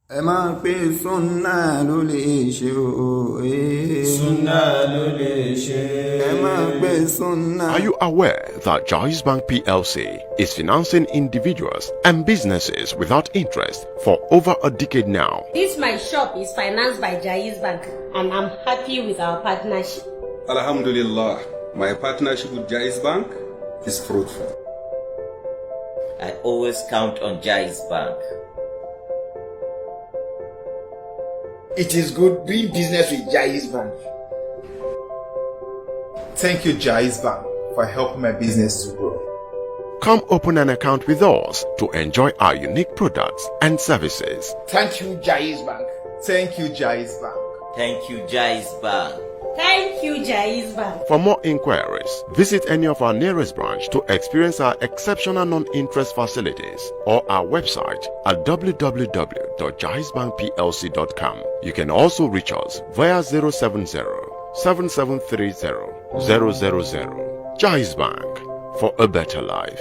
ẹ máa pe súnà ló lè ṣe o. Súnà ló lè ṣe. ẹ máa pe súnà. Are you aware that Jais Bank PLC is financing individuals and businesses without interest for over a decade now? This my shop is financed by Jais Bank and I'm happy with our partnership. Alhamdulillah, my partnership with Jais Bank is fruitful. I always count on Jais Bank. It is good doing business with Jais Bank. Thank you, Jais Bank, for helping my business to grow. Come open an account with us to enjoy our unique products and services. Thank you, Jais Bank. Thank you, Jais Bank. Thank you, Jais Bank. Thank you, Jais Bank. For more inquiries, visit any of our nearest branch to experience our exceptional non-interest facilities or our website at www.jaisbankplc.com. You can also reach us via 070-7730-000. Jais Bank, for a better life.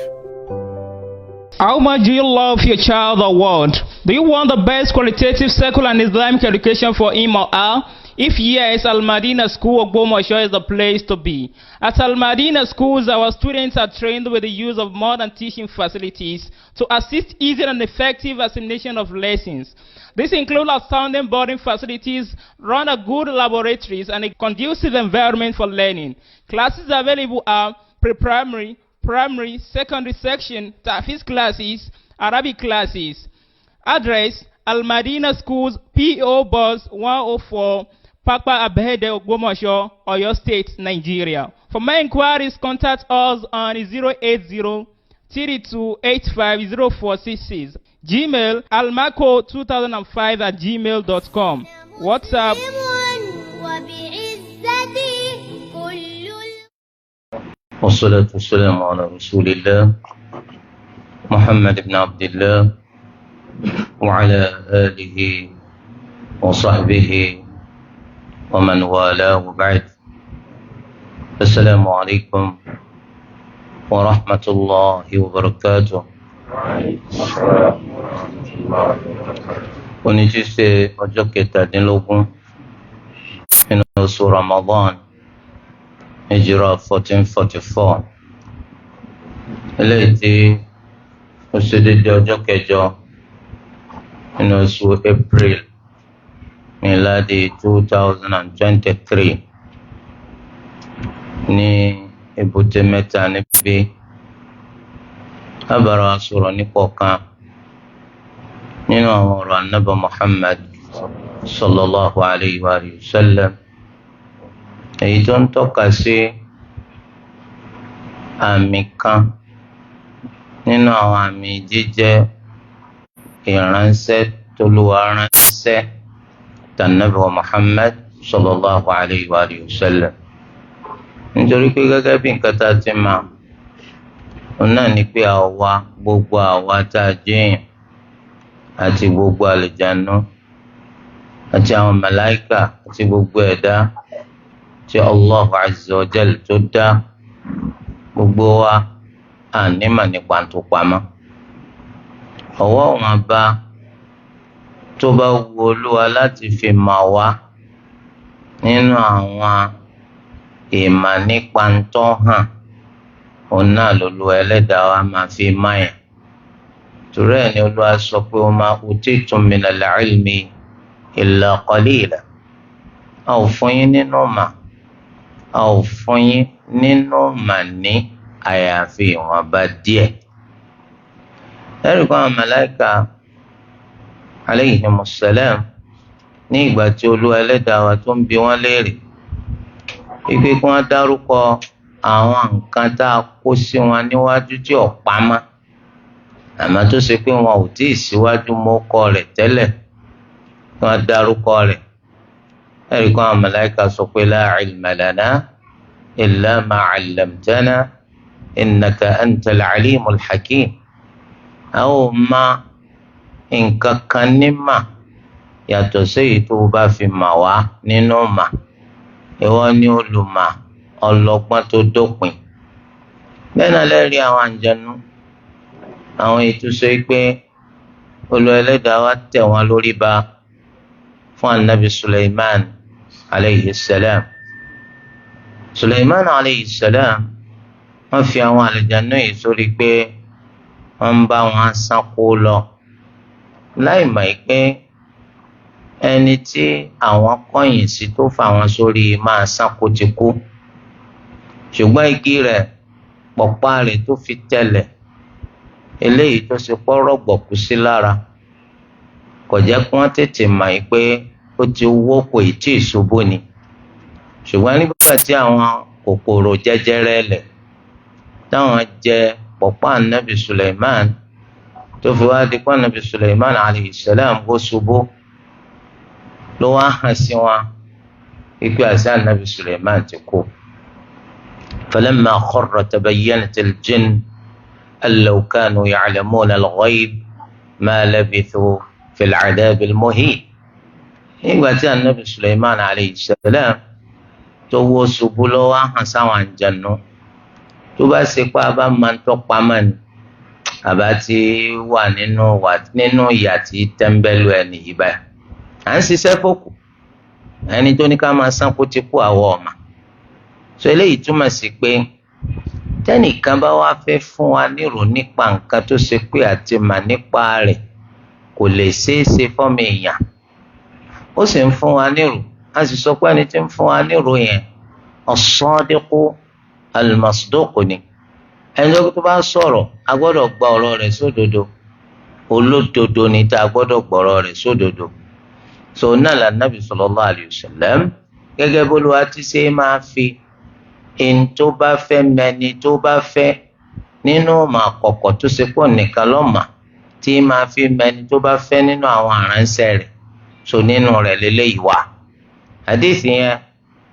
How much do you love your child or want? Do you want the best qualitative secular and Islamic education for him or her? If yes, Al Madina School Ogbomoso is the place to be. At Al Madina Schools, our students are trained with the use of modern teaching facilities to assist easy and effective assimilation of lessons. This includes outstanding boarding facilities, rather good laboratories, and a conducive environment for learning. Classes available are pre-primary, primary, secondary section, Tahfiz classes, Arabic classes. Address: Al Madina Schools, P.O. Box 104, Pakpa Abede, Ogbomoso, Oyo State, Nigeria. For more inquiries, contact us on 080-3285-0466. Gmail: almako2005@gmail.com. WhatsApp: والصلاة والسلام على رسول الله محمد بن عبد الله وعلى آله وصحبه ومن والاه وبعد. السلام عليكم ورحمة الله وبركاته. ونجيسي أجوكي تادين nínú oṣù Ramadan Hijra 1444 eléyìí tí ó ṣe déédéé ọjọ́ kẹjọ nínú oṣù April miladi 2023 ní Èbúté Mẹ́ta níbí. A bára wa sọ̀rọ̀ nípa ọ̀kan nínú àwọn ọ̀rọ̀ Ànábì Muhammad sallallahu alayhi wa sallam, èyí tó ń tọ́ka sí àmì kan nínú àwọn àmì jíjẹ́ ìránṣẹ́ t'Olúwa ránṣẹ́ t'Ànábì Muhammad sallallahu alayhi wa sallam. Nítorí pé gẹ́gẹ́ bí nǹkan tá a ti mọ̀, òun náà ni pé gbogbo àwa tá a jẹ́ èèyàn àti gbogbo àlùjànnú àti àwọn màláíkà àti gbogbo ẹ̀dá tí Allah Azza wa Jal tó dá, gbogbo wa ànímọ̀ nípa tó pamọ́. Ọwọ́ wọn bá tó bá wu Olúwa láti fi mà wá nínú àwọn ìmọ̀ nípa tó hàn, òun náà l'Olúwa Ẹlẹ́dàá wa máa fi máyà. Torí ẹ̀ ni Olúwa sọ pé wa ma utitum minal ilmi illa qalila. A ò fún yín nínú mà, a ò fún yín nínú mà ní àyàfi ìwọ̀nba díẹ̀. Ẹ̀rí kan àwọn màláíkà alayhimus salam ní ìgbà tí Olúwa Ẹlẹ́dàá wa tó ń bi wọ́n léèrè wípé kí wọ́n dárúkọ àwọn nǹkan tá a kó sí wọn níwájú tí ò pamọ́, àmọ́ tó ṣe pé wọn ò tíì síwájú mọ́kọ rẹ̀ tẹ́lẹ̀, kí wọ́n dárúkọ rẹ̀. Ẹ̀rí kan àwọn màláíkà sọ pé la ilma lana illa ma 'allamtana innaka antal alimul hakim. A ò mọ nǹkan kan ní mà yàtọ̀ sí èyí tó bá fi mà wá nínú mà. Ìwọ ni olùmọ̀ ọlọ́gbọ́n tó dópin. Bẹ́ẹ̀ náà lẹ́rìí àwọn àǹjẹ̀nú, àwọn ètò sọ pé Olúwa Ẹlẹ́dàá wa tẹ̀ wọ́n lórí ba fún anabi Sulaiman alayhi salam. Sulaiman alayhi salam wọ́n fi àwọn àlùjànnú yìí sórí pé wọ́n ń bá wọn ṣánko lọ láì mọ̀ pé ẹni tí àwọn kọ̀yìn sí tó fà wọ́n sórí máa ṣánko ti kú, ṣùgbọ́n igi rẹ̀ pọ̀pá rẹ̀ tó fi tẹ̀lẹ̀ eléyìí tó ṣe pọ́rọ̀ gbọ̀kú sí lára kò jẹ́ kí wọ́n tètè mọ̀ pé ó ti wó kò ì tí ì ṣubú ni. Ṣùgbọ́n nígbà tí àwọn kòkòrò jẹjẹrẹ lẹ̀ táwọn jẹ pọ̀pá anabi Sulaiman tó fi wá di pé anabi Sulaiman alayhi salam bó ṣubú ló wá hàn sí wọn wípé àṣà anabi Sulaiman ti kú. فلما خر تبينت الجن أن لو كانوا يعلمون الغيب ما لبثوا في العذاب المهين. nígbà tí anabi Sulaiman alayhi salam tó wó ṣubú ló wá hàn sáwọn àǹjànú tó bá ṣe pé a bá máa ń tọ́pa mọ́ ni àbá ti wà nínú ìyà tí tẹ́ḿbẹ́lú ẹni yìí báyìí. À ń ṣiṣẹ́ fòkù ẹni tó ní ká máa sán kó ti kú àwọ̀ ọ̀mà. So eléyìí túmọ̀ sí pé tẹ́nìkan bá wá fẹ́ fún wa nírò nípa nǹkan tó ṣe pé àti mà nípa rẹ̀ kò lè ṣeé ṣe fọ́mọ èèyàn, ó sì ń fún wa nírò, a sì sọ pé ẹni tí ń fún wa nírò yẹn as-sadiqu al-masduq ni. ẹni tó bá sọ̀rọ̀ a gbọ́dọ̀ gba ọ̀rọ̀ rẹ̀ sódodo, olódodo ni tá a gbọ́dọ̀ gbọ́ ọ̀rọ̀ rẹ̀ sódodo. So náà la Nabi sallallahu alayhi wa sallam gẹ́gẹ́ bó ló wá ti ṣe máa fi ẹni tó bá fẹ́ mẹni tó bá fẹ́ nínú ọmọ àkọ́kọ́ tó ṣe pọ̀ nìkan lọ́mà tí máa fi mẹni tó bá fẹ́ nínú àwọn aránṣẹ́ rẹ̀. So nínú rẹ̀ lélẹ́yìí wà. Hadithi yẹn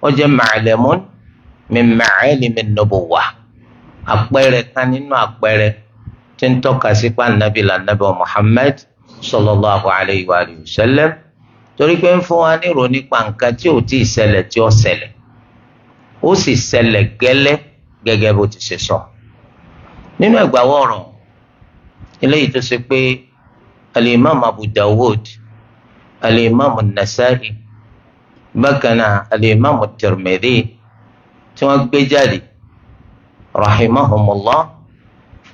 ó jẹ́ ma'lamun min ma'alimi an-nubuwwah, àpẹẹrẹ kan nínú àpẹẹrẹ tí ń tọ́ka sí pa nàbí lànàbí Muhammad sallallahu alayhi wa sallam, torí pé ń fún wa nírò nípa nǹkan tí ò tí ì ṣẹlẹ̀ tí ó ṣẹlẹ̀, ó sì ṣẹlẹ̀ gẹ́lẹ́ gẹ́gẹ́ bó ti ṣe sọ. Nínú ẹgbàáwọ̀ ọ̀rọ̀ eléyìí tó ṣe pé al-imam Abu Dawud, al-imam an-Nasa'i, bákan náà al-imam at-Tirmidhi tí wọ́n gbé jáde rahimahumullah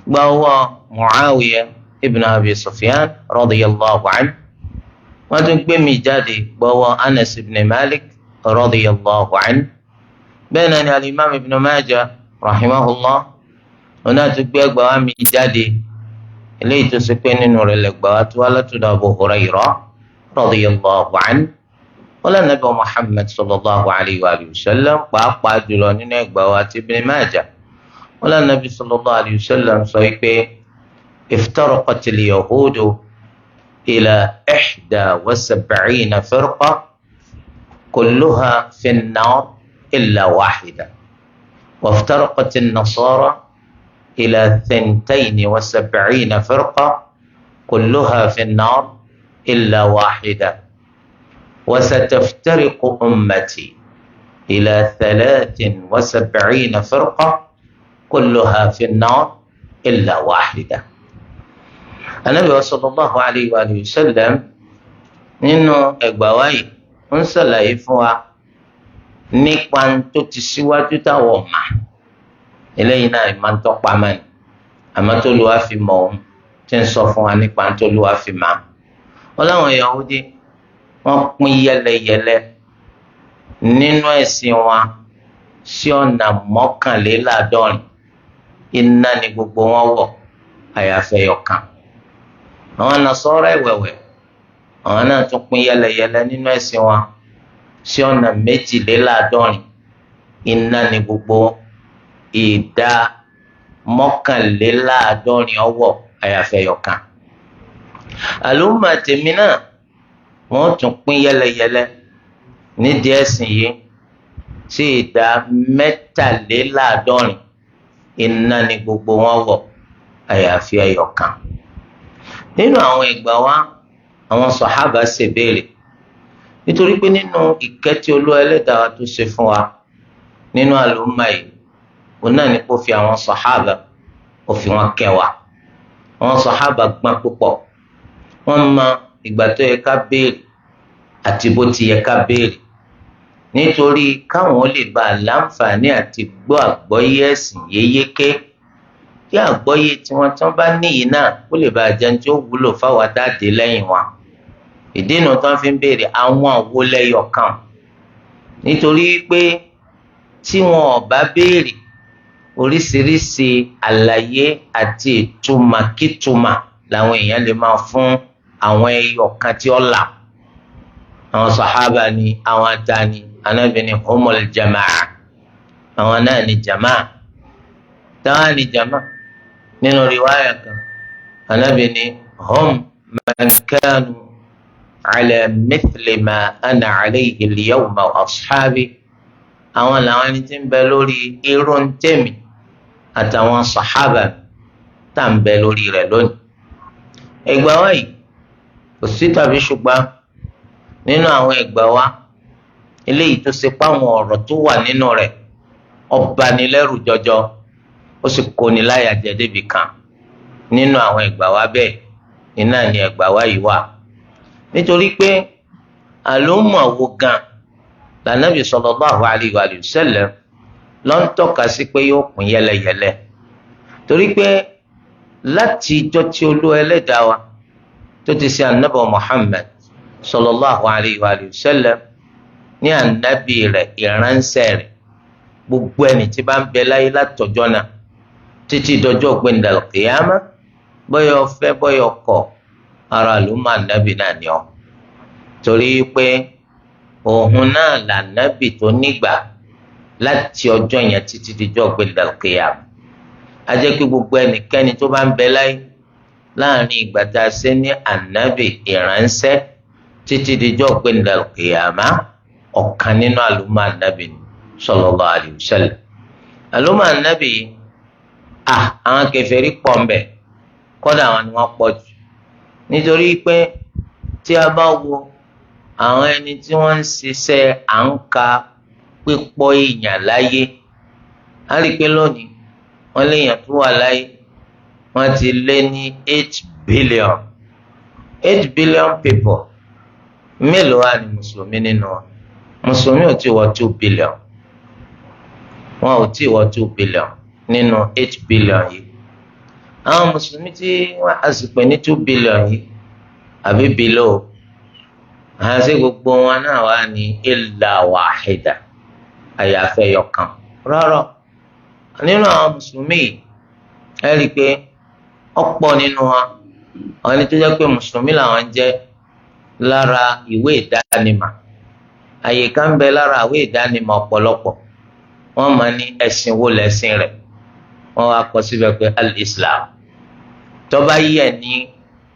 gbàwọ́ Muawiya ibn Abi Sufyan radiyallahu anhu. wọ́n tún gbé mi jáde gbọ́wọ́ Anas ibn Malik radiyallahu anhu. bẹ́ẹ̀ náà ni al-imam ibn Majah rahimahullah wọn náà tún gbé ẹgbàá mi jáde eléyìí tó ṣe pé nínú rẹ̀ lẹ́gbàá tó wá látọ̀dọ̀ Abu Hurairah radiyallahu anhu. wọ́n lẹ́nu Nabi Muhammad sallallahu alayhi wa sallam pàápàá jùlọ nínú ẹgbàá wa ti ibn Majah. wọ́n lẹ́nu Nabi sallallahu alayhi wa sallam sọ pé iftaraqatil yahudu إلى 71 فرقة كلها في النار إلا واحدة، وافترقت النصارى إلى 72 فرقة كلها في النار إلا واحدة، وستفترق أمتي إلى 73 فرقة كلها في النار إلا واحدة. Ànábì sallallahu alayhi wa sallam nínú ẹgbàá wáyé ń ṣàlàyé fún wa nípa tó ti síwájú táwọn ọ̀mà eléyìí náà ìmọ̀ ń tọ́pa mọ́ ni àmọ́ tó lù wá fi mọ̀ ọ́n tí ń sọ fún wa nípa tó lù wá fi mọ̀ ọ́n. láwọn Yahudi wọ́n pín yẹlẹyẹlẹ nínú ẹ̀sìn wọn sí ọ̀nà 69. iná ni gbogbo wọn wọ̀ àyàfẹ́ yọkan. àwọn Nasara ẹ̀wẹ̀wẹ̀ àwọn náà tún pín yẹlẹyẹlẹ nínú ẹ̀sìn wọn sí ọ̀nà 62. iná ni gbogbo ìdá 69 ọwọ́ àyàfẹ́ yọkan. àlùmọ̀ tèmi náà wọ́n tún pín yẹlẹyẹlẹ nídìí ẹ̀sìn yìí sí ìdá 63. iná ni gbogbo wọn wọ̀ àyàfẹ́ yọkan. nínú àwọn ìgbà wa àwọn sàhábà ṣe béèrè nítorí pé nínú ìkẹ́ tí Olúwa Ẹlẹ́dàá wa tó ṣe fún wa nínú àlùmọ́ yìí òun náà ni kó fi àwọn sàhábà ó fi wọn kẹ́ wa. àwọn sàhábà gbọ́n púpọ̀, wọ́n mọ ìgbà tó yẹ ká béèrè àti bó ti yẹ ká béèrè nítorí káwọn lè bá a láǹfààní àti gbọ́ àgbọ́yé ẹ̀sìn yéyéké kí àgbọ́yé tí wọ́n bá níyì náà kó lè bá a jẹun tí ó wúlò fáwọn dáàdé lẹ́yìn wa. ìdí inú tó ń fi béèrè àwọn àwòlẹ́yọ̀ kan nítorí pé tí wọn ò bá béèrè oríṣiríṣi àlàyé àti ìtumàkítùmà làwọn èèyàn lè máa fún àwọn ẹyọ kan tí ó là. àwọn sàhábà ni àwọn àdáni Ànábì ní humul jamaa, àwọn náà ni jamaa. táwọn ni jamaa nínú riwaya kan Ànábì ní hum man kanu ala mithli ma ana alayhi al-yawma wa ashabi, àwọn làwọn ẹni tí ń bẹ lórí irú ń tèmi àtàwọn sàhábà tá ń bẹ lórí rẹ̀ lónìí. ẹgbàá wa yìí kò sí tàbí ṣùgbọ́n nínú àwọn ẹgbàá wa eléyìí tó ṣe pé àwọn ọ̀rọ̀ tó wà nínú rẹ̀ ó bani lẹ́rù jọjọ, ó sì kóni láyà jẹ débi kan. nínú àwọn ẹgbàá wa bẹ́ẹ̀ iná ni ẹgbàá wa yìí wà. nítorí pé àlùmọ̀ wo gan lànàbì sallallahu alayhi wa sallam ló ń tọ́ka sí pé yóò pín yẹlẹyẹlẹ. torí pé láti ijọ́ tí Olúwa Ẹlẹ́dàá wa tó ti ṣe ànábì Muhammad sallallahu alayhi wa sallam ní ànábì rẹ̀ ìránṣẹ́ rẹ̀, gbogbo ẹni tí bá ń bẹ láyé látọjọ́ náà títí dọjọ́ gbẹ̀ndàl kìyàmá bóyá o fẹ́ bóyá o kọ̀ ara àlùmọ̀ ànábì náà ni ọ́. torí pé òun náà lànábì tó nígbà láti ọjọ́ yẹn títí dọjọ́ gbẹ̀ndàl kìyàmá. a jẹ́ pé gbogbo ẹnikẹ́ni tó bá ń bẹ láyé láàrin ìgbà tá a ṣe ní ànábì ìránṣẹ́ títí dọjọ́ gbẹ̀ndàl kìyàmá ọ̀kan nínú àlùmọ̀ ànábì sallallahu alayhi wa sallam. àlùmọ̀ ànábì àwọn kèfèrí pọ̀ ń bẹ, kódà àwọn ni wọ́n pọ̀ jù. nítorí pé tí a bá wo àwọn ẹni tí wọ́n ń ṣiṣẹ́ à ń ka pípọ̀ èèyàn láyé, a rí i pé lónìí wọ́n léèyàn tó wà láyé wọ́n ti lé ní 8 billion. 8 billion people. mélòó wà ní mùsùlùmí nínú wọn? mùsùlùmí ò tí wọ 2 billion. wọn ò tí wọ 2 billion nínú 8 billion yìí. àwọn mùsùlùmí tí wọ́n á sì pè ní 2 billion yìí àbí below, àwọn sí gbogbo wọn náà wà ní illa wahida, àyàfẹ́ yọkan. rárá, nínú àwọn mùsùlùmí yìí ẹ rí i pé ọ̀pọ̀ nínú wọn àwọn ẹni tó jẹ́ pé mùsùlùmí làwọn jẹ́ lára ìwé ìdánimọ̀. àyè kan ń bẹ lára ìwé ìdánimọ̀ ọ̀pọ̀lọpọ̀ wọ́n máa ní ẹ̀sìn wo lẹ̀sìn rẹ̀, wọ́n wá kọ síbẹ̀ pé al-Islam. tó bá yẹ ní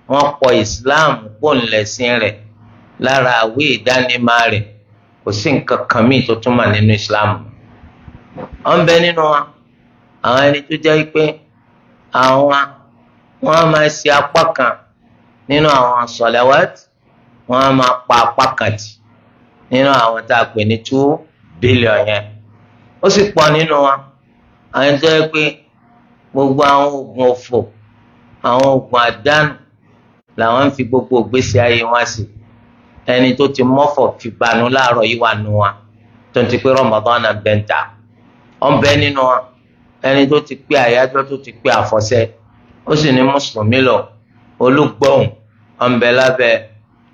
wọ́n kọ Islam pò ń lẹ̀sìn rẹ̀ lára ìwé ìdánimọ̀ rẹ̀, kò sí nǹkan kan míì tó túmọ̀ nínú Islam. wọ́n ń bẹ nínú wa àwọn ẹni tó jẹ́ pé àwọn wọ́n á máa ṣe apá kan nínú àwọn salawat, wọ́n á máa pa apá kan tì nínú àwọn tá a pè ní 2 billion yẹn. ó sì pọ̀ nínú wa àwọn ẹni tó jẹ́ pé gbogbo àwọn oògùn òfò, àwọn oògùn àdánù làwọn ń fi gbogbo ìgbésí ayé wọn sí. ẹni tó ti mọ́fọ̀ fi banú láàárọ̀ yìí wà nù wa tó ti pé Ramadan náà bẹ́ńtà. ó ń bẹ nínú wa ẹni tó ti pé àyájọ́ tó ti pé àfọ̀ṣẹ, ó sì ní mùsùlùmí lọ olùgbọ̀hùn, ó ń bẹ lábẹ́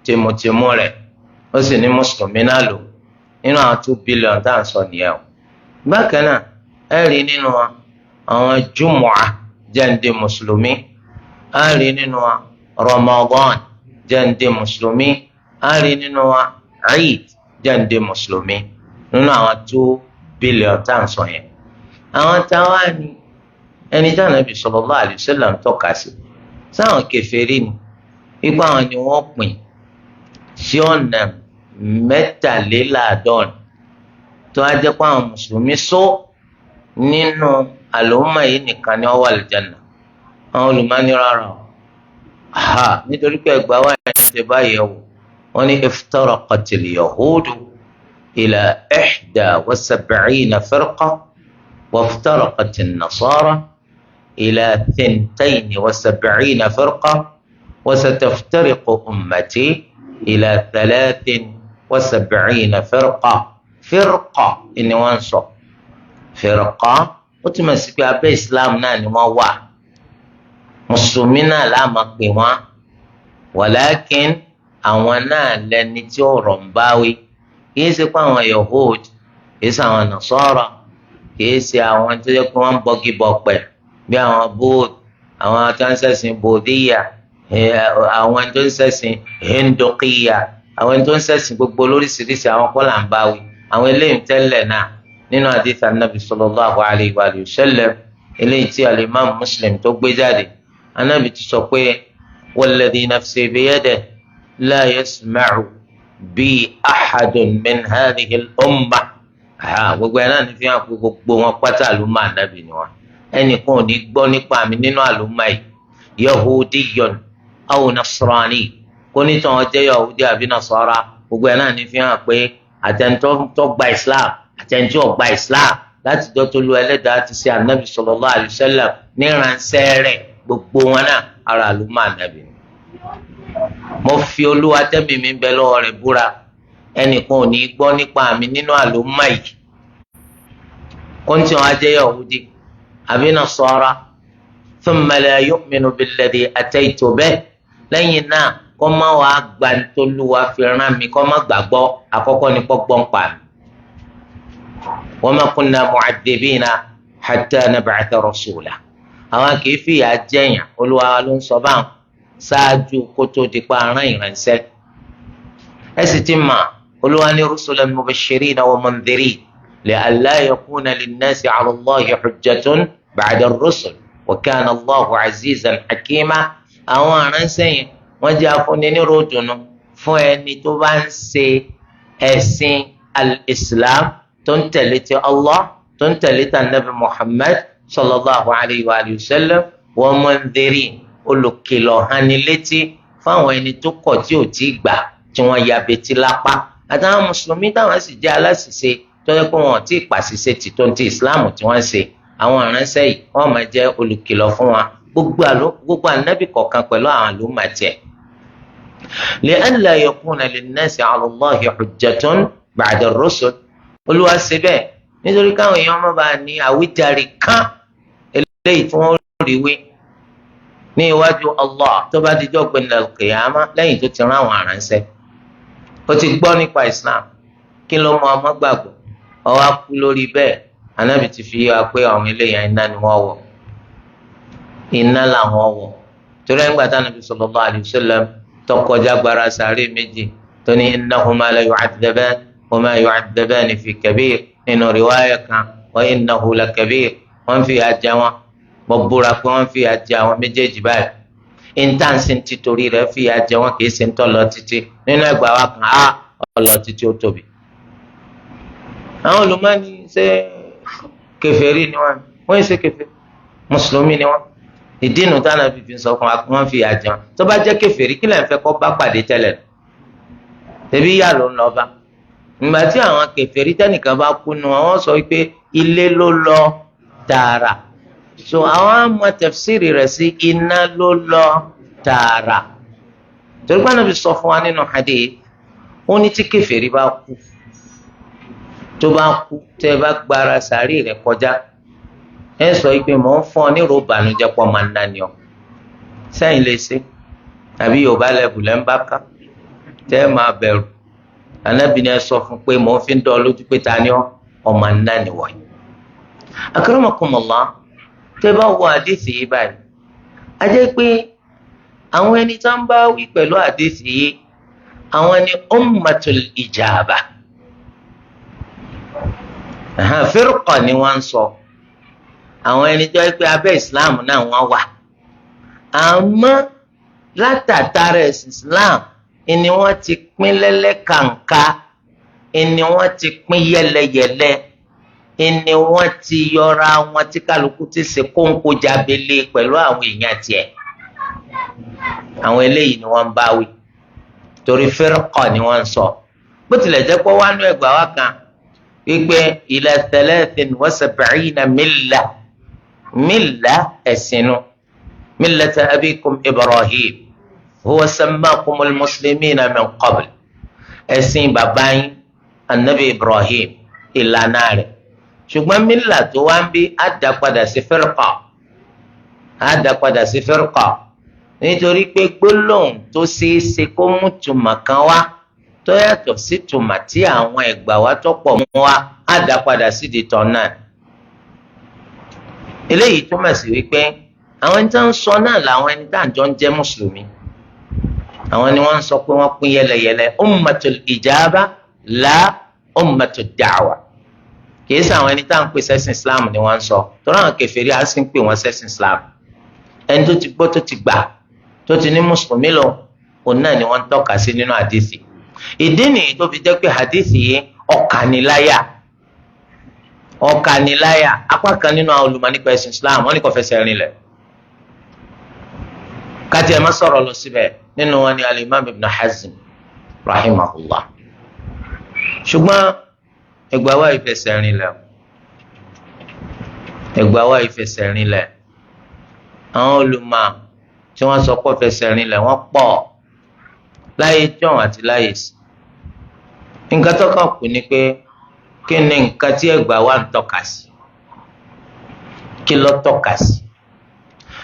tìmùtìmù rẹ̀, ó sì ní mùsùlùmí náà lò. nínú àwọn 2 billion tá à ń sọ nìyẹn o. bákan náà ẹ rí nínú wa àwọn jùmọ̀à jẹ́ǹde mùsùlùmí, á rí nínú wa Ramadan jẹ́ǹde mùsùlùmí, á rí nínú wa Eid jẹ́ǹde mùsùlùmí. nínú àwọn 2 billion tá à ń sọ yẹn. àwọn táwa ni ẹni tí Ànábì sallallahu alaihi wasallam tọ́ka sí sáwọn kèfèrí ni ipá àwọn ni wọ́n pín sí ọ̀nà 73 tó á jẹ́ pé àwọn mùsùlùmí sọ nínú àlùmọ̀ yìí nìkan ni wọ́n wà lìjánà. àwọn olùmọ̀ọ́ni rárá o nítorí pé ẹgbàá wà ní ṣe báyìí wò wọ́n ní iftaraqatil yahudu ila 71 firqa وافترقت النصارى إلى 72 فرقة وستفترق أمتي إلى 73 فرقة. فرقة إني وانصر فرقة وتمسك أبي إسلام ناني ما مسلمين لا مقيمة ولكن أونا لنتيو رمباوي كيسي قوان يهود كيسي أوان نصارى كيسي أوان تيكوان بوكي بوكبه bí àwọn Buddha àwọn tó ń ṣẹ̀sìn Buddhiya àwọn tó ń ṣẹ̀sìn Hindukiya àwọn tó ń ṣẹ̀sìn gbogbo lóríṣiríṣi àwọn kọ́là ń báwí àwọn eléyìí tẹ́lẹ̀ náà nínú àdìsá nàbì sallallahu alayhi wa sallam eléyìí tí al-Imam Muslim tó gbé jáde anábì ti sọ pé walladhi nafsi biyadihi la yasma'u bi ahadun min hadhihi al-ummah gbogbo ẹ̀ náà ní fi hàn pé gbogbo wọn pátá ló máa nàbì ni wọn. ẹnìkan ò ní gbọ́ nípa mi nínú àlùmọ́ yìí yahudiyyun aw nasrani kó nítorí wọn jẹ́ yahudi àbí nasara gbogbo ẹ̀ náà ní fi hàn pé àtẹnitọ́ gba islam àtẹnitọ́ ò gba islam láti jọ́ tó lu ẹlẹ́dàá ti ṣe anabi sallallahu alayhi wa sallam ní ìránṣẹ́ rẹ̀ gbogbo wọn náà ara àlùmọ́ anabi. mo fi olúwa tẹ́mi mi bẹ lọ́wọ́ rẹ̀ búra ẹnìkan ò ní gbọ́ nípa mi nínú àlùmọ́ yìí kó nítorí wọn jẹ́ yahudi àbí nasara thumma la yu'minu billadhi ataytu bihi lẹ́yìn náà kọ́ má wàá gba ntòlúwa fi rán mi kọ́ má gbàgbọ́ àkọ́kọ́ ní pọ́gbọ́n pa mi. wa ma kunna mu'adhibina hatta nab'atha rasula àwọn kìí fìyà jẹyàn olúwa ló ń sọ báwọn ṣáájú kó tó di pa aràn ìránṣẹ́. ẹ sì ti mà olúwa ní rusulan mubashirina wa mundhirin li'alla yakuna linnasi 'ala Allahi hujjatun ba'da ar-rusul wa kana Allahu 'azizan hakima. àwọn aránṣẹ́ yẹn wọ́n jẹ́ afúnni ní ròdùnú fún ẹni tó bá ń ṣe ẹ̀sìn al-Islam tó ń tẹ̀lé ti Allah tó ń tẹ̀lé ti Nabi Muhammad sallallahu alayhi wa sallam wa mundhirin olùkìlọ̀ hanilétí fáwọn ẹni tó kọ̀ tí ò tí gbà tí wọ́n ya betí lápá àtàwọn mùsùlùmí táwọn sì jẹ́ aláṣìṣe tó yẹ pé wọn ò tí ì pàṣìṣe tìtò ti Islam tí wọ́n ṣe àwọn aránṣẹ́ yìí wọ́n máa jẹ́ olùkìlọ̀ fún wa gbogbo ànábì kọ̀ọ̀kan pẹ̀lú àwọn àlùmọ̀ tiẹ̀. li'alla yakuna linnasi 'ala Allahi hujjatun ba'da ar-rusul olúwa ṣe bẹ́ẹ̀ nítorí káwọn èèyàn má bàa ní àwíjàre kan eléyìí tí wọ́n rí wí ní iwájú Allah tó bá dijọ́ gbẹ̀ndẹ̀ al-qiyamah lẹ́yìn tó ti rán àwọn aránṣẹ́. ó ti gbọ́ nípa Islam kí ló mọ ọmọ gbàgbọ́ ó wá kú lórí bẹ́ẹ̀ ànábì ti fi yé wa pé àwọn eléyàn iná ni wọ́n wọ̀ iná làwọn wọ̀ torí ẹgbàá tí Ànábì sallallahu alayhi wa sallam tó kọjá gbára sàárè méjì tó ní innahuma la yu'adhaban wa ma yu'adhaban fi kabir nínú riwaya kan wa innahu la kabir wọ́n fi àjà wọn bọ́ búra pé wọ́n fi àjà wọn méjèèjì báyìí intanṣin títorí rẹ̀ fi àjà wọn kì í ṣe ń tọ́ lọ títí nínú ẹgbàá wa kan ọlọ títí ó tóbi. àwọn olùmọ́ni ṣe kèfèrí ni wọ́n ṣe kèfèrí mùsùlùmí ni wọ́n ìdínú táwọn fífi sọ fún wa kí wọ́n fi àjẹun tó bá jẹ́ kèfèrí kí lẹ́yìn fẹ́ kọ́ bá pàdé tẹ́lẹ̀ tẹ̀bí yà ló ń lọ bá ìgbà tí àwọn kèfèrí tẹ́nìkan bá kú nu àwọn sọ pé ilé ló lọ tààrà so àwọn àmọ́ tafsiri rẹ̀ sí iná ló lọ tààrà torí pé Ànábì sọ fún wa nínú hadith ó ní tí kèfèrí bá kú tó bá kú tẹ́ bá gbára sàárì rẹ̀ kọjá ẹ sọ pé mò ń fún ọ ní ròbànújẹ́ pọ̀ máa ń nání ọ sẹ́yìn lè ṣe àbí yorùbá lẹ́bù lẹ́ ń bá ká tẹ́ ẹ máa bẹ̀rù Ànábì ni ẹ sọ fún pé mò ń fi ń dán ọ lójú pé ta ni ọ máa ń nání wọ̀nyí. akramakumullah tẹ́ bá wọ àdéhìí yìí báyìí a jẹ́ pé àwọn ẹni tá ń bá wí pẹ̀lú àdéhìí yìí àwọn ni ummatul ijaba firqa ni wọ́n ń sọ àwọn ẹni tó yẹ pé abẹ́ islam náà wọ́n wà àmọ́ látàtàrà ẹ̀sìn islam ni wọ́n ti pín lẹ́lẹ́kàǹká ni wọ́n ti pín yẹ́lẹyẹ̀lẹ ni wọ́n ti yọra wọn tí kálukú ti ṣe kóńkó jábélé pẹ̀lú àwọn èèyàn tiẹ̀ àwọn eléyìí ni wọ́n ń bá wí torí firqa ni wọ́n ń sọ bó tilẹ̀ jẹ́ pé wọ́n á nú ẹgbàá wa kan wípé ila 73 milla ẹ̀sìnú millata abikum Ibrahim huwa sammakumul muslimina min qabl ẹ̀sìn bàbá yín anabi Ibrahim ìlànà rẹ̀ ṣùgbọ́n mílà tó wá ń bí àdàpadà sí firqa nítorí pé gbólóhùn tó ṣeé ṣe kó mú tùmọ̀ kan wá tó yàtọ̀ sí tùmọ̀ tí àwọn ẹgbà wa tó pọ̀ mú wá àdàpadà sí di tọ̀ náà. eléyìí túmọ̀ sí wípé àwọn ẹni tó ń sọ náà làwọn ẹni tá à ń jọ ń jẹ́ mùsùlùmí àwọn ni wọ́n ń sọ pé wọ́n pín yẹlẹyẹlẹ ummatul ijaba la ummatud da'wa kìí sọ àwọn ẹni tá à ń pè sẹ́sìn Islam ni wọ́n ń sọ tọ́lá àwọn kèfèrí á sì ń pè wọ́n sẹ́sìn Islam ẹni tó ti gbọ́ tó ti gbà tó ti ní mùsùlùmí lọ òun náà ni wọ́n ń tọ́ka sí nínú hadithi ìdí nìyí tó fi jẹ́ pé hadithi yìí ọ̀kànìláyà apá kan nínú àwọn olùmọ̀ nípa ẹ̀sìn Islam wọ́n ní kò fẹsẹ̀ rinlẹ̀ kátì ẹ̀ má sọ̀rọ̀ lọ síbẹ̀ nínú wọn ni al-Imam Ibn Hazm rahimahullah ṣùgbọ́n ẹgbàá wa ìfẹsẹ̀ rinlẹ̀ àwọn olùmọ̀ tí wọ́n sọ pé fẹsẹ̀ rinlẹ̀ wọ́n pọ̀ láyé john àti láyé sí nǹkan tó kàn kù ni pé kí ni nǹkan tí ẹgbàá wa ń tọ́ka sí kí ló tọ́ka sí.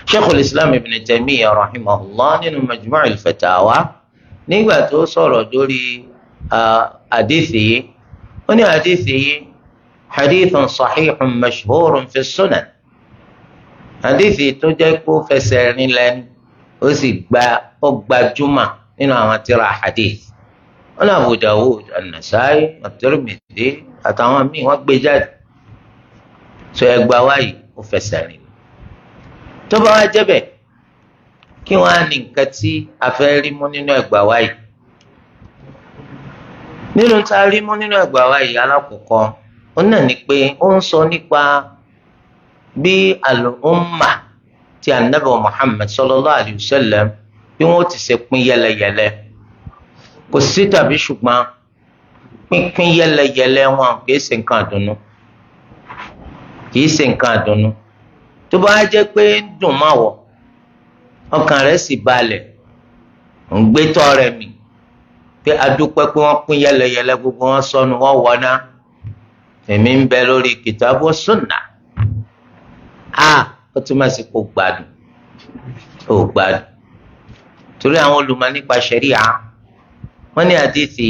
Sheikhul Islam Ibn Taymiyyah rahimahullah nínú Majmu' al-Fatawa nígbà tó sọ̀rọ̀ lórí hadithi yìí ó ní hadithi yìí hadithun sahihun mashhurun fi sunan hadithi tó jẹ́ kó fẹsẹ̀ rinlẹ̀ ó sì gbajúmọ̀ nínú àwọn tírà hadith wọn ní Abu Dawud an-Nasa'i at-Tirmidhi àtàwọn míì wọ́n gbé jáde sọ ẹgbàá wáyé ó fẹsẹ̀ rinlẹ̀ tó bá wá jẹ́ bẹ́ẹ̀ kí wọ́n á ní nǹkan tí a fẹ́ rí mú nínú ẹgbàá wáyé nínú tá a rí mú nínú ẹgbàá wáyé alákọ̀ọ́kọ́ ó náà ní pé ó ń sọ nípa bí al-umma ti anabi Muhammad sallallahu alayhi wa sallam bí wọ́n ti ṣe pín yẹlẹyẹlẹ kò sí tàbí ṣùgbọ́n pínpín yẹlẹyẹlẹ wọn kìí ṣe nǹkan àdùnnú tó bá jẹ́ pé ń dùn máa wọ̀ ọkàn rẹ̀ sì balẹ̀ ń gbé tọ́ rẹ̀ mì pé adúpẹ́ pé wọ́n pín yẹlẹyẹlẹ gbogbo wọn sọnù wọ́n wọná èmi ń bẹ lórí kìtàbù sunnah ó túmọ̀ sí kó gbádùn torí àwọn olùmọ̀ nípa ṣẹ̀ríà wọ́n ní àdìsí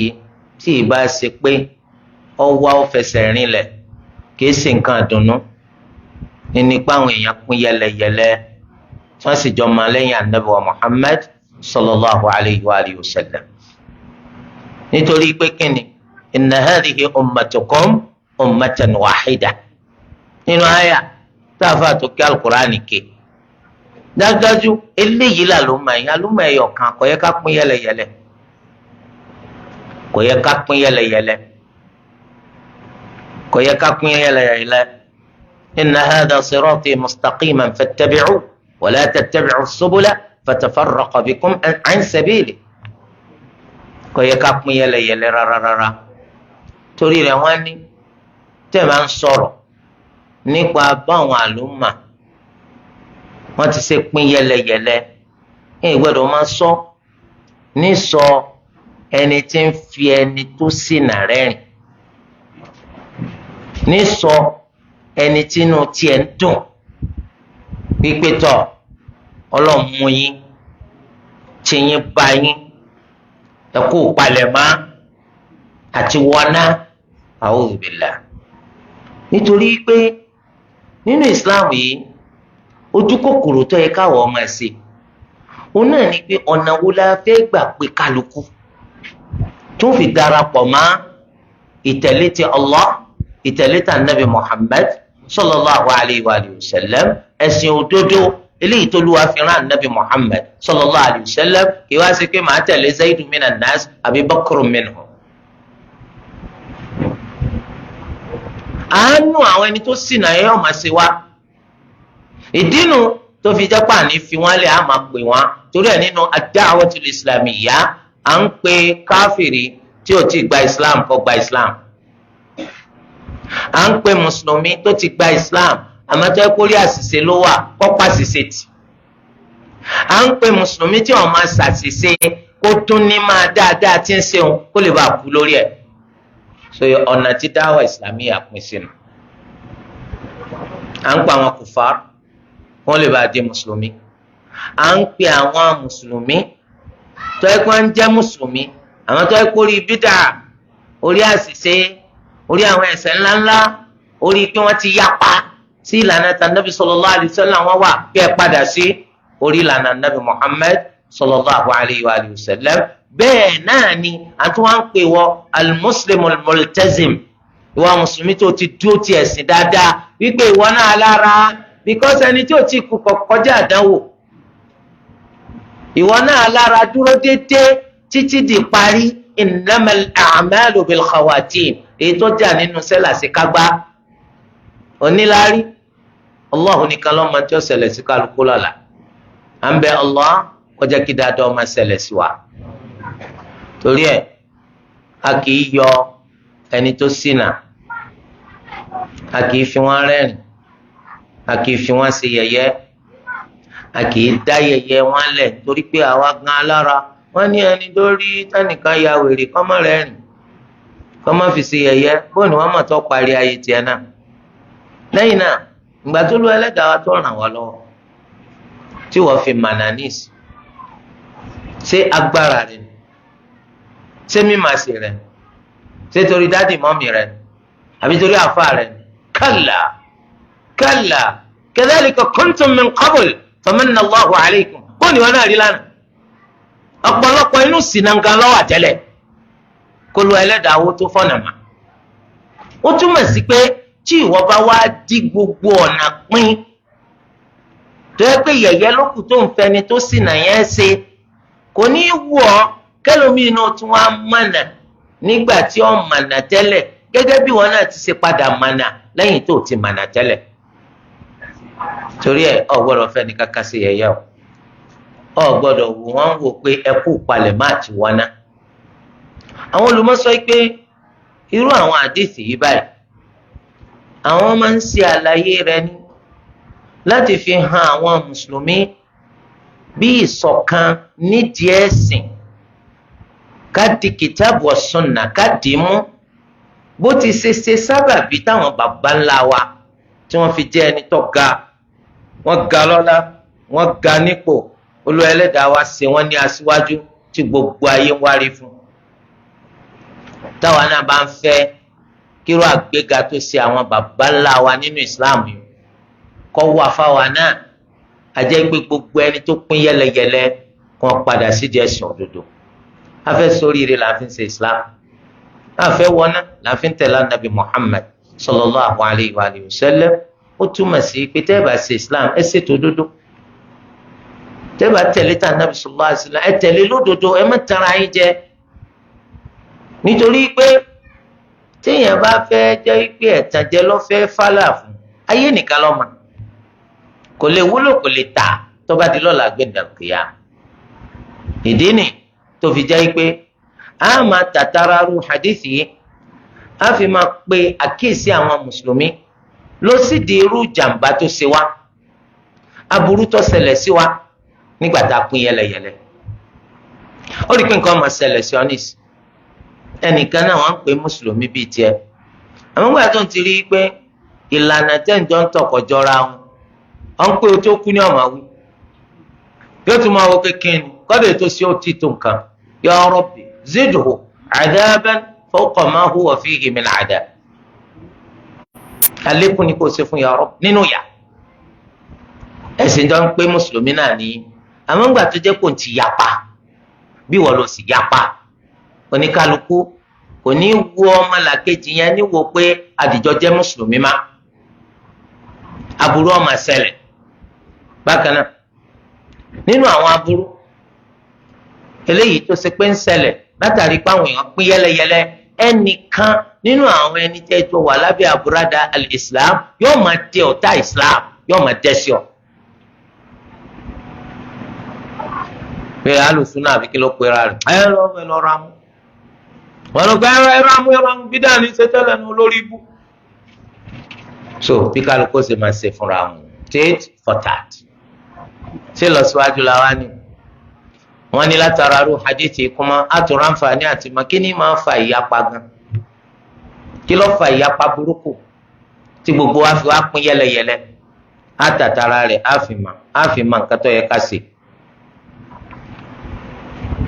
tí ìbá ṣe pé ọwọ́ ó fẹsẹ̀ rinlẹ̀ kìí ṣe nǹkan àdùnnú nípa àwọn èèyàn pín yẹlẹyẹlẹ tí wọ́n sì jọ máa lẹ́yìn Ànábì wa Muhammad sallallahu alayhi wa alihi wa sallam nítorí pé kíni inna hadhihi ummatukum ummatan wahida nínú àyà táàfà tó kí alukur'ani ké dájúdájú eléyìí làlùmọ̀ ẹ̀yọ̀ kan kò yẹ ká pín yẹlẹyẹlẹ inna hadha sirati mustaqiman fattabi'u wa la tattabi'u as-subula fatafarraqa bikum an sabili kò yẹ ká pín yẹlẹyẹlẹ rárá torí rẹ̀ wọ́n ní tẹ́ máa ń sọ̀rọ̀ nípa báwọn àlùmọ̀ wọ́n ti ṣe pín yẹlẹyẹlẹ gbọ́dọ̀ máa sọ ní sọ ẹni tí ń fi ẹni tó ṣìnà rẹ́rìn ní sọ ẹni tí inú tiẹ̀ ń dùn pípé tọ̀ ọlọ́mú yín tí yín bá yín ẹ kú palẹ̀mọ́ àti wọná a'udhu billah nítorí pé nínú Islam yìí ojú kòkòrò tó yẹ káwọ ọmọ ẹ ṣe òun náà ni pé ọ̀nà wo la fẹ́ gbà pé kálukú tó fi darapọ̀ mọ́ ìtẹ̀lé ti Allah ìtẹ̀lé ti Nabi Muhammad sallallahu alayhi wa sallam ẹ̀sìn òdodo eléyìí tó lùwà fi rán Nabi Muhammad sallallahu alayhi wa sallam kí wá sí pé màá tẹ̀lé Zaidu minan nas àbí Bakru minhum. àánú àwọn ẹni tó ṣìnà yẹn ọmọ sí wa ìdínú tó fi jẹ́ pàní fi wọ́n lé àmà pè wọ́n torí ẹ̀ nínú ad-da'watul islamiyya à ń pe káfìrí tí ò ti gba Islam kó gba Islam à ń pe mùsùlùmí tó ti gba Islam àmọ́ tó ẹ kórè àṣìṣe ló wà kó pa àṣìṣe tì à ń pe mùsùlùmí tí wọ́n máa ṣàṣìṣe kó tún ní máa dáadáa tí ń ṣeun kó lè bá a kú lórí ẹ̀. so ọ̀nà tí dáwà ìsìlámíyà pín sínú. à ń pa àwọn kùfàr wọ́n lè bá a di mùsùlùmí. à ń pe àwọn mùsùlùmí tó ẹ kó ń jẹ́ mùsùlùmí àwọn tó ẹ kó rí bídà orí àṣìṣe orí àwọn ẹ̀ṣẹ̀ ńláńlá orí pé wọ́n ti yapa sí ìlànà tànàbí sallallahu alaihi wasallam wọ́n wà kí ẹ padà sí orí ìlànà nàbí Muhammad sallallahu alaihi wasallam. bẹ́ẹ̀ náà ni àti wọ́n ń pè wọ al-muslimul multazim ìwà mùsùlùmí tó ti dúró ti ẹ̀sìn dáadáa wípé ìwọ náà lára because ẹni tí ò ti kú kọjá àdánwò ìwọ náà lára dúró déédéé títí di parí innamal a'malu bil khawatim èyí tó jà nínú sẹ́là sí kágbá oníláárí Allah nìkan ló mọ̀ tí ó ṣẹlẹ̀ sí kálukú lọ́la à ń bẹ Allah kó jẹ́ kí dáadáa máa ṣẹlẹ̀ sí wa torí ẹ̀ a kì í yọ ẹni tó ṣìnà a kì í fi wọ́n rẹ́rìn a kì í fi wọ́n ṣe yẹ̀yẹ́ a kì í dá yẹ̀yẹ́ wọn lẹ̀ torí pé àwa gan alára wọ́n ní ẹni tó rí tánìkan ya wèrè kọ́mọ́ rẹ́rìn kọ́mọ́ fi ṣe yẹ̀yẹ́ bóun ni wọ́n mọ̀ tó parí ayé tiẹ̀ náà lẹ́yìn náà ìgbà tó lu ẹlẹ́dàá wa tó ràn wá lọ́wọ́ tí wọ́n fi mananis ṣé agbára rẹ̀ ṣé mímàsí rẹ̀ ṣé torí dádì mọ́mì rẹ̀ àbí torí àfa rẹ̀ kalla kalla kadhalika kuntum min qabl famanna Allahu alaykum bóun ni wọ́n náà rí lánàá ọ̀pọ̀lọpọ̀ inú sinanga lọ́wọ́ àtẹ́lẹ̀ kó lu ẹlẹ́dàá wo tó fọ́nà mà ó túmọ̀ sí pé tí ìwọ bá wá dí gbogbo ọ̀nà pín tó yẹ pé yẹ̀yẹ́ lókù tó ń fẹni tó sì nà yẹn ṣe kò ní í wù ọ́ kẹlòmíín náà tún wá mọ̀nà nígbà tí ó mọ̀nà tẹ́lẹ̀ gẹ́gẹ́ bí wọn náà ti ṣe padà mọ̀nà lẹ́yìn tó ti mọ̀nà tẹ́lẹ̀ torí ẹ̀ ò gbọ́dọ̀ fẹ́ni kankan sí yẹ̀yẹ́ o ò gbọ́dọ̀ wò wọ́n wò pé ẹ kú palẹ̀ máa ti wọ́n ná àwọn olùmọ̀ sọ pé irú àwọn àdéhìí yìí báyìí àwọn máa ń ṣe àlàyé rẹ̀ ní láti fi hàn àwọn mùsùlùmí bí ìṣọ̀kan nídìí ẹ̀sìn ká di kìtàbù wa sunna ká dì í mú bó ti ṣe sábàbí táwọn bàbá ńlá wa tí wọ́n fi jẹ́ ẹni tó ga wọ́n ga lọ́lá wọ́n ga nípò Olúwa Ẹlẹ́dàá wa ṣe wọ́n ní aṣíwájú tí gbogbo ayé ń wárí fún táwa náà bá ń fẹ́ kíró àgbéga tó ṣe àwọn baba ńlá wa nínú Islam yìí kọ́ wà fáwa náà àjẹ́ pé gbogbo ẹni tó pín yẹlẹyẹlẹ kan padà sídìí ẹ̀sìn òdodo afẹ́ sóríire là ń fi ṣe Islam afẹ́ wọná là ń fi tẹ̀lé Nabi Muhammad sallallahu alayhi wa sallam ó túmọ̀ sí pé tẹ́ ẹ bá ṣe Islam ẹ ṣètò òdodo tẹ́ ẹ bá tẹ̀lé tà Nabi sallallahu alayhi wa sallam ẹ tẹ̀lé lódodo ẹ má tara yín jẹ nítorí pé téèyàn bá fẹ́ jẹ́ pé ẹ̀tànjẹ ló fẹ́ fálà fún ayé nìkan lọ́mọ kò lè wúlò kò lè tà tó bá di lọ́la gbẹ̀dàgbìyà ìdí ni tó fi jẹ́ pé a máa tàtàrà ru hadithi yìí a fi máa pe àkíyèsí àwọn mùsùlùmí lọ sí di irú jàǹbá tó ṣe wá aburú tó ṣẹlẹ̀ sí wa nígbà tá a pín yẹlẹyẹlẹ ó rí i pé nǹkan máa ṣẹlẹ̀ sí ọ nísì ẹnìkan náà wọ́n ń pè mùsùlùmí bíi tiẹ̀ àwọn ìgbà tó ń ti rí i pé ìlànà tẹ́ǹjọ́ ń tọkọ̀ jọra wọn wọ́n ń pè ó tó kú ní ọ̀mà wí yóò tún máa wọ kékeré ni kọ́dọ̀ ètò sí ó ti tó nǹkan ya Rabbi zidhu adhaban fawqa ma huwa fihi min adab àlékún ni kò ṣe fún ya Rabbi nínú yà ẹ̀sìn jọ ń pé mùsùlùmí náà ní àmọ́ ìgbà tó jẹ́ kó ń ti yapa bí wọ́n lọ sí yapa oníkálukú kò ní wo ọmọlàkejì yẹn níwò pé àdìjọ jẹ́ mùsùlùmí má aburú ó máa ṣẹlẹ̀ bákan náà nínú àwọn aburú eléyìí tó ṣe pé ń ṣẹlẹ̀ látàrí pé àwọn èèyàn pín yẹlẹyẹlẹ ẹnìkan nínú àwọn ẹni tẹ́ tó wà lábẹ́ àbúradà al-Islam yóò máa dẹ ọ̀tá Islam yóò máa dẹ́ sí ọ. pé alùsùnà àbí kí ló pera rẹ̀ ẹ lọ ra mú wọn lọ gbé ẹrọ amú bídà ní sẹtẹlẹ ní olórí ibú. so bí kálukú ṣe máa ṣe fúnra wọn tate for tat ṣé lọ síwájú la wá ní. wọ́n ní látara ru hadithi kuma àtúrò àǹfààní àti mọ̀ kí ni máa fa ìyapa gan, kí ló fa ìyapa burúkú tí gbogbo wa fi wá pín yẹlẹyẹlẹ, àtàtàrà rẹ̀ àfìmọ̀ nǹkan tó yẹ ká ṣe.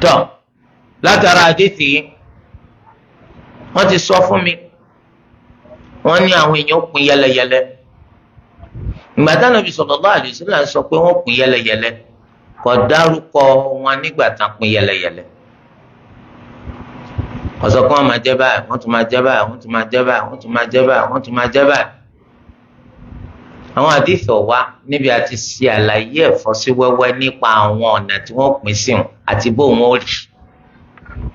tọ́ látara hadithi yìí wọ́n ti sọ fún mi, wọ́n ní àwọn èèyàn pín yẹlẹyẹlẹ. ìgbà tí Ànábì sallallahu alaihi wasallam sọ pé wọ́n pín yẹlẹyẹlẹ kò dárúkọ wọn nígbà tán pín yẹlẹyẹlẹ. ọ̀sọ̀ kan wọ́n máa jẹ́ báyìí, wọ́n tún máa jẹ́ báyìí, wọ́n tún máa jẹ́ báyìí, wọ́n tún máa jẹ́ báyìí, wọ́n tún máa jẹ́ báyìí. àwọn àdìsí ọ̀wá níbi àti ṣe àlàyé ẹ̀fọ́ sí wẹ́wẹ́ nípa àwọn ọ̀nà tí wọ́n pín sí wọn àti bó wọn ó rí.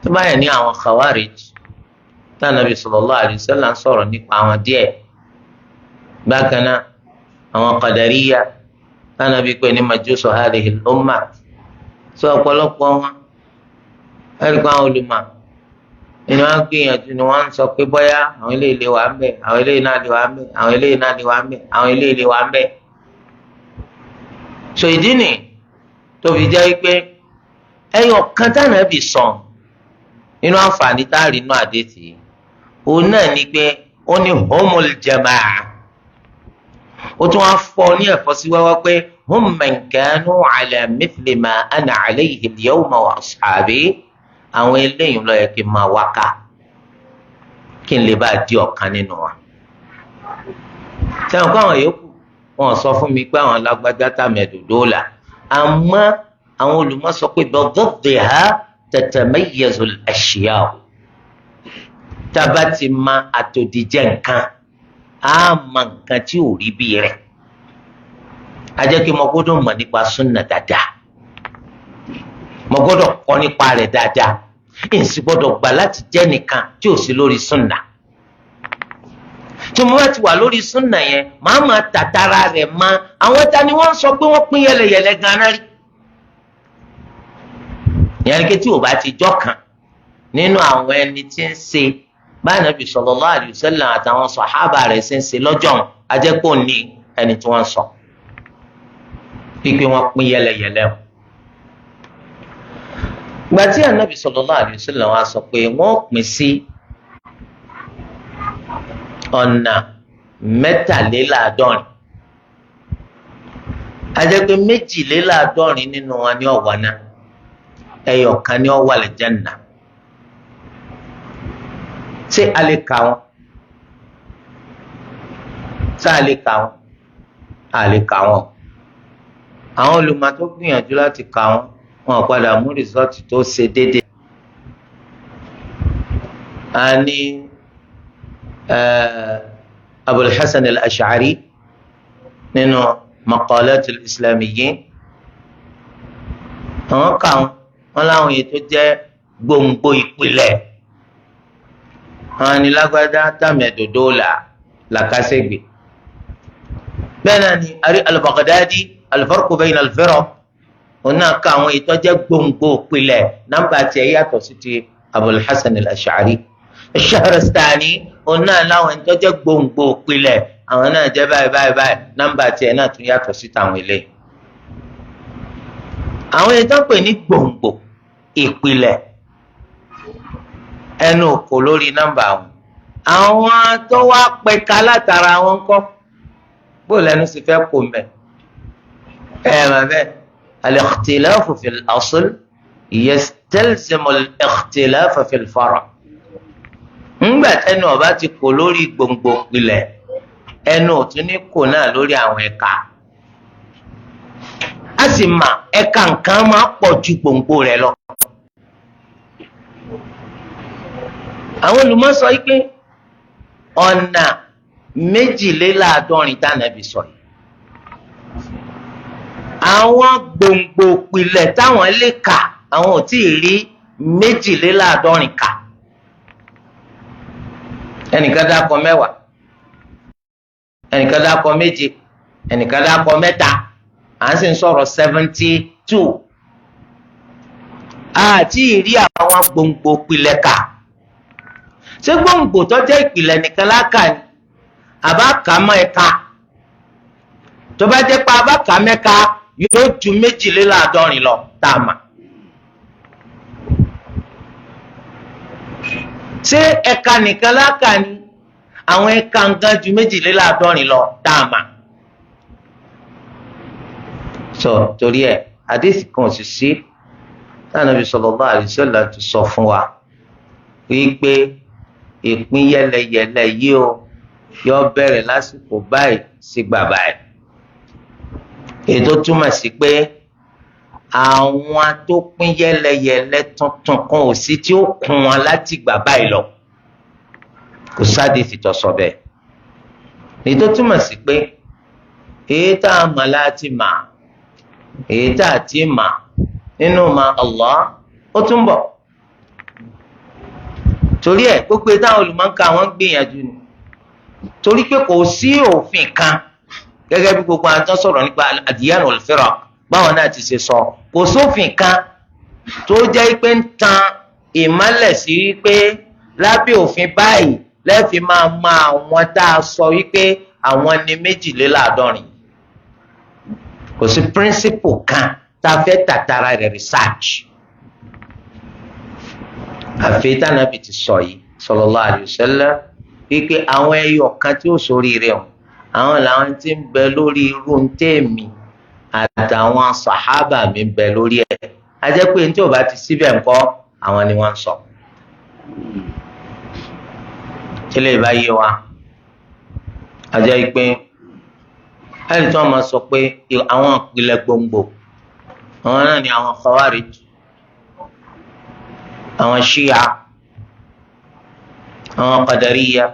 tó báyìí ní àwọn Khawarij tí Ànábì sallallahu alaihi wasallam ń sọ̀rọ̀ nípa àwọn díẹ̀. bákan náà àwọn Qadariyya tí Ànábì pè ní majusu hadhihi al-umma, sọ ọ̀pọ̀lọpọ̀ wọn ẹ̀rí pa àwọn olùmọ̀ nínú wọn gbìyànjú ni wọn ń sọ pé bóyá àwọn eléyìí lè wà ń bẹ, àwọn eléyìí náà lè wà ń bẹ, àwọn eléyìí náà lè wà ń bẹ, àwọn eléyìí lè wà ń bẹ. so ìdí nì tó fi jẹ́ pé ẹyọ kan t'Ànábì sọ nínú àǹfààní tá a rí inú àdéhìí òun náà ni pé ó ní humul jamaa, ó tún wá fọ ní ẹ̀fọ́ sí wẹ́wẹ́ pé hum man kanu ala mithli ma ana alayhi al-yawma wa ashabi, àwọn eléyìí ló yẹ kí n máa wá ká kí n lè bá di ọ̀kan nínú wa. sẹ́wọ̀n kó àwọn yòókù wọn sọ fún mi pé àwọn alágbájá tàmẹ̀dòdó là, àmọ́ àwọn olùmọ̀ sọ pé bididdiha tatamayyazu al-ashya'. tába ti ma àtòdìjẹ nǹkan á mọ nǹkan tí ò rí bí rẹ̀. a jẹ́ kí mo gbọ́dọ̀ mọ̀ nípa súnà dáadáa, mo gbọ́dọ̀ kọ́ nípa rẹ̀ dáadáa, èsì gbọ́dọ̀ gbà láti jẹ́ nìkan tí ò sí lórí súnà. tí mo bá ti wà lórí súnà yẹn màá máa tàtàrà rẹ̀ mọ́ àwọn ta ni wọ́n sọ pé wọ́n pín yẹlẹyẹlẹ ganan rí. ìyẹn kí tí ò bá ti jọ́ kan nínú àwọn ẹni tí ń ṣe báyìí Ànábì sallallahu alaihi wasallam àtàwọn sàhábà rẹ̀ ṣe ń ṣe lọ́jọ́ ajẹ́pọ̀ ní ẹni tí wọ́n sọ pípé wọ́n pín yẹlẹyẹlẹ. ìgbà tí Ànábì sallallahu alaihi wasallam wá sọ pé wọ́n pín sí ọ̀nà 43, ajẹ́pẹ́ 42 nínú wọn ní ọ̀wọ́ náà, ẹyọ kan ní ó wà l'Jánnà. ṣé a lè kà wọ́n? ṣé a lè kà wọ́n? a lè kà wọ́n. àwọn olùmọ̀ tó gbìyànjú láti kà wọ́n wọn padà mú rìsọ́ọ̀tì tó ṣe déédéé. a ní Abul Hasan al-Ash'ari nínú Maqalat al-Islamiyyin, àwọn kà wọ́n láwọn èyí tó jẹ́ gbòǹgbò ìpìlẹ̀, àwọn ni lágbádá tàmẹ̀dòdó làkàṣègbè. bẹ́ẹ̀ náà ni ari al-Baghdadi al-Farqu bayna al-Firaq, òun náà ka àwọn èyí tó jẹ́ gbòǹgbò ìpìlẹ̀, nọ́mbà tiẹ̀ yàtọ̀ sí ti Abul Hasan al-Ash'ari. Shahrastani òun náà láwọn èyí tó jẹ́ gbòǹgbò ìpìlẹ̀, àwọn náà jẹ́ báyìí, nọ́mbà tiẹ̀ náà tún yàtọ̀ sí tàwọn eléyìí. àwọn èyí tó pè ní gbòǹgbò ìpìlẹ̀ ẹnu kò lórí nọ́mbà wọn. àwọn tó wá pẹ̀ka látara wọn kọ́ bó lẹ́nu sì fẹ́ kó mẹ́. mà bẹ́ẹ̀ al-ikhtilafu fil asl yastalzimu al-ikhtilafa fil fara'. ńgbà ẹnu ọba ti kò lórí gbòǹgbò ìpìlẹ̀, ẹnu ò tún ní kò náà lórí àwọn ẹ̀ka. a sì mà ẹ̀ka nǹkan máa pọ̀ ju gbòǹgbò rẹ̀ lọ. àwọn olùmọ̀ sọ pé ọ̀nà 42 t'Ànábì sọ yìí, àwọn gbòǹgbò pilẹ̀ táwọn lè kà àwọn ò tí ì rí 42 kà. ẹnìkan dákọ 10, ẹnìkan dákọ 7, ẹnìkan dákọ 3, à ń sì ń sọ̀rọ̀ 72. àti ìrí àwọn gbòǹgbò pilẹ̀ kà. ṣé gbòǹgbò tó jẹ́ ìpìlẹ̀ nìkan lákà ni àbá kà mọ́ ẹ̀ka? tó bá jẹ́ pé abá kà mẹ́ka yóò ju 72 lọ tá a mà. ṣé ẹ̀ka nìkan láka ni àwọn ẹ̀ka nǹkan ju 72 lọ tá a mà. sọ torí ẹ̀ àdéhìí kan sì sí Ànábì sallallahu alaihi wasallam ti sọ fún wa wípé ìpín yẹlẹyẹlẹ yìí o yóò bẹ̀rẹ̀ lásìkò báyìí sígbà báyìí. èyí tó túmọ̀ sí pé àwọn tó pín yẹlẹyẹlẹ tuntun kan ò sí tí ó kún wọn láti gbà báyìí lọ. kò sáde fìtọ̀ sọ bẹ́ẹ̀. èyí tó túmọ̀ sí pé èyí tá a mọ̀ láti mà èyí tá a ti mà nínú ma Allah ó tún bọ̀. torí ẹ̀ gbogbo táwọn olùmọ̀ọ́ká wọn gbìyànjú ni torí pé kò sí òfin kan gẹ́gẹ́ bí gbogbo àwọn tó sọ̀rọ̀ nípa ad-diyan wal-firaq báwọn náà ti ṣe sọ kò sófin kan tó jẹ́ pé ń tan ìmọ́lẹ̀ sí wípé lábẹ́ òfin báyìí lẹ́ẹ̀fì máa mọ àwọn tá a sọ wípé àwọn ní 72. kò sí principle kan tá a fẹ́ tàtàrà rẹ̀ research. àfi tánàbì ti sọ yìí sallallahu alaihi wasallam wípé àwọn ẹyọ kan tí ó ṣoríire o àwọn làwọn tí ń bẹ lórí irú tèmi àtàwọn sàhábà mi ń bẹ lórí ẹ̀. a jẹ́ pé tí ò bá ti síbẹ̀ ńkọ́ àwọn ni wọ́n ń sọ. tí lè bá yé wa a jẹ́ pé ẹni tí wọ́n máa sọ pé àwọn ìpìlẹ̀ gbòǹgbò àwọn náà ni àwọn Khawarij àwọn Shia àwọn Qadariyya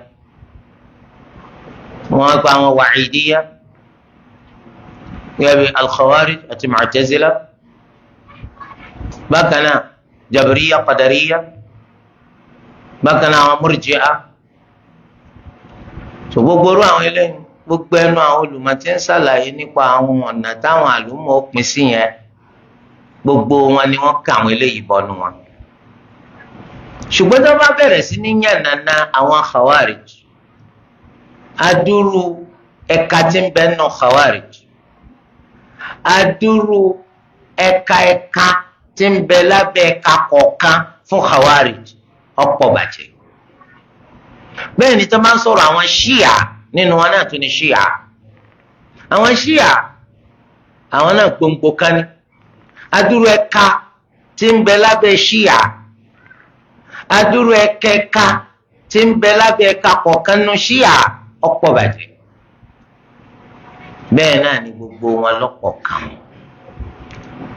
wọ́n gba àwọn Wa'idiyya gẹ́gẹ́ bí al-Khawarij àti Mu'tazila bákan náà Jabriyya Qadariyya bákan náà àwọn Murji'a tó gbogbo orú àwọn eléyìí gbogbo ẹnu àwọn olùmọ̀ tí ń ṣàlàyé nípa àwọn ọ̀nà táwọn àlùmọ̀ òpin sí yẹn gbogbo wọn ni wọ́n kà àwọn eléyìí bọ́nu wọn. ṣùgbọ́n tó bá bẹ̀rẹ̀ sí ní yànnàna àwọn Khawarij adúrú ẹ̀ka tí ń bẹ nù Khawarij adúrú ẹ̀ka tí ń bẹ lábẹ́ ẹ̀ka kọ̀ọ̀kan fún Khawarij ọ̀pọ̀ bàjẹ́. bẹ́ẹ̀ ni tó máa ń sọ̀rọ̀ àwọn Shia nínú wọn náà tún ní Shia àwọn Shia àwọn náà gbòǹgbò kan ní adúrú ẹ̀ka tí ń bẹ lábẹ́ Shia adúrú ẹ̀ka tí ń bẹ lábẹ́ ẹ̀ka kọ̀ọ̀kan nínú Shia ọ̀pọ̀ bàjẹ́. bẹ́ẹ̀ náà ni gbogbo wọn lọ́pọ̀ kan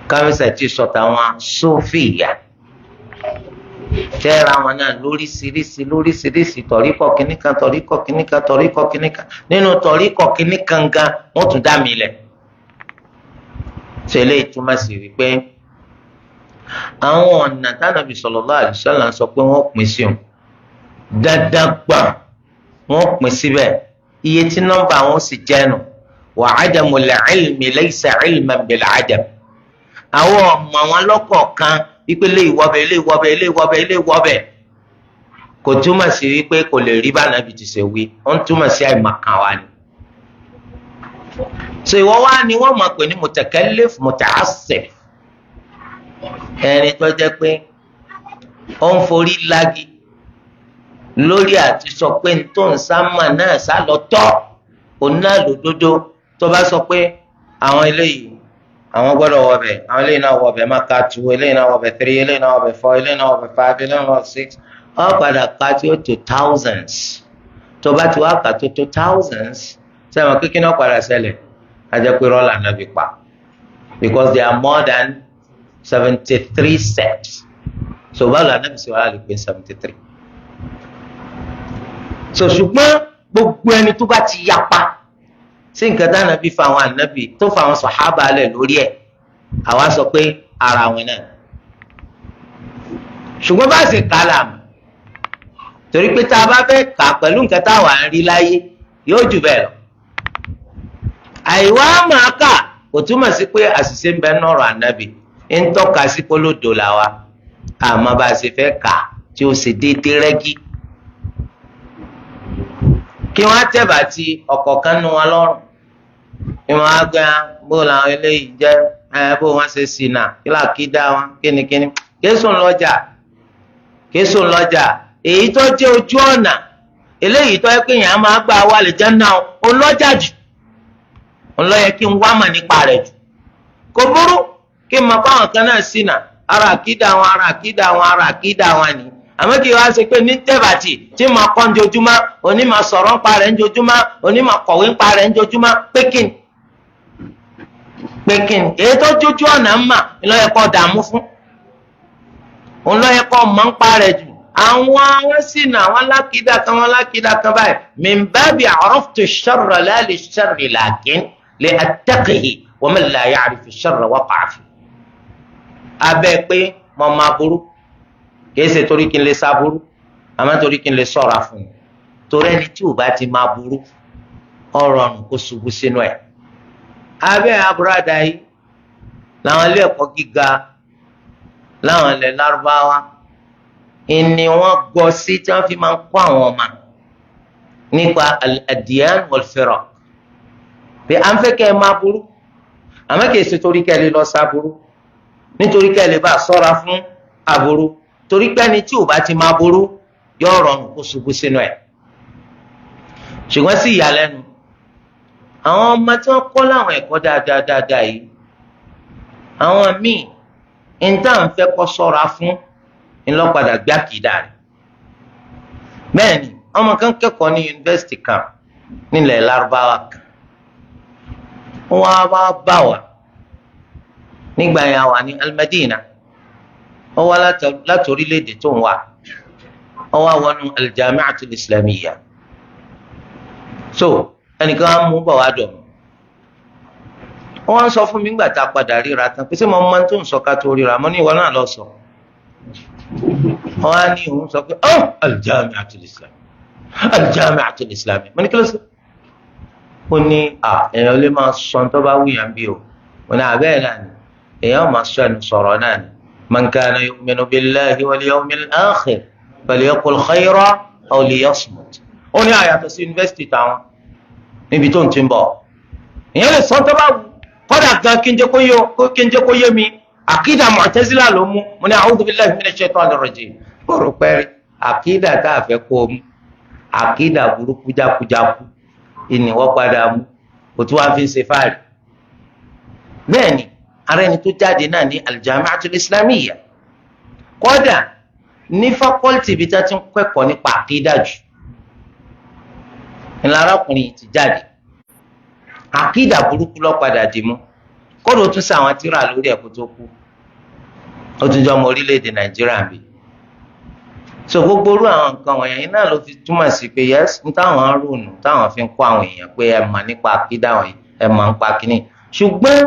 káwísà ti sọ táwọn Sufiya tẹ́ra wọn náà lóríṣiríṣi tọ̀ríkọ̀ kìnnìkan tọ̀ríkọ̀ kìnnìkan tọ̀ríkọ̀ kìnnìkan nínú tọ̀ríkọ̀ kìnnìkan gan wọ́n tún dá mi lẹ̀. tẹ́lẹ̀ ìtumọ̀ sí wípé àwọn ọ̀nà tánàbí sallallahu alaihi wasallam sọ pé wọ́n pín sí òun dandan gbà wọ́n pín síbẹ̀ iye tí nọ́mbà wọn sì jẹ́ nù wa adamul ilmi laysa ilman bil adam. àwọn ọmọ wọn lọ́kọ̀ọ̀kan wípé ilé ìwọ́bẹ̀ kò túmọ̀ sí wípé kò lè rí bá nàbì ti ṣe wí wọ́n túmọ̀ sí àìmọ̀kan wa ni. so ìwọ wá ni wọ́n máa pè ní mutakallif muta'assif ẹni tó jẹ́ pé ó ń forí lági lórí àti sọ pé tó ń sámà náà sá lọ tọ́ òun náà lòdodo tó bá sọ pé àwọn eléyìí àwọn gbọ́dọ̀ wọbẹ̀ àwọn eléyìí náà wọbẹ̀ máa ka 2 eléyìí náà wọbẹ̀ 3 eléyìí náà wọbẹ̀ 4 eléyìí náà wọbẹ̀ 5 eléyìí náà wọbẹ̀ 6 ọ padà ka tí ó tó thousands tó bá ti wá kà tó thousands sẹ́wọ̀n kékeré náà padà ṣẹlẹ̀ ajẹ́pẹ́ rọ́là náà fi pa because there are more than 73 steps so báwo la nàbì sí wàhálà lè pé 73 so ṣùgbọ́n gbogbo ẹni tó bá ti yapa sí nǹkan tá ànábì fa àwọn ànábì tó fa àwọn sàhábà lẹ̀ lórí ẹ̀ àwa sọ pé ara wọn náà ṣùgbọ́n bá ṣe kà á làm torí pé tá a bá fẹ́ kà pẹ̀lú nǹkan táwa ń rí láyé yóò jù bẹ́ẹ̀ lọ àìwá máa kà kò túmọ̀ sí pé àṣìṣe ń bẹ nọ̀rọ̀ ànábì ń tọ́ka sí polódo làwa àmọ́ bá a ṣe fẹ́ kà tí ó ṣe déédéé rẹ́gí kí wọ́n á tẹ̀bà ti ọ̀kọ̀ọ̀kan nu wọn lọ́rùn ìmọ̀ àgbà bó làwọn eléyìí jẹ́ bó wọ́n ṣe sì nà kí làkídà wọn kínníkínní kéésùn lọ́jà èyí tó jẹ́ ojú ọ̀nà eléyìí tó yẹ kí èèyàn máa gbà wà lè jẹ́ náà òun lọ́jà jù òun ló yẹ kí n wá mọ̀ nípa rẹ̀ jù kò burú kí n mọ̀ pé àwọn kan náà sì nà ara àkídà wọn ni àmọ́ kí wá ṣe pé ní tẹ́bàtì tí mo kọ́ ń jojúmọ́ òní máa sọ̀rọ̀ ń pa rẹ̀ ń jojúmọ́ òní máa kọ̀wé ń pa rẹ̀ ń jojúmọ́ pékin èyí tó jójú ọ̀nà ń mà lọ́yẹ̀ kọ́ dààmú fún òun lọ́yẹ̀ kọ́ mọ̀ ń pa rẹ̀ jù àwọn sì nà àwọn lákìdá kan báyìí min babi araftu ash-sharra la lish-sharri lakin li attaqihi wa man la ya'rifu ash-sharra waqa'a fihi. abẹ́ pé mo máa burú kìí ṣe torí kí n lè sá burú àmọ́ torí kí n lè ṣọ́ra fún un torí ẹni tí ò bá ti máa burú ọ̀rọ̀ ọ̀run kó ṣubú sínú ẹ̀. abẹ́ àbúradà yìí làwọn ilé ẹ̀kọ́ gíga láwọn ilẹ̀ lárúbáwá ìní wọn gbọ́ sí tí wọ́n fi máa ń kó àwọn ọmọ nípa al-adyan wal-firaq pé à ń fẹ́ kẹ́ ẹ máa burú àmọ́ kìí ṣe torí kẹ́ ẹ lè lọ sá burú nítorí kẹ́ ẹ lè bá a ṣọ́ra fún aburú torí pé ẹni tí ò bá ti máa burú yóò rọrùn kó ṣubú sínú ẹ̀. ṣùgbọ́n sí ìyàlẹ́nu àwọn ọmọ tí wọ́n kọ́ láwọn ẹ̀kọ́ dáadáa yìí àwọn míì ń tá à ń fẹ́ kọ́ ṣọ́ra fún ńlọ́padà gbé àkìdá rẹ̀. bẹ́ẹ̀ ni ọmọ kan kẹ́kọ̀ọ́ ní yunifásitì kan nílẹ̀ lárúbáwá kan wọ́n á wá bá wa nígbà yẹn wà ní Al-Madina ó wá láti orílẹ̀-èdè tó ń wà ó wá wọnú al-Jami'atul Islamiyya so ẹnìkan á mú bọ̀ wá dọ̀ wọ́n sọ fún mi nígbà tá a padà ríra tán pé ṣé mo máa tó ń sọ ká tó ríra mo ní ìwọ náà lọ sọ wọ́n á ní òun sọ pé al-Jami'atul Islamiyya mo ní kí ló sọ ó ní èèyàn lè máa sọ tó bá wúyàn bí o mo ní àbẹ́ẹ̀ náà ni èèyàn máa sọ ẹnu sọ̀rọ̀ náà ni man kana yu'minu billahi wal yawmil akhir falyaqul khayran aw liyasmut. ó ní àyàtọ̀ sí yunifásitì táwọn níbi tó ń ti ń bọ̀ èèyàn lè sọ tó bá wù kọ́dà gan kí n jẹ́ kó yé mi àkídà Mu'tazila ló mú mo ní a'udhu billahi minash shaitanir rajim kó rò pẹ́ẹ́rẹ́ àkídà tá a fẹ́ kó o mú àkídà burúkú jákujáku ìníwọ́ padà mú kò tí wàá fi ń ṣe fáàrí. bẹ́ẹ̀ ni ara ẹni tó jáde náà ní al-Jami'atul Islamiyya kódà ní fákọ́lítì ibi tí wọ́n ti ń kẹ́kọ̀ọ́ nípa àkídà jù ńlá arákùnrin ti jáde àkídà burúkú ló padà dì mú kódà ó tún sí àwọn tírà lórí ẹ̀kọ́ tó kú ó tún jọ ọmọ orílẹ̀-èdè Nàìjíríà bí. so gbogbo orú àwọn nǹkan wọ̀nyẹn náà ló fi túmọ̀ sí pé yẹ́sì ń táwọn rònú táwọn fi ń kó àwọn èèyàn pé ẹ mọ̀ nípa àkídà wọ̀nyí ẹ mọ̀ nípa kínní ṣùgbọ́n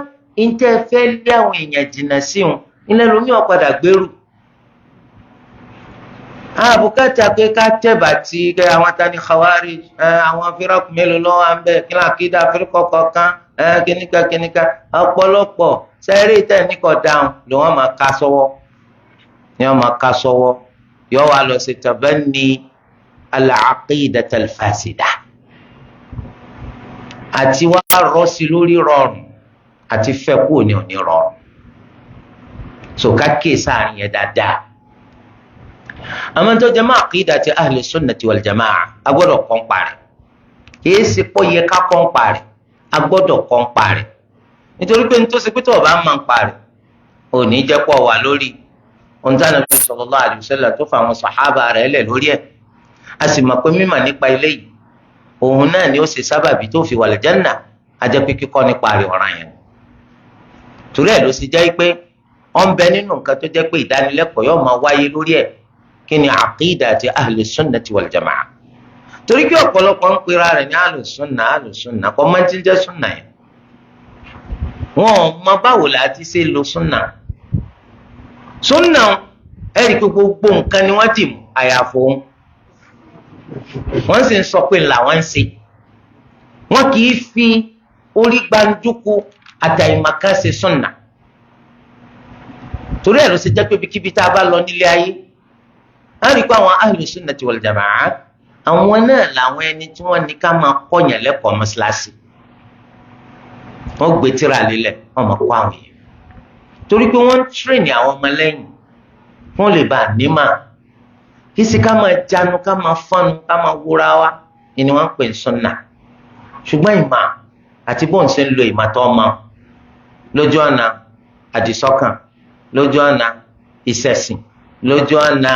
ìjẹ́ fẹ́ lé àwọn èèyàn jìnnà sí òun ilẹ̀ lómi ọ̀padà gbèrú. àbùkátà pé ká tẹ̀bà tí àwọn tani Khawarij àwọn fíràkù mélòó lọ́wọ́ à ń bẹ̀ kí náà àkídà fíràkù kọ̀ọ̀kan kíníkà ọ̀pọ̀lọpọ̀ sẹ́rí tẹ̀ ní kò dáhùn ló wọ́n máa ká sọ́wọ́ yọ wá lọ sí tabanni al-aqidata al-fasida àti wá rọ́ sí lórí rọrùn àti fẹ́ kú òní òní rọrùn so ká kíyè sáàrin yẹn dáadáa. àmọ́ tó jẹ́ máa aqidati ahli sunnati wal jama'a a gbọ́dọ̀ kọ́ ń parẹ́ kìí ṣe pọ́ yẹ ká kọ́ ń parẹ́ a gbọ́dọ̀ kọ́ ń parẹ́ nítorí pé nítorí ṣe pé tó o bá máa ń parẹ́ òní jẹ́ pọ̀ wà lórí ohun tí Ànábì sallallahu alaihi wasallam tó fa àwọn sàhábà rẹ̀ lẹ̀ lórí ẹ̀ a sì mọ̀ pé mímọ̀ nípa ilé yìí òun náà ni ó ṣe sábàbí tó fi wà lil janna ajẹ́ pé kíkọ́ nípa rẹ̀ ọ̀ràn yẹn torí ẹ̀ ló sì jẹ́ pé ó ń bẹ nínú nǹkan tó jẹ́ pé ìdánilẹ́kọ̀ọ́ yóò máa wáyé lórí ẹ̀ kí ni aqidati ahli sunnati wal jama'a torí kí ọ̀pọ̀lọpọ̀ ń pera rẹ̀ ní ahli sunna kọ́ máa ti ń jẹ́ sunna yẹn wọn ò mọ báwo la ti ṣe lo sunna ẹ̀rí pé gbogbo nǹkan ni wọ́n ti mú àyàfo wọ́n sì ń sọ pé làwọn ń ṣe wọ́n kì í fi orí gbàǹdùkú àtàìmọ̀kan ṣe sunna torí ẹ̀ ló ṣe jẹ́ pé ibikíbi tá a bá lọ nílé ayé á rí i pé àwọn ahlu sunnati wal jama'a àwọn náà làwọn ẹni tí wọ́n ní ká máa kọ́yàn lẹ́kọ̀ọ́ mọ́ṣáláṣí wọ́n gbé tírà lélẹ̀ wọ́n máa kọ́ àwọn èèyàn torí pé wọ́n ń tírèènì àwọn ọmọlẹ́yìn wọ́n lè bá a nímà kí sì ká máa jánu ká máa fọ́nu ká máa wúra wa ni wọ́n ń pè ní sunna ṣùgbọ́n ìmọ̀ àti bóun ṣe ń lo ìmọ̀ tó ọmọ lójú ọ̀nà àdìsọ́kàn lójú ọ̀nà ìṣẹ̀sìn lójú ọ̀nà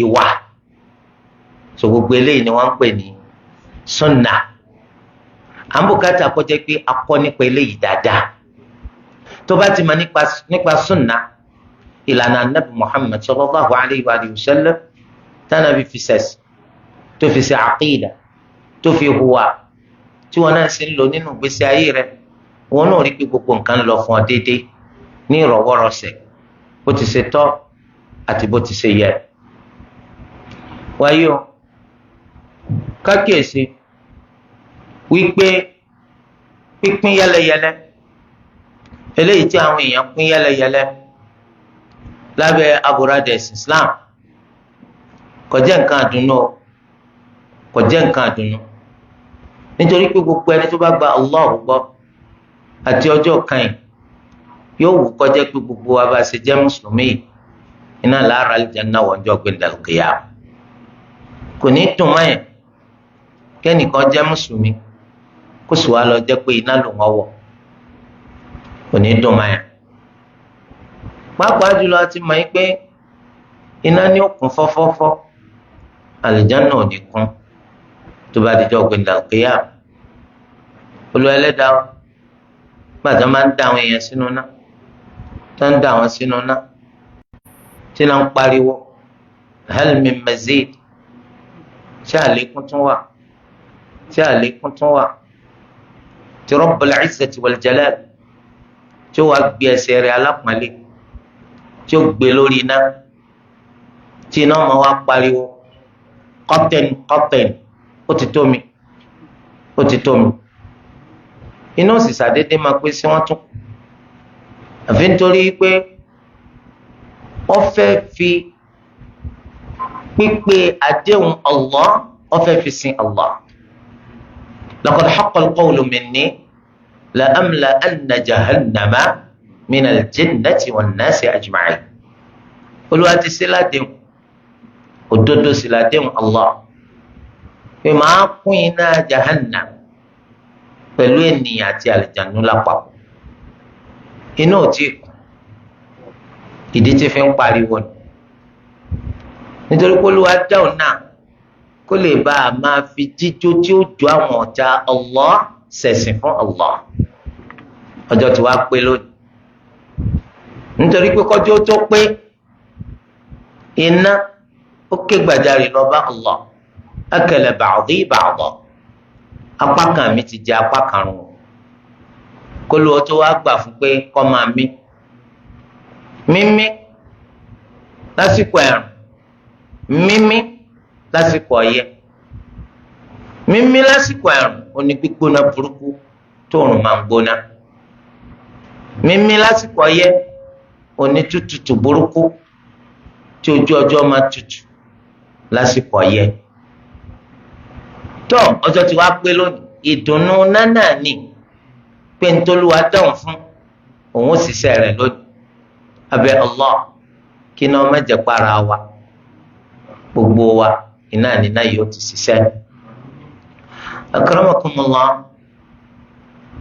ìwà so gbogbo eléyìí ni wọ́n ń pè ní sunna àmbùkátà kó jẹ́ pé akọ́ nípa eléyìí dáadáa tó bá ti mọ̀ nípa sunna ìlànà anabi Muhammad sallallahu alayhi wa sallam tánàbí fi sẹ̀sì tó fi ṣe àkídà tó fi hùwà tí wọn náà sì ń lò nínú ìgbésí ayé rẹ̀ wọn náà rí pé gbogbo nǹkan lọ fún ọ déédéé ní ìrọ̀wọ́rọ̀sẹ̀ bó ti ṣe tọ́ àti bó ti ṣe yẹ. wáyé o kákíyèsí wípé pínpín yẹlẹyẹlẹ eléyìí tí àwọn èèyàn pín yẹlẹyẹlẹ lábẹ́ aburada ẹ̀sìn Islam kò jẹ́ nǹkan àdùnnú kò jẹ́ nǹkan àdùnnú nítorí pé gbogbo ẹni tó bá gba Allah gbọ́ àti ọjọ́ kan yìí yóò wù kó jẹ́ pé gbogbo wa bá ṣe jẹ́ mùsùlùmí yìí iná lára aljanna wọ́njọ́ gbẹ̀ndàl qiyam kò ní dùn mọ́yìn kẹ́nìkan jẹ́ mùsùlùmí kó sì wá lọ jẹ́ pé iná ló ń wọ̀ kò ní dùn mọ́yìn pàápàá jùlọ àti mọ̀ yín pé iná ní òkun fọ́fọ́fọ́ aljanna ò ní kún tó bá dijọ́ gbẹ̀ndàl qiyam Olúwa Ẹlẹ́dàá gbàdá máa ń dá àwọn èèyàn sínú náà tó ń dá àwọn sínú náà tí náà ń pariwo hal min mazid tí àlékún tún wà tí àlékún tún wà tí Rabbul Izzati wal Jalal tí ó wàá gbé ẹsẹ̀ rẹ̀ alápọ̀nlé tí ó gbé lórí iná tí iná máa wá pariwo qatan qatan ó ti tó mi ó ti tó mi iná òsì sàdédé máa pé sí wọ́n tún àfi nítorí pé wọ́n fẹ́ fi pípé àdéhùn Allah wọ́n fẹ́ fi sin Allah laqad haqqa al-qawlu minni la amla'anna jahannama min al-jinnati wan-nasi ajma'in Olúwa ti ṣe ládéhùn òdodo sí ládéhùn Allah pé máa kún iná jahannam pẹ̀lú ènìyàn àti àlìjánu lápapọ̀ iná ò tí kù ìdí tí fi ń pariwo ni nítorí pé Olúwa dáhùn náà kó lè bá a máa fi jíjó tí ó jó àwọn ọ̀tá Allah ṣẹ̀sìn fún Allah ọjọ́ tí wàá pé lónìí nítorí pé kọjọ́ tó pé iná ó ké gbàjarè lọ bá Allah akala ba'di ba'da apá kan mi ti jẹ apá kan rún kó lóò tó wá gbà fún pé kọ́ máa mí mímí lásìkò ẹ̀rùn mímí lásìkò ọyẹ́ mímí lásìkò ẹ̀rùn ó ní gbígbóná burúkú tóòrùn máa ń gbóná mímí lásìkò ọyẹ́ ó ní tútùtù burúkú tí ojú ọjọ́ máa tutù lásìkò ọyẹ́ tó ọjọ́ tí wàá pé lónìí ìdùnnú nánà ni pé ntòlúwa dáhùn fún òun ó ṣiṣẹ́ rẹ̀ lónìí abẹ́ Allah kí náà má jẹ́ para wa gbogbo wa iná níná yóò ti ṣiṣẹ́. Akramakumullah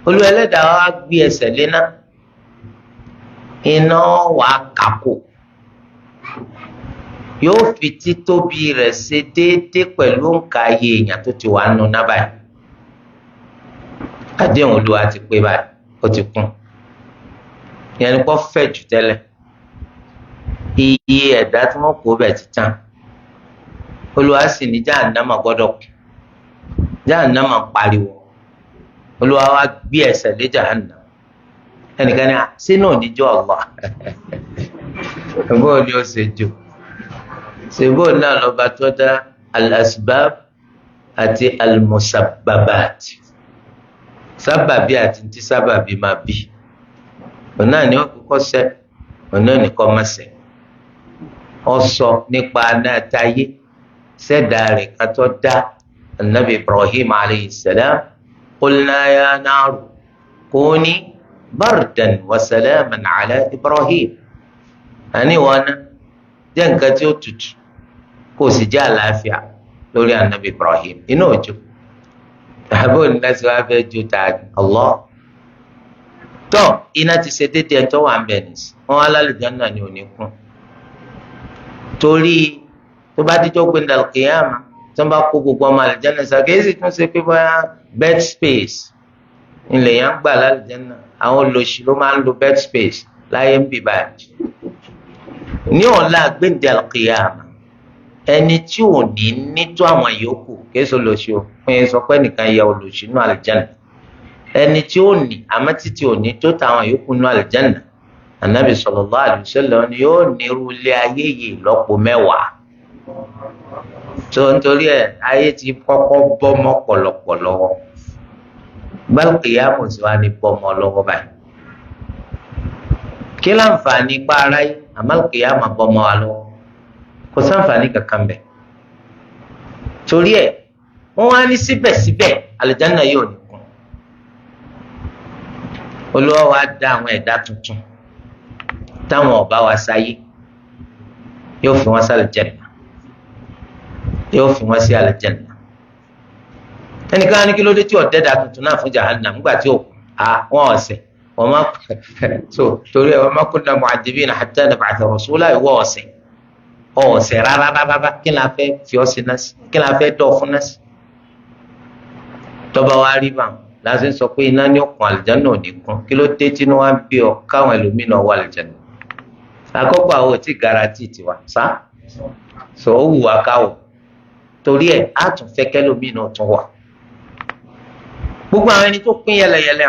Olúwa Ẹlẹ́dàá wa gbé ẹsẹ̀ léná iná wàá kàkó yóò fi títóbi rẹ̀ ṣe déédéé pẹ̀lú òǹkà ayé èèyàn tó ti wà nù náà báyìí àdéhùn Olúwa ti pé báyìí ó ti kún ìyẹn ni kò fẹ̀ jù tẹ́lẹ̀ iye ẹ̀dá tí wọ́n kó bẹ̀ ti tán Olúwa sì ní Jahannama gbọ́dọ̀ kù Jahannama pariwo Olúwa wa gbé ẹsẹ̀ lé Jahannama ẹnìkan ní sínú oníjọ́ Allah ẹ̀gbọ́n ni ó ṣe jù ṣèbó náà lọ́ba tó dá al-asbab àti al-musabbabat sábàbí àti ntí sábàbí máa bí òun náà ni ó kọ́kọ́ ṣẹ òun náà ní kọ́ máa ṣẹ ọ sọ nípa anáàtayé ṣẹ̀dá rẹ̀ ká tó dá anabi Ibrahim alayhi salam qulna ya naru kuni bardan wa salaman ala Ibrahim àní wọn náà jẹ́ nǹkan tí ó tutù kó sì jẹ́ àlàáfíà lórí anabi Ibrahim inú òjò àbí onídàásí wa fẹ́ jó tààdì Allah tó iná ti ṣe déédéé ẹni tó wà ń bẹ̀ nìsí wọn alálùjánnà ni ò ní kún torí tó bá díjọ́ gbé ndàlùkìyàmà tó ń bá kó gbogbo ọmọ àlùjánnà ṣàkíyèsí tún ṣe pé bóyá bed space ilẹ̀ yẹn ń gbà lálùjánnà àwọn olóṣì ló máa ń lo bed space láyé ń bì báyìí ní ọ̀la gbé ndàlùkìyàmà ẹni tí ò ní nító àwọn yòókù kéésì olóṣì o fún yẹn sọ pé nìkan yẹ olóṣì nínú àlùjánnà ẹni tí ó ní àmọ́ títí ò ní tó táwọn yòókù nínú àlùjánnà Ànábì sallallahu alaihi wasallam ni yóò nírú ilé ayé yìí lọ́pọ̀ 10 tó nítorí ẹ̀ ayé ti kọ́kọ́ bọ́ mọ́ pọ̀lọpọ̀ lọ́wọ́ gbàlùkìyàmù sí wa ní bọ́ mọ́ lọ́wọ́ báyìí kí láǹfààní pa ara yìí àmàlùkìyàmù bọ́ mọ́ wa lọ́wọ́ kò sáǹfààní kankan bẹ̀ torí ẹ̀ wọ́n wá ní síbẹ̀síbẹ̀ àlùjánnà yóò ní kún Olúwa wa dá àwọn ẹ̀dá tuntun táwọn ọba wa sáyé yóò fi wọn sí àlùjánnà yóò fi wọn sí àlùjánnà ẹnìkan ní kí ló dé tí ọ̀dẹ́dà tuntun náà fún jahannam nígbà tí wọn ọ̀sẹ̀ wọn má so torí ẹ wọn má kunna mu'adhibina hatta nab'atha rasula ìwọ ọ̀sẹ̀ rárá kí ni a fẹ́ fi ọ́ sí náà sí kí ni a fẹ́ dọ̀ fún náà sí tọ́ba wa rí bá láti sọ pé iná ní ọkàn àlùjánnà ò ní kún kí ló dé tí wọ́n á bí ọ káwọn ẹlòmíràn wà àlùjánnà àkọ́kọ́ àwọn ò tí garanti tiwa sá so ó wù wá káwọ torí ẹ̀ á tún fẹ́ kẹ́lòmíràn tún wà gbogbo àwọn ẹni tó pín yẹlẹyẹlẹ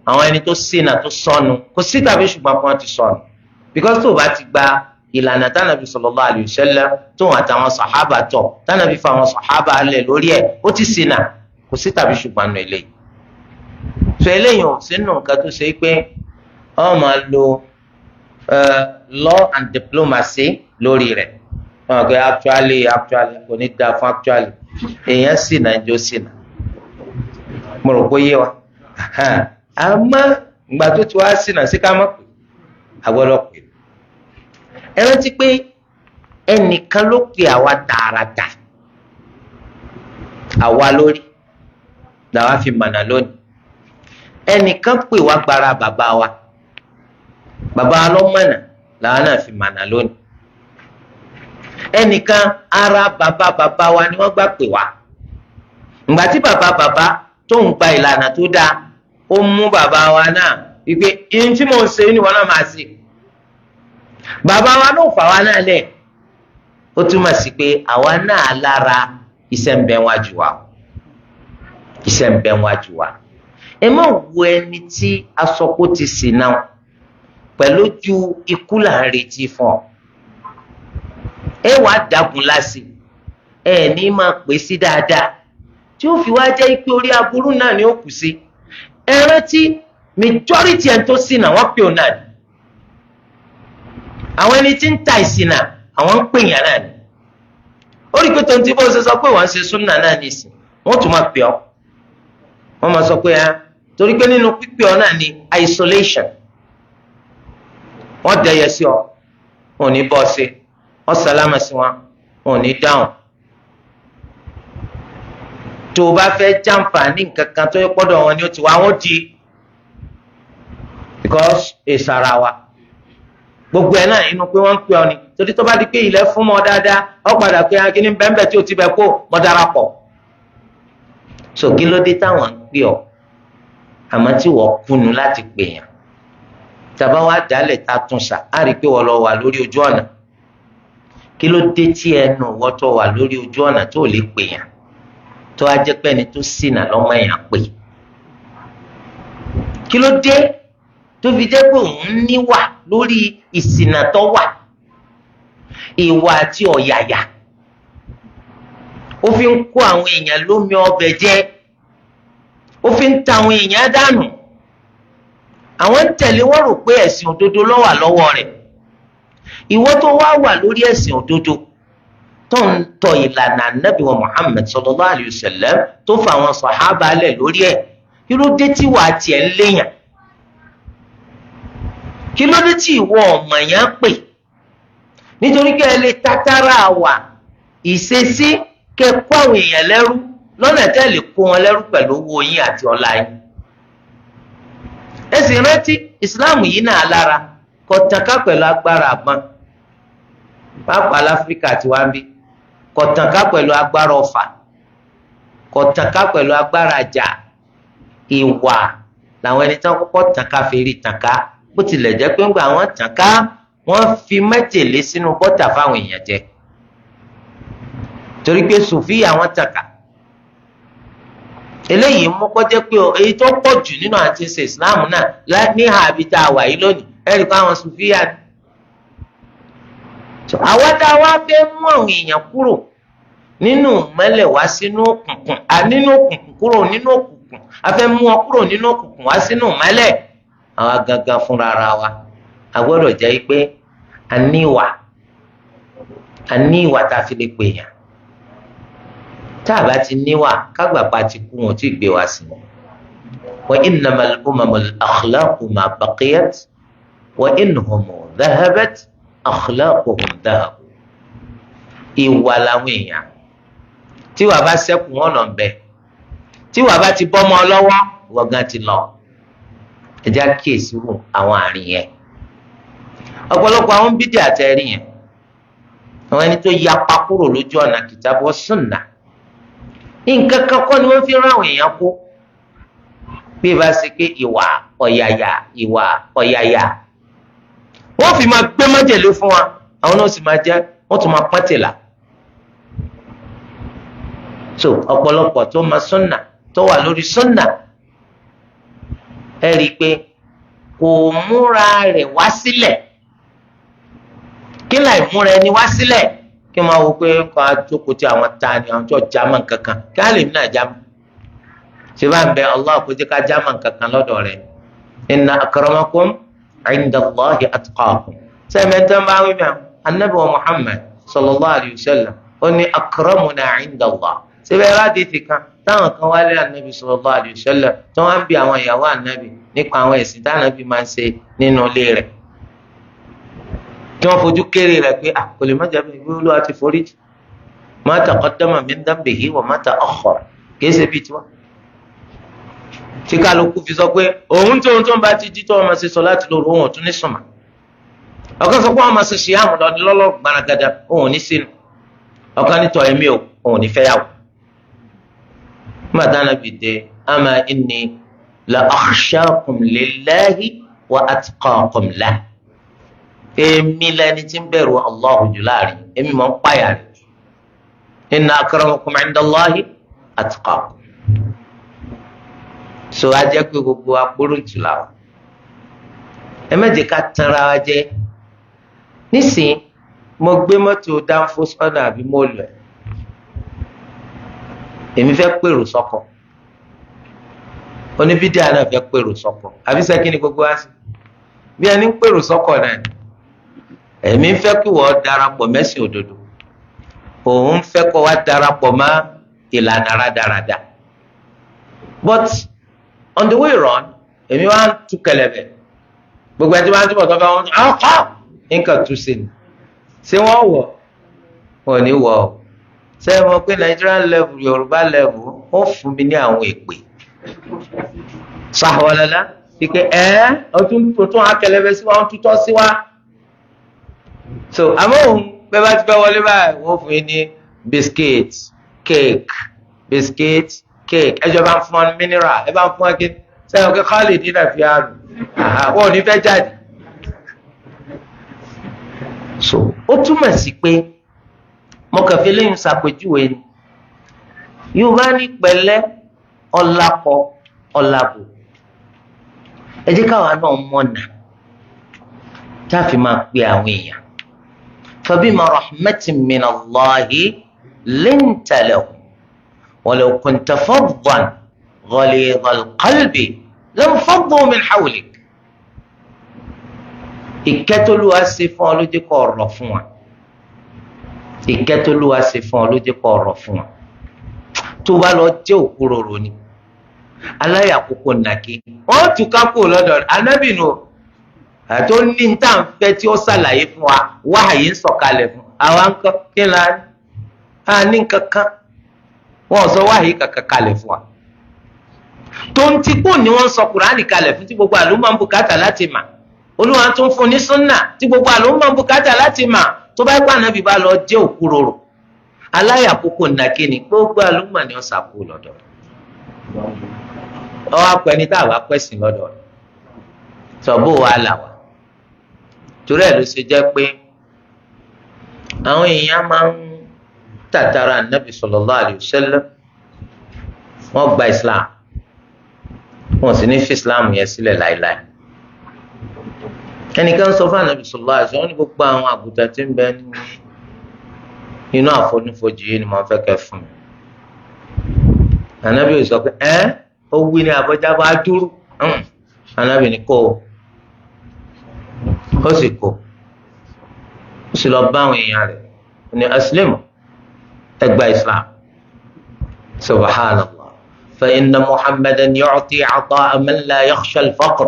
àwọn ẹni tó ṣìnà tó sọnù kò sí tàbí ṣùgbọ́n kí wọ́n ti sọnù because tó o bá ti gba ìlànà tánàbí sallallahu alaihi wasallam tóun àtàwọn sàhábà tọ̀ tánàbí fa àwọn sàhábà lẹ̀ lórí ẹ̀ ó ti ṣìnà kò sí tàbí ṣùgbọ́n nù eléyìí so eléyìí ò sínú nǹkan tó ṣe pé ọ máa lo law and diplomacy lórí rẹ̀ wọn kò actually kò ní dáa fún actually èèyàn ṣìnà ẹjọ́ ṣìnà mo rò pé yé wa àmọ́ ìgbà tó ti wá ṣìnà sí ká má pè àgbọ́dọ̀ pè ẹ rántí pé ẹnìkan ló pè àwa tààràtà àwa lórí làwa fi mọ̀nà lónìí ẹnìkan pè wá gbára bàbá wa ló mọ̀nà làwa náà fi mọ̀nà lónìí ẹnìkan ara bàbá wa ni wọ́n gbà pè wá ìgbà tí bàbá tó ń gba ìlànà tó dáa ó mú bàbá wa náà wípé ihun tí mò ń ṣe ni wọn náà máa ṣe bàbá wa ló fà wá náà lẹ̀ ó túmọ̀ sí pé àwa náà lára iṣẹ́ ń bẹ wájú wa ẹ má wo ẹni tí asọ́kó ti sìn náà pẹ̀lú ju ikú là ń retí fún ọ ẹ wàá dàgùn lásì ẹ ní máa pè sí dáadáa tí ó fi wá jẹ́ pé orí aburú náà ni ó kù sí ẹ rántí majority ẹni tó sìn náà wọ́n pè ó náà ni àwọn ẹni tí ń ta ìsìn náà àwọn ń pè yàn náà ni ó rí pé tó ń tí bó ṣe sọ pé wọ́n ń ṣe súnà náà nìsín wọ́n tún máa pè ọ́ wọ́n máa sọ pé torí pé nínú pípè ọ́ náà ni isolation wọ́n dẹ̀yẹ sí ọ wọn ò ní bọ́ sí wọ́n sálámà sí wọn wọn ò ní dáhùn tó o bá fẹ́ jàǹfààní nǹkan kan tó yẹ pọ́dọ̀ wọn ni ó ti wá wọ́n di because èsàrà wa gbogbo ẹ̀ náà inú pé wọ́n ń pè ọ ni torí tó bá di pé ilẹ̀ fún mọ́ dáadáa ọ padà pé akíní bẹ́ẹ̀ tí o ti bẹ̀ kó mọ́ darapọ̀ so kí ló dé táwọn ń pè ọ àmọ́ tí wọ́n kùnú láti pè yàn tàbá wá dálẹ̀ tá a tún sà á rí i pé wọ́n lọ wà lórí ojú ọ̀nà kí ló dé tí ẹnu wọ́n tó wà lórí ojú ọ̀nà tó lè pè yàn tó wá jẹ́ pé ẹni tó ṣìnà lọ́mọ èèyàn pè kí ló dé tó fi jẹ́ pé òun níwà lórí ìṣìnà tó wà ìwà àti ọ̀yàyà ó fi ń kó àwọn èèyàn lómi ọbẹ̀ jẹ ó fi ń ta àwọn èèyàn dànù àwọn ń tẹ̀lé wọ́n rò pé ẹ̀sìn òdodo ló wà lọ́wọ́ rẹ̀ ìwọ tó wá wà lórí ẹ̀sìn òdodo tó ń tọ ìlànà Ànábì wa Muhammad sallallahu alayhi wa sallam tó fa àwọn sàhábà lẹ̀ lórí ẹ̀ kí ló dé tí wàá tiẹ̀ ń léyàn kí ló dé tí ìwọ ọmọ yẹn pè nítorí kẹ́ ẹ lè tatara wà ìṣesí kẹ́ kó àwọn èèyàn lẹ́rú lọ́nà tẹ́ lè kó wọn lẹ́rú pẹ̀lú owó yín àti ọlá yín. ẹ sì rántí ìsìláàmù yìí náà lára kò tàn ká pẹ̀lú agbára àgbọn pàápàá láfíríkà tí wàá ń bí kò tàn ká pẹ̀lú agbára ọfà kò tàn ká pẹ̀lú agbára àjà ìwà làwọn ẹni tán kọ́kọ́ tàn ká fèrè tàn ká bó tilẹ̀ jẹ́ pé ńgbà wọ́n tàn ká wọ́n fi májèlé sínú bọ́tà fáwọn èèyàn jẹ torí pé sùfíà wọ́n tàn ká eléyìí mú kọjá pé èyí tó pọ̀ jù nínú àti ṣe ìsìláàmù náà ní àbí tá a wà yìí lónìí ẹ̀rí kó àwọn sùfíà ni. àwa tá a wá fẹ́ mú àwọn èèyàn kúrò nínú ìmọ́lẹ̀ wá sínú òkùnkùn nínú òkùnkùn kúrò nínú òkùnkùn a fẹ́ mú wọn kúrò nínú òkùnkùn wá sínú ìmọ́lẹ̀ àwa gangan fúnra ara wa a gbọ́dọ̀ jẹ́ pé a ní ìwà tá a fi lè pè yàn tá a bá ti níwà kágbàpá ti kú wọn tí ì gbé wa sí wọn. wa innamal umamul akhlaqu ma baqiyat wa inhum dhahabat akhlaquhum dhahabu. ìwà làwọn èèyàn tí wàá bá ṣẹ́kù wọn lọ bẹ tí wàá bá ti bọ́mọ lọ́wọ́ wọ́gán ti lọ ẹjá kíyèsí wò àwọn àárín yẹn. ọ̀pọ̀lọpọ̀ àwọn bídíà àtẹ̀rí yẹn àwọn ẹni tó yapa kúrò lójú ọ̀nà kìtàbù wa sunnah nǹkan kan kọ́ ni wọ́n fi rán àwọn èèyàn kú bí bá ṣe pé ìwà ọ̀yàyà wọ́n fi máa gbé májèlé fún wa àwọn náà sì máa jẹ́ wọ́n tún máa pọ́ntìlà. so ọ̀pọ̀lọpọ̀ tó máa sunna tó wà lórí sunna ẹ rí i pé kò múra rẹ̀ wá sílẹ̀ kí láì múra ẹni wá sílẹ̀ kí n máa wo pé kó a jókòó tí àwọn ta ni àwọn tó jámà kankan kí á lè mí náà jámà ṣé bá ń bẹ Allah kó jẹ́ ká jámà kankan lọ́dọ̀ rẹ̀ inna akramakum inda Allahi atqakum sẹ́mẹ̀ntẹ́ bá wí mẹ́ anabi wa Muhammad sallallahu alayhi wa sallam ó ní akramuna inda Allah síbẹ̀ rádìí kan táwọn kan wálé anabi sallallahu alayhi wa sallam tí wọ́n á bí àwọn ìyàwó anabi nípa àwọn ẹ̀sìn tí anabi máa ń ṣe nínú ilé rẹ̀ tí wọ́n fojú kéré rẹ̀ pé kò lè má jẹ́ bí ìwé olúwa ti forí jì ma taqaddama min dhanbihi wa ma ta'akhkhara kìí ṣe bíi tiwa. tí kálukú fi sọ pé òun tó ń bá ti jí tó wọn máa ṣe sọ láti lóru òun ò tún ní sùnmà ọ̀kan sọ pé wọn máa ṣe ṣìyàmù lọ́dún lọ́lọ́ gbanagada òun ò ní sínú ọ̀kan nítọ̀ ẹ̀mí òun ò ní fẹ́yàwó. madana bìdé ama inni la akhshakum lillahi wa atqakum lahu èmi lẹni tí ń bẹ̀rù Allahu jù láàrin èmi máa ń páyà rẹ̀ inna akramakum indallahi atqakum. so a jẹ́ pé gbogbo akpọ̀rọ̀ jùlọ wa ẹ méje ká tanra wa jẹ nísìnyí mo gbé mọ́tò dánfó sọ́nà àbí mo lọ ẹ̀ èmi fẹ́ pèrò sọ́kọ̀ oníbídíà náà fẹ́ pèrò sọ́kọ̀ àbí sẹ́kí ni gbogbo wa sí bí ẹni ń pèrò sọ́kọ̀ náà èmi ń fẹ́ kí wọ́n darapọ̀ mẹ́sìn òdodo òun fẹ́ kó wá darapọ̀ mọ́ ìlànà rádaràda but on the way round èmi wá ń tú kẹlẹ̀bẹ̀ gbogbo ẹni tí wọ́n á túbọ̀ tó fẹ́ wọn nǹkan tú sí ni ṣé wọ́n wọ̀ wọ́n ní wọ̀ ọ́ ṣé ẹ mọ̀ pé Nigerian level Yorùbá level ó fún mi ní àwọn èpè sàwọlẹ́lá ike ọtún tuntun akẹlẹ́bẹ̀ sí wa ọtún tutọ́ sí wa so àmọ́ òun bẹ́ẹ̀ bá ti fẹ́ wọlé báyìí wọ́n fún yín ní biscuit cake ẹjọ́ bá ń fún ọ mineral ẹ bá ń fún ọ kí sẹ́yìn ọ̀kẹ́ kọ́lì dínà fi àrùn wọ́n ò ní fẹ́ jáde. so ó túmọ̀ sí pé mo kàn fi léyìn ṣàpèjúwe ni Yorùbá ní pẹ̀lẹ́ ọ̀làkọ̀ ọ̀làbò ẹ jẹ́ káwa náà mọ̀nà tá a fi máa pe àwọn èèyàn. فبما رحمة من الله لنت له ولو كنت فظا غليظ القلب لانفضوا من حولك ìkẹ́tọ́lúwa ṣe fún ọ ló jẹ́ kó ọ̀rọ̀ fún wa ìkẹ́tọ́lúwa ṣe fún ọ ló jẹ́ kó ọ̀rọ̀ fún wa tó bá lọ jẹ́ òkúròrò ni aláyàkókò nàkí wọ́n tún ká kó lọ́dọ̀ anábì nù àti ó ní tá à ń fẹ́ tí ó ṣàlàyé fún wa wáhàyí ń sọ̀kalẹ̀ fún àwa ń kọ́ kí la ní kankan wọ́n sọ wáhàyí kankan kalẹ̀ fún wa tó ń ti kó ni wọ́n sọ kùránì kalẹ̀ fún tí gbogbo àlùmọ́ ń bùkátà láti mà olúwa tún fún ní súnà tí gbogbo àlùmọ́ ń bùkátà láti mà tó bá gbà náà bí bá lọ jẹ́ òkúròrò aláyàkókò nàkí ni gbogbo àlùmọ́ ni wọ́n sàkó lọ́dọ̀ ọ wá pẹ́ ní tá a wá pẹ́sìn lọ́dọ̀ rẹ̀ sọ̀bù wa là wá torí ẹ̀ ló ṣe jẹ́ pé àwọn èèyàn máa ń tàtàrà nàbì sallallahu alaihi wasallam wọ́n gba Islam wọ́n sì ní fi Islam yẹn sílẹ̀ láìláì ẹnìkan sọ fún ànàbì sallallahu alaihi wasallam wọ́n ní gbogbo àwọn àgùntàn tí ń bẹ nínú àfonífojì yìí ni mo fẹ́ kẹ́ fún mi ànàbì sọ pé ó wí ní abọ́jà bá dúró ànábì ní kó ó sì kó ó sì lọ bá àwọn èèyàn rẹ̀ ní aslimu ẹgbà islam subhanallah fa inna muhammadan yu'ti 'ata'a man la yakhsha al-faqr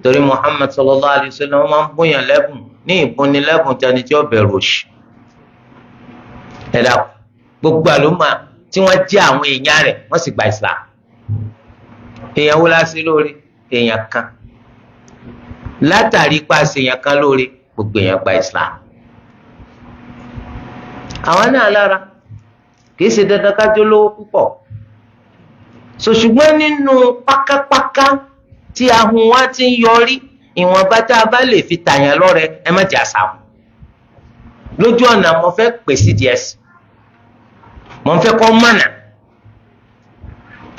torí muhammad sallallahu alayhi wa sallam wọ́n máa ń bóyàn lẹ́bùn ní ìbúni lẹ́bùn tí a ní tí ó bẹ̀rù òṣì ẹ̀dá gbogbo àlùmọ́ tí wọ́n jẹ́ àwọn èèyàn rẹ̀ wọ́n sì gba islam èèyàn wo lásì lórí èèyàn kan látàrí paṣẹ èèyàn kan lórí gbogbo èèyàn gba islam àwọn náà lára kìí ṣe dandan kájọ lówó púpọ̀ so ṣùgbọ́n nínú pákápáká tí ahun wa ti ń yọrí ìwọ̀nba tá a bá lè fi tàyàn lọ́rẹ ẹ má jẹ́ àṣà lójú ọ̀nà mo fẹ́ pèsè díẹ̀ sí mo fẹ́ kọ́ mọ̀nà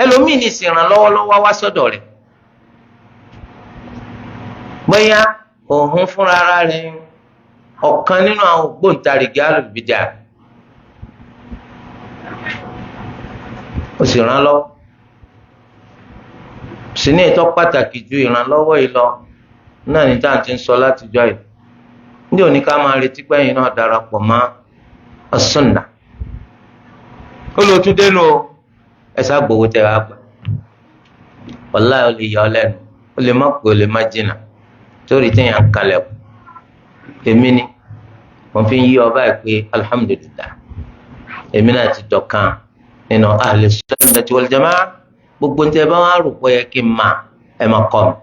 ẹlòmíì ní ìsìnrànlọ́wọ́ lọ́wọ́ wá sọ́dọ̀ rẹ̀ bóyá òun fúnra rẹ̀ ọ̀kan nínú àwọn ògbóǹtarìgì alùbíjà ó sì ràn lọ́wọ́ sì ní ìtọ́ pàtàkì ju ìrànlọ́wọ́ yìí lọ náà ní táà ti ń sọ látijọ́ yìí ní òní ká máa retí pẹ́yìn náà darapọ̀ mọ́ as-sunnah ó lọ tún dénú o ẹsà gbowó tẹ wá gbà wàláhì ó lè yọ ọ lẹ́nu ó lè má pé ó lè má jìnnà torí téèyàn ń kalẹ̀ kù èmi ni mo fi ń yí ọ báyìí pé alhamdulillah èmi náà ti dọ̀kan nínú ahli sunnati wal jamaa gbogbo ní tẹ bá wà rò pé yẹ kí n máa ẹ máa kọ́ mi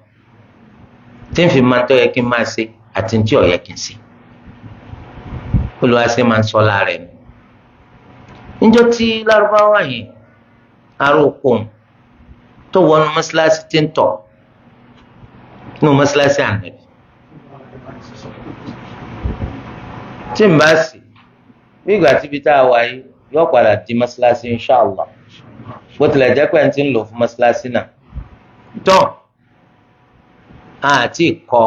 tí n fi máa tọ́ yẹ kí n máa ṣe àti tí ò yẹ kí n ṣe olùwàṣẹ máa ń sọ láàrẹ mi níjọ́ tí lárúbáwá yìí arókòm tó wọnú mọ́ṣáláṣí tí ń tọ̀ nínú mọ́ṣáláṣí ànábì tí n bá sì bí ìgbà tíbi tá a wà yìí yóò padà di mọ́ṣáláṣí inṣàlá bó tilẹ̀ jẹ́ pé ẹni tí ń lò fún mọ́ṣáláṣí náà tán àti kọ́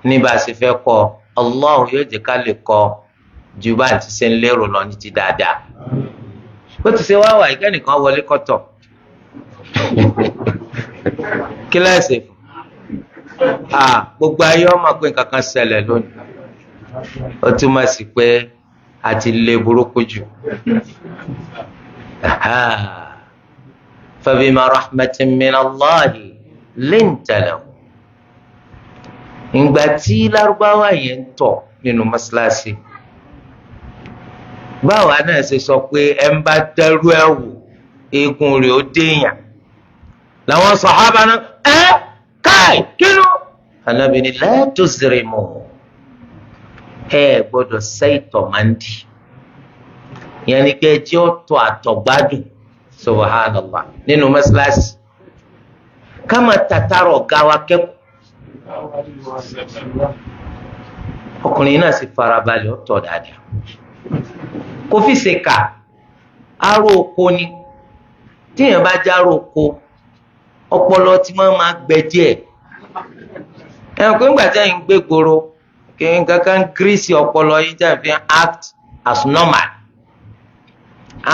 ní bá a ṣe fẹ́ kọ́ Allah yóò jẹ́ ká lè kọ́ ju bá a ti ṣe ń lérò lọ ní ti dáadáa bó ti ṣe wá wà yìí kẹ́nìkan wọlé kọ́tọ̀ kíláàsì gbogbo ayé ọmọ pé nǹkan kan ṣẹlẹ̀ lónìí ó túmọ̀ sí pé a ti lé burúkú jù fabima rahmatin min Allahi linta lahu ìgbà tí lárúbáwá yẹn ń tọ̀ nínú mọ́ṣáláṣí báwa náà ṣe sọ pé ẹ ń bá dẹrú ẹ wò eegun rẹ̀ ó déèyàn làwọn sàhábà náà káì kínú Ànábì ní la tuzrimu ẹ gbọ́dọ̀ ṣe ìtọ̀mándì yẹn ni kẹ́ ẹ jẹ́ ọ̀tọ̀ àtọ̀gbádùn subhanallah nínú mọ́ṣáláṣí ká máa tàtàrọ̀ ọ̀gá wa kẹ́kọ̀ọ́ ọkùnrin náà sì farabalẹ̀ ọ̀tọ̀ dáadáa kò fi ṣe kà aró oko ni tíyẹn bá járó oko ọpọlọ tí wọ́n máa gbẹ díẹ̀ ẹnì pé ńgbà tí ẹ̀yin gbé gbòòrò kí n kankan gírísì ọpọlọ yìí jẹ́ fi act as normal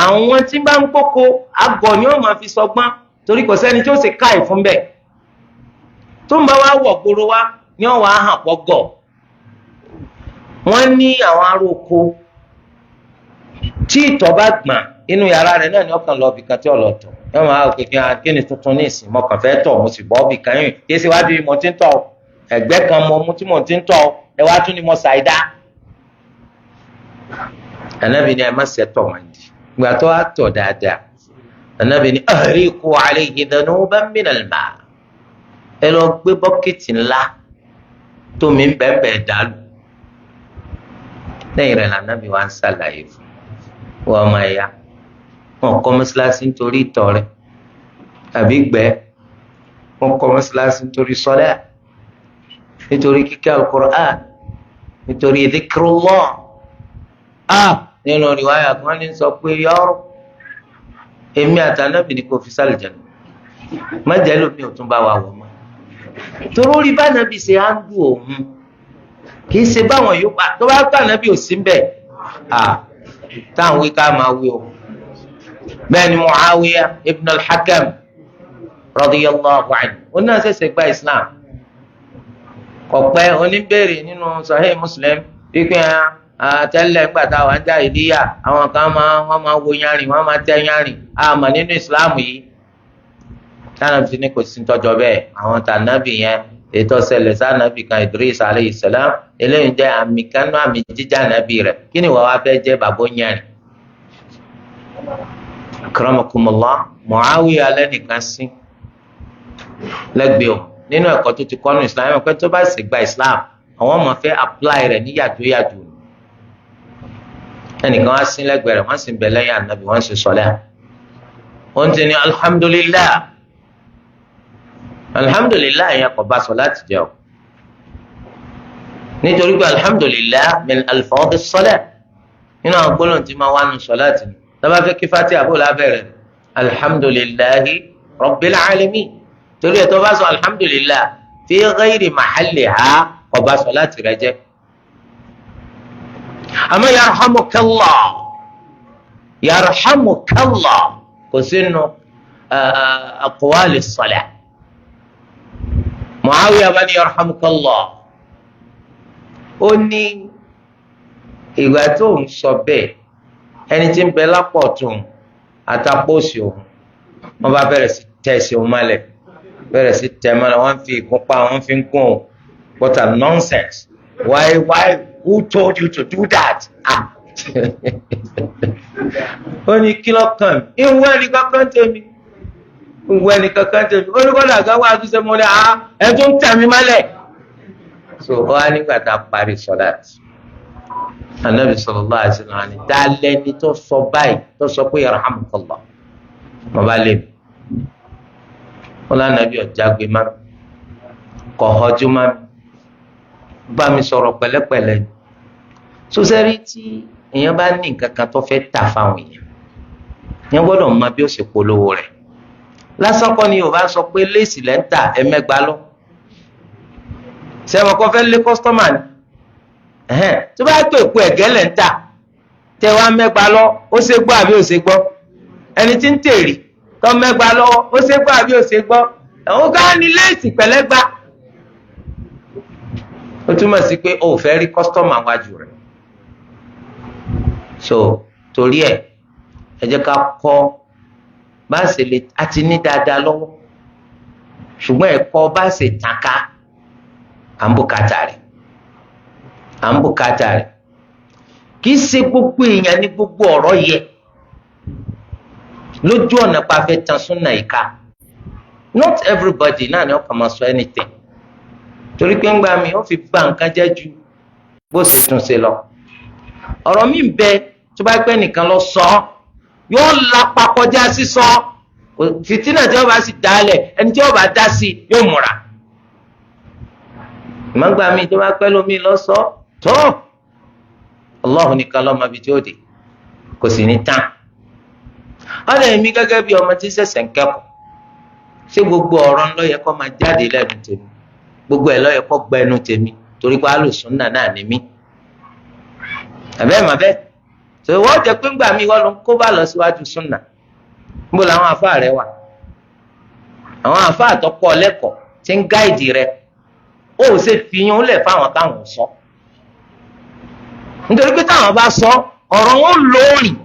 àwọn tí bá ń kókó àgọ̀ ni wọ́n máa fi sọgbọ́n torí kò sẹ́ni tí ó ṣe káì fún bẹ́ẹ̀ tó ń bá wá wọ̀ gbòòrò wá ni wọ́n wàá hàn pọ̀ gọ̀ wọ́n ní àwọn ará oko tí ìtọ̀ bá gbọ̀n inú yàrá rẹ̀ náà ni ọkàn lọ bìkan tí ọlọ tọ̀ yóò máa wò kékeré kí ni tuntun ní ìsìn mo kàn fẹ́ tọ̀ mo sì bọ́ bìkan yìí kí esi wá di mo ti ń tọ̀ ẹ̀gbẹ́ kan mo mú tí mo ti ń tọ̀ ẹ wá tún ni mo ṣàìdá. Ànábì ni ẹ má ṣe tọ̀ wọn di ìgbà tó wá tọ̀ dáadáa Ànábì ni ahriqu alayhi dhanuban min al-ma' ẹ lọ gbé bọ́kìtì ńlá tómi ń bẹ́ẹ̀ dàlù. Lẹ́yìn rẹ̀ l'Ànábì wa ń ṣàlàyé fún wọn ọmọ ẹ̀yà wọn kọ́ mọ́sálásí nítorí ìtọ̀ rẹ̀ àbí gbẹ́ wọn kọ́ mọ́sálásí nítorí sọ́lá nítorí kíkẹ́ al-Qur'an nítorí dhikrullah. Nínú rìwáyà kan ní sọ pé yọrọ èmi àtànábì ni kò fi sálẹ̀ jẹun mọ́jẹ́ lómi ò tún bá wa wọ̀ mọ́ torí orí bá nàbì ṣe á ń dù òun kì í ṣe báwọn yóò pa tó bá gbà nàbì ò sí mbẹ̀ táwọn wí ká máa wí o. bẹ́ẹ̀ ni Muawiya ibn al-Hakam radiyallahu anhu ó náà ṣẹ̀ṣẹ̀ gba Islam ọ̀pẹ́ oníbèrè nínú Sahih Muslim wípé tẹ́lẹ̀ ńgbà táwọn ń já ìdíyà àwọn kan wọ́n máa wo yanrìn wọ́n máa tẹ́ yanrìn àmọ́ nínú Islam yìí tánàbí ti ní kò sí tọ́jọ́ bẹ́ẹ̀ àwọn tànàbí yẹn ètò ọ̀sẹ̀lẹ̀ sànàbí kan Idris alayhi salam eléyìí jẹ́ àmì kanú àmì jíjà nàbí rẹ̀ kí ni wọ́n wá fẹ́ jẹ́ bàbá yanrìn. akramakumullah Muawiya alẹ́ nìkan sí lẹ́gbẹ̀ẹ́ o nínú ẹ̀kọ́ tó ti kọ́nu Islam ẹ̀ pé tó bá sì gba Islam àwọn ọmọ fẹ́ apply rẹ̀ ní yàjóyàjó ẹnìkan wá sí lẹ́gbẹ̀ẹ́ rẹ̀ wọ́n sì ń bẹ lẹ́yìn ànábì wọ́n sì sọlẹ wọ́n ti ní alhamdulillah yẹn kò bá sọ láti jẹ o nítorí pé alhamdulillah min alfadhi as-salat nínú àwọn gbólóhùn tí máa wá nu sọláàtì ni lọ́ba fẹ́ kí Fatiha àbúrò lábẹ́rẹ̀ alhamdulillahi rabbil alamin torí ẹ̀ tó bá sọ alhamdulillah fi ghayri mahalliha kò bá sọláàtì rẹ jẹ́. àmọ́ yarhamukallah kò sínú aqwali as-salah. Muawiya bá ní yarhamukallah ó ní ìgbà tó ń sọ bẹ́ẹ̀ ẹni tí ń bẹ lápò tún àtàpọ̀sí òun wọ́n bá bẹ̀rẹ̀ sí tẹ̀sí òun mọ́lẹ̀ bẹ̀rẹ̀ sí tẹ̀ mọ́lẹ̀ wọ́n fi ìgúnpá wọ́n fi ń gún òun what a nonsense why who told you to do that ó ní kí ló kàn mí ìwé ẹni kankan tèmi ó ní kọ́dà kan wá àtúnṣe mọ́lẹ̀ ẹ̀ tó ń tẹ̀ mí mọ́lẹ̀ so ó wá nígbà tá a parí sọ́láàtì. Anabi sallallahu alaihi wasallam ni dalẹni tó sọ báyìí tó sọ pé yarhamukallah mo bá lè wọn lànàbí ọjàgbé má kọ ọjọ má bá mi sọ̀rọ̀ pẹ̀lẹ́pẹ̀lẹ́ sọsẹrí tí èèyàn bá ní nǹkan kan tó fẹ́ tà fáwọn èèyàn gbọ́dọ̀ mọ bí ó ṣe polówó rẹ̀ lásán kọ́ ni Yorùbá sọ pé léèsì lẹ́ńtà ẹ̀mẹ́gbà lọ sẹ́wọ̀n kọ́ fẹ́ lé kọ́sítọ́mà ni tó bá tó èpo ẹ̀gẹ́ lẹ̀ ń tà tẹ wá mẹ́gba lọ ó ṣe gbọ́ àbí ó ṣe gbọ́ ẹni tí ń tèrè tó mẹ́gba lọ́wọ́ ó ṣe gbọ́ àbí ó ṣe gbọ́ àwọn ká ní léèsì pẹ̀lẹ́gba ó túmọ̀ sí pé o ò fẹ́ rí kọ́sítọ́mù àwájú rẹ̀ so torí ẹ̀ ẹ jẹ́ ká kọ́ bá a ṣe lè àti ní dáadáa lọ́wọ́ ṣùgbọ́n ẹ̀kọ́ bá a ṣe tàn ká à ń bùkátà rẹ̀ kì í ṣe gbogbo èèyàn ní gbogbo ọ̀rọ̀ yẹ lójú ọ̀nà pàfẹ́ tan súnà ìka not everybody náà ni ó kàn máa sọ anything torí pé ńgbà mi ó fi bà nǹkan jẹ́ ju bó ṣe tún ṣe lọ ọ̀rọ̀ mi bẹ tó bá pẹ́ nìkan lọ sọ yóò lápá kọjá sísọ fìtínà tí wọ́n bá sì dálẹ̀ ẹni tí wọ́n bá dá sí yóò múra ìmọ̀gbà mi tó bá pẹ́ lómi lọ sọ tó Allahu nìkan lọ́mọ ibi tí ó dé kò sì ní tán ọ̀nà èmi gẹ́gẹ́ bí ọmọ tí ṣẹ̀ṣẹ̀ ń kẹ́kọ̀ọ́ ṣé gbogbo ọ̀rọ̀ ńlọ yẹ kó máa jáde lẹ́nu tèmi gbogbo ẹ̀ ló yẹ kó gbẹnu tèmi torí pé alùsùnà náà ni mí àbẹ́ẹ̀ tó wọ́n jẹ́ pé ńgbà mi wọ́n ló ń kó bá lọ síwájú súnà níbo làwọn àfáà rẹ wà àwọn àfáà tó kọ́ lẹ́kọ̀ọ́ tí ń gáìdì rẹ ó ṣe fìyàn lẹ̀ fáwọn táwọn sọ nítorí pé táwọn bá sọ ọ̀rọ̀ wọn lóòrìn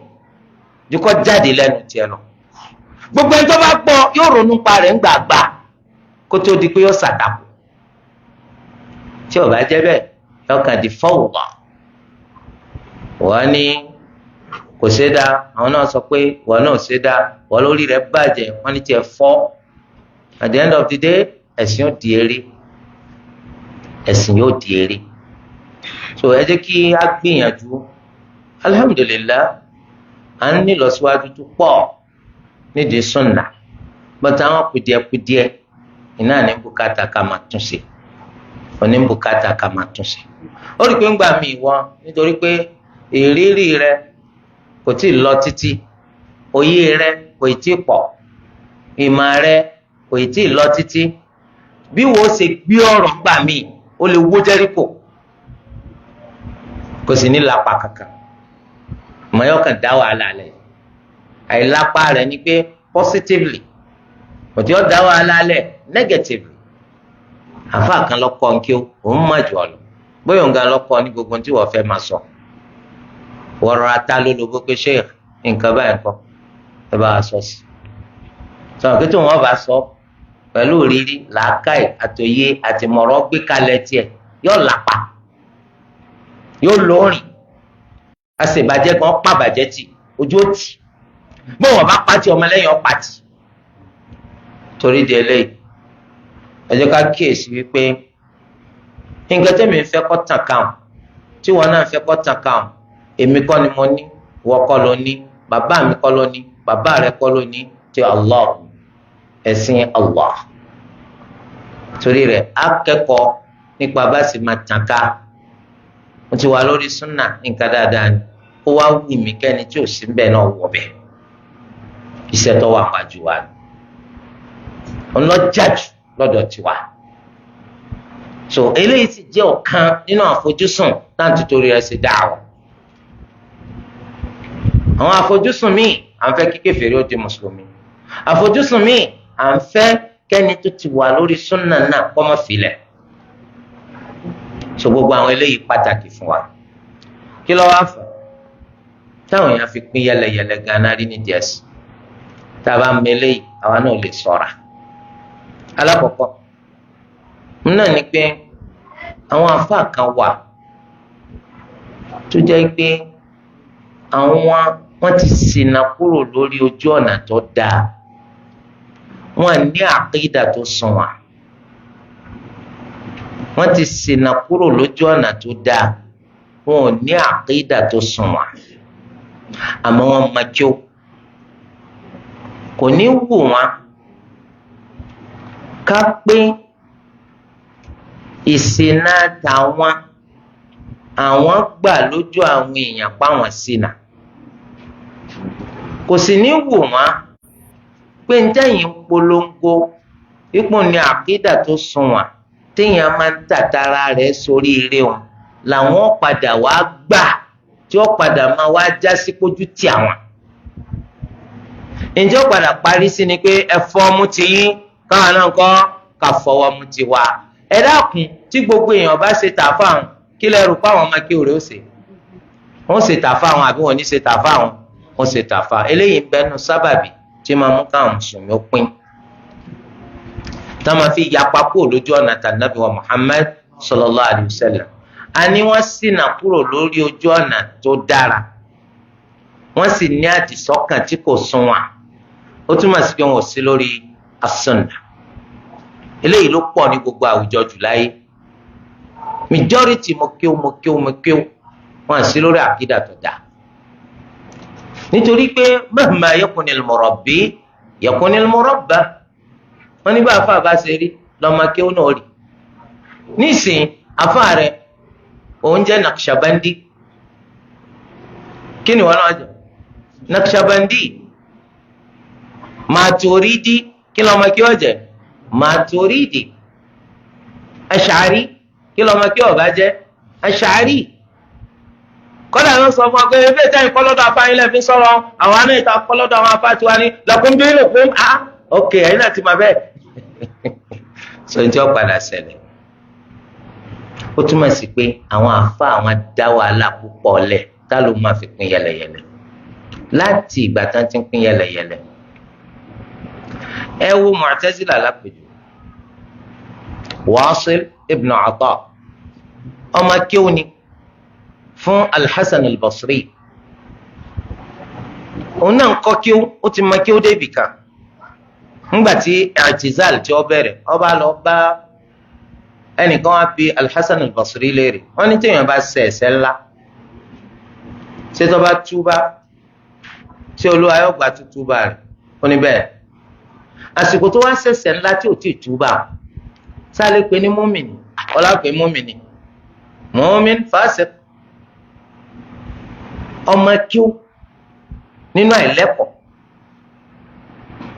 ju kó jáde lẹ́nu tiẹ̀ lọ. Gbogbo ẹni tó bá gbọ́ yóò ronú pa rẹ̀ ń gbàgbà kó tó di pé yóò ṣàtàkù. Tí ó bá jẹ́ bẹ́ẹ̀ lọ́kàn di fawda. Wọ́n ní kò ṣe dá, àwọn náà sọ pé wọ́n náà ṣe dá, wọ́n lórí rẹ̀ bàjẹ́, wọ́n ní tiẹ̀ fọ́. At the end of the day, ẹ̀sìn yóò di eré. Ẹ̀sìn yóò di eré. So ẹ jẹ́ kí a gbìyànjú. Alhamdulillah, à ń ní ìlọsíwájú tó pọ̀ nídìí sunna, but àwọn kùdìẹ̀kùdìẹ̀ iná ní bùkátà ká máa tún ṣe. Oní bùkátà ká máa tún ṣe. Ó rí pé ń gbà mí wọ́n nítorí pé ìrírí rẹ kò tí ì lọ títí, òye rẹ kò tí ì pọ̀, ìmọ̀ rẹ kò tí ì lọ títí. Bí wo ṣe gbé ọ̀rọ̀ gbà mí, ó lè wó Jẹ́ríkò, kò sì ní lápá kankan. Mọ̀yọ́ kan dá wàhálà lẹ̀. Àìlápá rẹ̀ ni pé positively, kò tí ó dá wàhálà lẹ̀ negatively. Àfáà kan lọ́kọ́ ń kí òun má jù ọ lọ. Bóyá òun gan lọ́kọ́ ní gbogbo tí wọ́n fẹ́ máa sọ. Wọ́n rọra ta lólobó pé Sheikh nǹkan báyìí kọ́ ẹ bá wa sọ sí. Sọ̀rọ̀ pé tí wọ́n bá sọ pẹ̀lú rírí làákàyè àtòyé àtìmọ̀rọ̀ gbé kalẹ̀ tiẹ̀ yóò lápá, yóò lóorìn. Àṣebàjẹ́ kan pàbàjẹ́ tì ojú ó tì. Bó wọn bá pàtì ọmọlẹ́yìn ọ pàtì. Torí di eléyìí ẹ jẹ́ ká kíyèsí wípé nǹkan tẹ́mi fẹ́ kọ́ tàn káwọn tí wọn náà fẹ́ kọ́ tàn káwọn èmi kọ́ ni mo ní, ìwọ kọ́ ló ní, bàbá mi kọ́ ló ní, bàbá rẹ kọ́ ló ní, ti Allah, ẹ̀sìn Allah. Torí rẹ̀ akẹ́kọ̀ọ́ nípa bá sì máa tàn ká. Mo ti wà lórí súnà nǹkan dáadáa ni ó wá wù mí kẹ́ni tí ò sí bẹ́ẹ̀ náà wọ̀ bẹ́ẹ̀. Iṣẹ́ tó wà wájú wa ni ọlọ́jàjù lọ́dọ̀ tiwa. So eléyìí sì jẹ́ ọ̀kan nínú àfojúsùn láti torí ẹ̀ ṣe dáwọ̀. Àwọn àfojúsùn míì à ń fẹ́ kí kèfèrí ó di mùsùlùmí. Àfojúsùn míì à ń fẹ́ kẹ́ni tó ti wà lórí súnà náà kó má filẹ̀. So gbogbo àwọn eléyìí pàtàkì fún wa. Kí ló wá fà? Táwọn èèyàn fi pín yẹlẹyẹlẹ ganan rí ní díẹ̀ sí. Tá a bá ń mele yìí àwa náà lè ṣọ́ra. Alákọ̀ọ́kọ́ náà ni pé àwọn àfáà kan wà tó jẹ́ pé wọ́n ti ṣìnà kúrò lórí ojú ọ̀nà tó dáa. Wọ́n ní àkídà tó sunwọ̀n. Wọ́n ti ṣìnà kúrò lójú ọ̀nà tó dáa. Wọn ò ní àkídà tó sunwọ̀n. Àmọ́ wọ́n máa jó. Kò ní wù wọ́n ká pé ìṣìnà tàwọn àwọn gbà lójú àwọn èèyàn páwọn ṣìnà. Kò sì ní wù wọ́n pé ń tẹ̀yìn polongo ipò ní àkídà tó sunwọ̀n téèyàn máa ń tàtàrà rẹ̀ sórí ire wọn làwọn padà wá gbà tí ó padà máa wá já sí kójú tì àwọn. Ǹjẹ́ ó padà parí sí ni pé ẹ fọ́ mú ti yín káwọn náà kọ́ ká fọwọ́ mú ti wá. Ẹ dákun tí gbogbo èèyàn bá ṣe tà fáwọn kí lẹ rò páwọn ọmọ kí òré ó ṣe? Wọ́n ṣe tà fáwọn àbí wọ́n ní ṣe tà fáwọn? Wọ́n ṣe tà fáwọn. Eléyìí ń bẹnu sábàbí tí máa mú káwọn mùsùlùmí ó pín. Tá máa fi yapa kúrò lójú ọ̀nà tànàbí wa Muhammad sallallahu alayhi wa sallam. A ní wọ́n ṣìnà kúrò lórí ojú ọ̀nà tó dára. Wọ́n sì ní àdìsọ́kàn tí kò sunwọ̀n. Ó túmọ̀ sí pé wọn ò sí lórí as-sunnah. Eléyìí ló pọ̀ ní gbogbo àwùjọ jù láyé. Majority mo kíw wọn sí lórí àkídà tó dáa. Nítorí pé mahma yakunil murabbi yakunil murabba. Wọ́n ní bá àfáà bá ṣe rí lọ́mọ kíw náà rí. Nísìnyí àfáà rẹ̀ òun jẹ́ Naqshbandi. Kí ni wọ́n náà jẹ́? Naqshbandi. Maturidi kí lọ́mọ kíw jẹ́? Maturidi. Ash'ari kí lọ́mọ kíw bá jẹ́? Ash'ari. Kọ́dà ló sọ fún ọ pé ebí ìtẹ́yìn kọ́lọ́dọ̀ afáyín lẹ́fín sọ̀rọ̀ àwọn àna ìta kọ́lọ́dọ̀ àwọn afá tiwa ní lakum dinukum. Ok ẹ̀yin náà ti máa bẹ́ẹ̀. So ní tí ó padà ṣẹlẹ̀ ó túmọ̀ sí pé àwọn afá àwọn dá wàhálà púpọ̀ lẹ̀ tá ló máa fi pín yẹlẹyẹlẹ. láti ìgbà tán ti ń pín yẹlẹyẹlẹ. ẹ wo Mu'tazila lápèjù. Wasil ibn Ata ọmọ kéwù ni fún Al-Hasan al-Basri. òun náà ń kọ́ kéwù, ó ti mọ kéwù débì kan. ńgbà tí i'tizal tí ó bẹ̀rẹ̀, ó bá lọ bá ẹnìkan wá bi Al-Hasan al-Basri léèrè. wọ́n ní téèyàn bá ṣe ẹ̀ṣẹ̀ ńlá, ṣé tó bá túbá tí Olúwa yóò gba túbá rẹ̀? ó ní bẹ́ẹ̀. àsìkò tó wá ṣẹ̀ṣẹ̀ ńlá tí ò tí ì túbá, sálẹ pé ní mùmínì, ọlá pé mùmínì, mùmín fásik, ọmọ kíw nínú àìlẹ́kọ̀ọ́.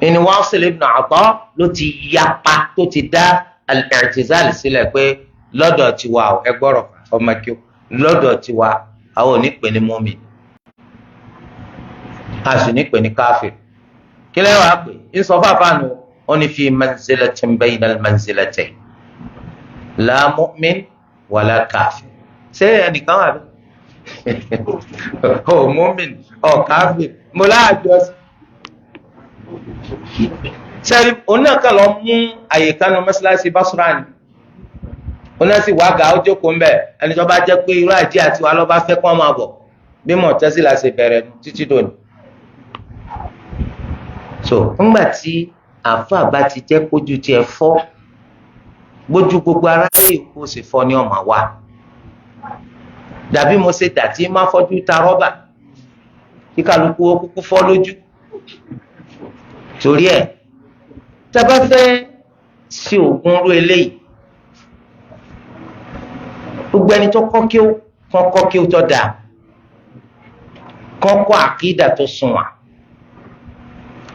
ìní Wasil ibn Ata ló ti yapa, tó ti dá al-i'tizal sílẹ̀ pé lọ́dọ̀ tiwa ẹ gbọ́rọ̀ ọmọ kíw, lọ́dọ̀ tiwa àwọn ò ní pè ní mùmínì, a sì ní pè ní káfíìr. kí lẹ́yìn wàá pè é sọ fáfáànù, ó ní fi manzilatin bayna al-manzilatayn, la mu'min wala káfíìr. ṣé ẹnìkan wà bẹ́ẹ̀? ó mu'min ó káfíìr, mo láàjọ sí. sẹ́ni òun náà kàn lọ mú àyè kánú mọ́ṣáláṣí Basra ni, òun náà sì wá gà ó jókòó ń bẹ̀. ẹni tó bá jẹ́ pé irú àjẹ́ àti wa ló bá fẹ́ kó máa bọ̀, bí Mu'tazila ṣe bẹ̀rẹ̀ títí dòní. so ńgbà tí àáfàá bá ti jẹ́ kójú tiẹ̀ fọ́, gbójú gbogbo aráyé kó sì fọ́ ní ọmọ wa. dàbí mo ṣe dàtí má fọ́jú ta rọ́bà kí kálukú ó kúkú fọ́ lójú. torí ẹ̀ tá a bá fẹ́ ṣe oògùn rú eléyìí, gbogbo ẹni tó kọ́ kí ó tó dáa, kọ́ àkídà tó sunwọ̀n.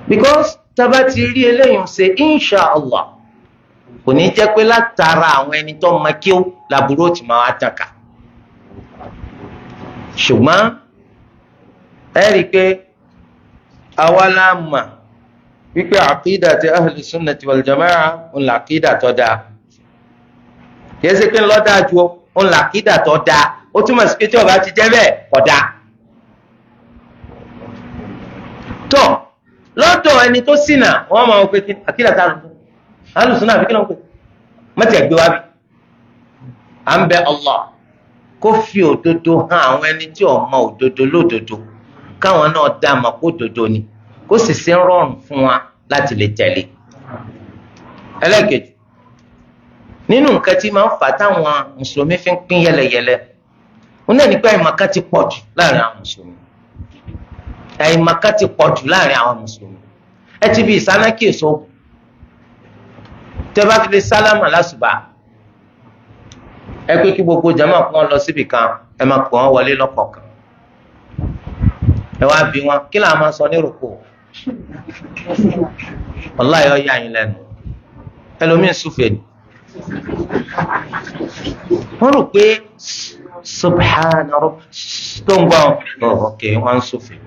because tá a bá ti rí eléyìí ṣe insha Allah, kò ní jẹ́ pé látara àwọn ẹni tó mọ kí ó làbúrò tí máa wá tàn ká. ṣùgbọ́n ẹ rí i pé àwa la mọ̀ wípé àkídà ti ahli sunnati wal jamaa ń la àkídà tó dáa. kìí ṣe pé ń lọ dáa ju ń la àkídà tó dáa, ó túmọ̀ sí pé tí ó bá ti jẹ́ bẹ́ẹ̀ kò dáa. tó lọ́dọ̀ ẹni tó ṣìnà wọ́n máa ń pe àkídà tá a lò fún alùsùnà àbí kí ló ń pè mọ́tì ẹ̀gbẹ́ wa bí. à ń bẹ Allah kó fi òdodo hàn àwọn ẹni tí ò mọ òdodo lódodo, káwọn náà dá àmọ́ kó òdodo ni, kó sì ṣe ń rọrùn fún wa láti lè tẹ̀lé. ẹlẹ́kejì nínú nǹkan tí máa ń fà táwọn mùsùlùmí fi ń pín yẹlẹyẹlẹ, wọn náà ní pé àìmọ̀kan ti pọ̀ jù láàrin àwọn mùsùlùmí. àìmọ̀kan ti pọ̀ jù láàrin àwọn mùsùlùmí. ẹ ti bí ìsánákì èso tẹ́ bá fi lè sálámà lásùbà, ẹ pé kí gbogbo jàmáà kó wọn lọ síbì kan, ẹ máa pè wọn wọlé lọ́kọ̀ọ̀kan. ẹ wá bí wọn kí làá máa sọ ní rúkú. wallahi ó yà yín lẹ́nu, ẹlòmíín súfèé ni. wọ́n rò pé subhana rabb tó ń gbọ́ ọ̀kẹ́ wọ́n ń súfèé.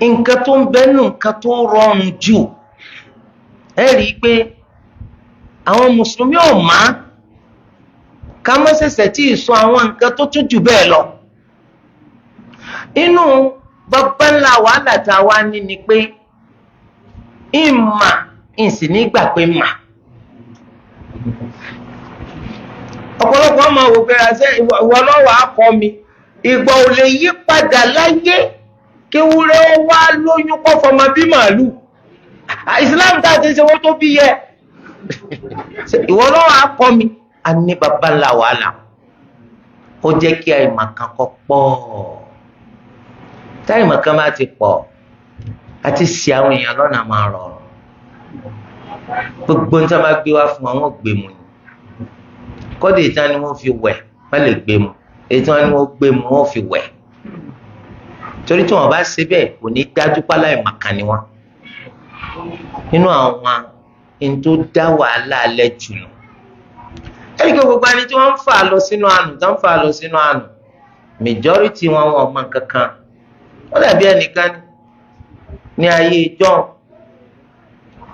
nǹkan tó ń bẹ́nu nǹkan tó rọrùn jù, ẹ rí i pé àwọn mùsùlùmí ò má ká má ṣẹ̀ṣẹ̀ tí ì sọ àwọn nǹkan tó tún jù bẹ́ẹ̀ lọ. inú bàbá ńlá wàhálà tá a wá ní ni pé ìmà ìsìn nígbà pé mà. ọ̀pọ̀lọpọ̀ ọmọ wò pé àṣẹ ìwọ lọ́wọ́ akọ mi, ìgbà ò lè yí padà láyé kí wúrẹ́ wá lóyún kọ́ fọmọ bí màálù. ìsìláàmù tá a ti ṣe wọ́n tó bí yẹ. ìwọ lọ́wọ́ akọ mi, a ní bàbá ńlá wàhálà. ó jẹ́ kí àìmọ̀kan kọ́ pọ̀. táìmọ̀kan bá ti pọ̀, àti ṣì àwọn èèyàn lọ́nà máa rọrùn. gbogbo níta máa gbé wá fún àwọn gbé mu ni. kọ́dé ìtàn ni wọ́n fi wẹ̀ wọ́n lè gbé mu, ètò wọn ni wọ́n gbé mu wọ́n fi wẹ̀. torí tí wọ́n bá ṣe bẹ́ẹ̀ kò ní dájú pálá ìmọ̀kan ni wọ́n. nínú àwọn ẹni tó dá wàhálà alẹ́ jù lọ. ẹni pé gbogbo ẹni tí wọ́n ń fà lọ sínú àánú tó ń fà lọ sínú àánú, majority wọn wọn mọ kankan. wọ́n dàbí ẹnìkan ní ayé ìjọ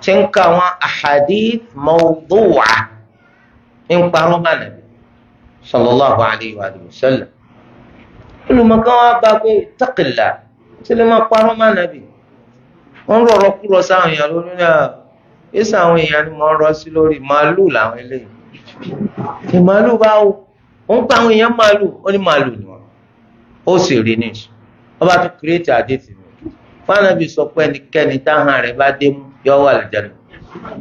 tí ń ka àwọn ahadith mawdu'a ń parọ́ mọ́ Ànábì sallallahu alayhi wa sallam. olùmọ̀kan wa bá pé taqilla ṣe lè máa parọ́ má nàbì wọ́n rọ̀rọ̀ kúrọ̀ sáwọn èèyàn lórí náà èsì àwọn èèyàn ni mo ń rọ sí lórí màálù làwọn eléyìí màálù báwo ó ń pa àwọn èèyàn màálù ó ní màálù ni wọn ó sì rí ní ìṣù wọ́n bá tún kírètì àdéhùn mi fáànàbì sọ pé ẹnikẹ́ni táwọn rẹ̀ bá dé mú yọ wà lẹ́jẹ̀ lọ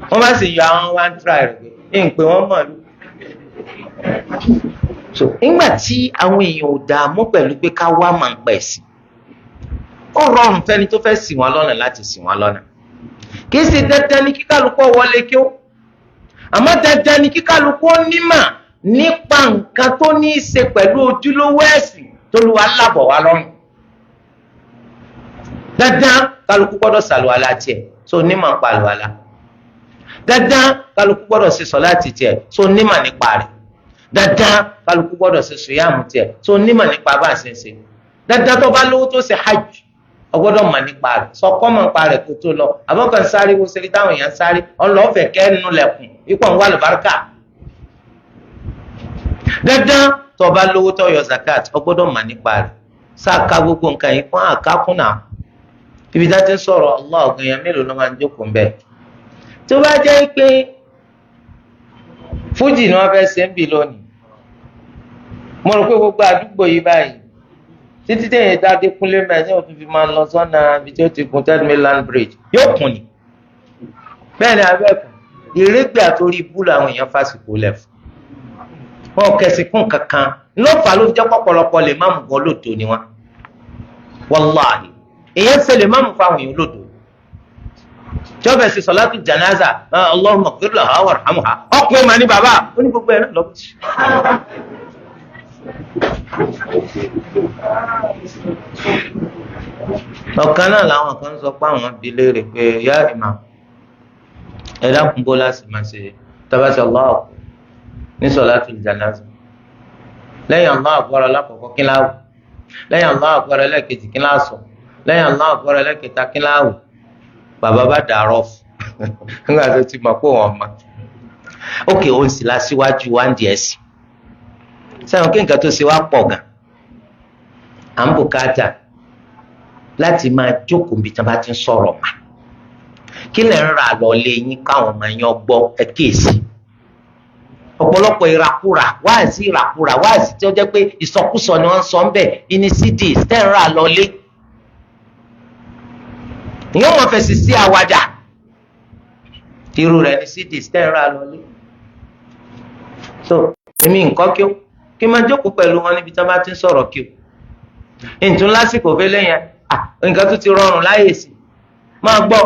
wọ́n bá sì yọ àwọn wá ń tíra rẹ̀ pé ń pè wọ́n màálù. so nígbà tí àwọn èèyàn ò dààmú pẹ̀lú pé ká wá máa ń pẹ̀ sí ó rọrùn fẹ́ni tó fẹ́ ṣì wọ́n lọ́nà láti ṣì wọ́n lọ́nà kì í ṣe dandan ní kíkálukú wọlé kí ó àmọ́ dandan ní kíkálukú nímọ̀ nípa nǹkan tó ní í ṣe pẹ̀lú ojúlówó ẹ̀sìn tó lu wa lábọ̀ wá lọ́rùn dandan kálukú gbọ́dọ̀ ṣàlùwàlá tiẹ̀ tó nímọ̀ nípa àlùwàlá dandan kálukú gbọ́dọ̀ ṣe sọ̀láàtì tiẹ̀ tó nímọ̀ nípa rẹ̀ dandan kálukú gbọ́dọ̀ ṣe sùyàmù tiẹ̀ tó nímọ̀ nípa bá a ṣe ń ṣe dandan tó bá lówó tó ṣe hajj ọgbọ́dọ̀ mọ̀ nípa rẹ̀ sọkọ́ mọ̀ nípa rẹ̀ kó tó lọ àbọ̀kàn sáré wo ṣe táwọn èèyàn sáré ọlọ́ọ̀fẹ́ kẹ́nu lẹ̀kùn ipò ń wà lùbáríkà dandan tó bá lówó tó yọ zakat ọgbọ́dọ̀ mọ̀ nípa rẹ̀ sáàka gbogbo nǹkan yìí fún àkákùnà ibi tá ti ń sọ̀rọ̀ Allah ọ̀gbìn yẹn mélòó ló máa ń jókòó ń bẹ̀ tó bá jẹ́ pé fújì ni wọ́n fẹ́ ṣe ń bì lónìí mo rò pé gbogbo àdúgbò yìí báyìí títí téèyàn dáadé kúnlé mẹ́rin ó tún fi máa lọ sọ́nà ibi tí ó ti gun Third Mainland Bridge yóò kùn ní. bẹ́ẹ̀ ni abẹ́ẹ̀kùn ìrégbè àtòrí ibú làwọn èèyàn fásitì lẹ̀ fún wọn kẹsì kún kankan lọ́fà ló fi jẹ́ pọ̀pọ̀lọpọ̀ lè má mú gan lòdò ni wọn. wàláhì èèyàn ṣe lè má mú fáwọn èèyàn lòdò. jọ́bẹ̀ sí sọ̀látù janaza Allahumma ighfir laha warhamha ọkùnrin mà ní bàbá ó ní gbogbo ẹ̀ náà lọ́kùtì. ọ̀kan náà làwọn kan sọ pé àwọn bi léèrè pé yá imam ẹ dákun bó láti máa ṣe tabasi Allahu ní sọ̀látùl janaza lẹ́yìn Allahu akbar alákọ̀ọ́kọ́ kí láwù lẹ́yìn Allahu akbar ẹlẹ́kejì kí láàsọ lẹ́yìn Allahu akbar ẹlẹ́kẹta kí láwù bàbá bá dàrọ́ fún nígbà tó ti mọ̀ pé wọ́n mọ̀ ókè ó ń sì lásìwájú wá ń di ẹ̀sìn sẹ́wọ̀n kí nǹkan tó ṣe wá pọ̀ gan à ń bùkátà láti máa jókòó bí tí wọ́n bá ti ń sọ̀rọ̀ mà kí lè ń ra lọ lé yín káwọn ọmọ yẹn gbọ́ ẹ kíyèsí ọ̀pọ̀lọpọ̀ ìràkúrà wáàsí ìràkúrà wáàsí tí ó jẹ́ pé ìsọkúsọ ni wọ́n ń sọ ń bẹ̀ ní cds tẹ́ ń ra lọ lé ìyẹn wọn fẹsẹ̀ sí àwàdà irú rẹ̀ ní cds tẹ́ ń ra lọ lé so èmi nǹkan kí ó kí n máa jókòó pẹ̀lú wọn níbi tí wọ́n bá ti ń sọ̀rọ̀ kí o ntún lásìkò fẹ́lẹ́ yẹn nǹkan tó ti rọrùn láyè sí máa gbọ́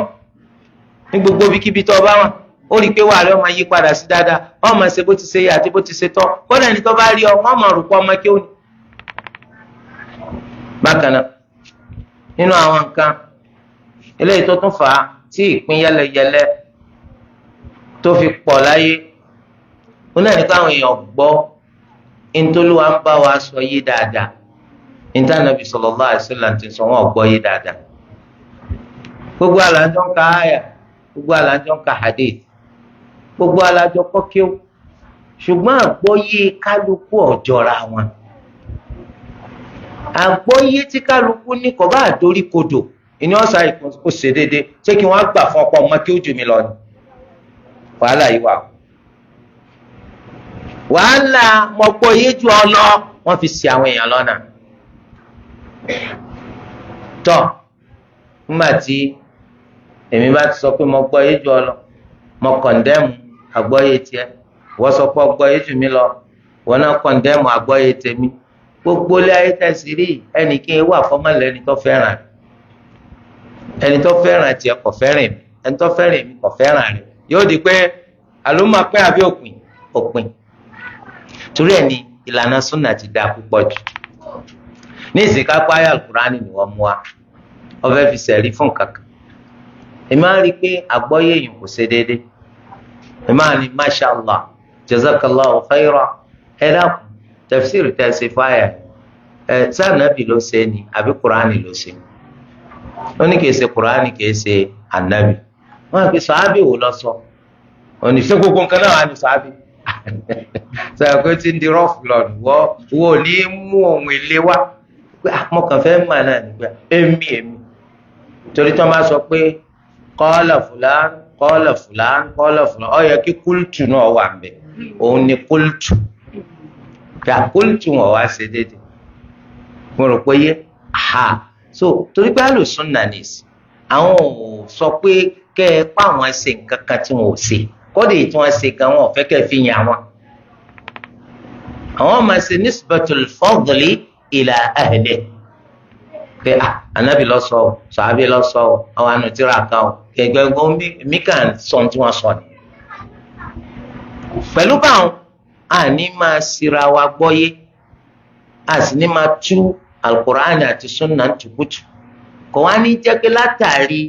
ní gbogbo ibikíbi tó bá wọn ó rí i pé wàá rí ọmọ yí padà sí dáadáa wọ́n máa ṣe bó ti ṣe yẹ àti bó ti ṣe tọ́ kódà ní tó bá rí ọ wọ́n máa rò pọ̀ ọmọ kí ó ní. bákan náà nínú àwọn nǹkan eléyìí tó tún fà á tí ìpín yẹlẹyẹlẹ tó fi pọ̀ láyé ó náà ní káwọn èèyàn gbọ́ ntoluwa ń bá wa sọ yé dáadáa níta nàbì sallallahu alaihi wasallam ti sọ wọn gbọ́ yé dáadáa gbogbo alájọ ń ka àyà gbogbo alájọ ń ka hadith gbogbo alájọ kọ́kíó ṣùgbọ́n àgbọ́yé kálukú ọ̀jọ̀ra wọn àgbọ́yé tí kálukú ní kò bá àdórí kodò ìní ọ̀sà kò ṣe déédéé ṣé kí wọ́n gbà fún ọ̀pọ̀ ọmọ kí ó jù mí lọ ni wàhálà yìí wà wàhálà mọ̀pọ̀ yé ju ọ lọ wọ́n fi ṣì àwọn èèyàn lọ́nà. tọ́ nígbà tí èmi bá ti sọ pé mo gbọ́ yé ju ọ lọ mo kọ̀ndẹ́mù àgbọ́yé tiẹ̀ wọ́n sọ pé ọgbọ́ yé jù mí lọ wọ́n náà kọ̀ndẹ́mù àgbọ́yé tèmi gbogbo ilé ayé tẹ̀sí rí ẹnì kí n wà fọ́mọ́lẹ̀ ẹni tó fẹ́ràn ẹni tó fẹ́ràn tiẹ̀ kò fẹ́ràn mi ẹni tó fẹ́ràn mi kò fẹ́ràn rẹ̀ yóò di pé àlùmọ̀ pẹ́ àbí òpin torí ẹ̀ ní ìlànà súnà ti dáa púpọ̀ jù ní ìsìnká páyà alukurani ni wọ́n mú wa wọ́n fẹ́ fi sẹ̀rí fún kankan èmi máa ń rí i pé àgbọ́yé yìí kò ṣe déédéé èmi máa ní masha allah jazakallahu khaira ẹ dákun tafsir tẹ́ ṣe fáyà sànàbì ló ṣe ni àbí kurani ló ṣe ó ní kìí ṣe kurani kìí ṣe ànábì wọ́n á fi sàábì wò lọ sọ òní ṣé gbogbo nǹkan náà wà ní sàábì sọ̀rọ̀ pé tí ń di rọ́ọ̀fù lọ́nù wọ́n ò ní mú ohun èlé wá pé mo kàn fẹ́ mà náà nígbà èmi torí tí wọ́n bá sọ pé qala fulan qala fulan qala fulan ó yẹ kí qultu náà wà ń bẹ̀ òun ni qultu qultu wọn wá ṣe déédéé mo rò pé yé so torí pé alùsùnnà nìsí àwọn ò sọ pé kẹ́ ẹ pa àwọn ṣe nǹkan kan tí wọn ò ṣe kódé tí wọ́n ṣe gan wọn ò fẹ́ kẹ́ ẹ fi yàn wọn. àwọn máa ṣe nisbatul fadli ila ahlihi pé anabi lọ sọ ọ sàábì lọ sọ ọ àwọn ànútìrà kan ọ ẹgbẹgbọn mi kàn sọ tí wọ́n sọ ni. pẹ̀lú báwọn àní máa ṣira wa gbọ́yé a sì ní máa tú alukur'ani àti sunna tukutu kò wá ní jẹ́ pé látàrí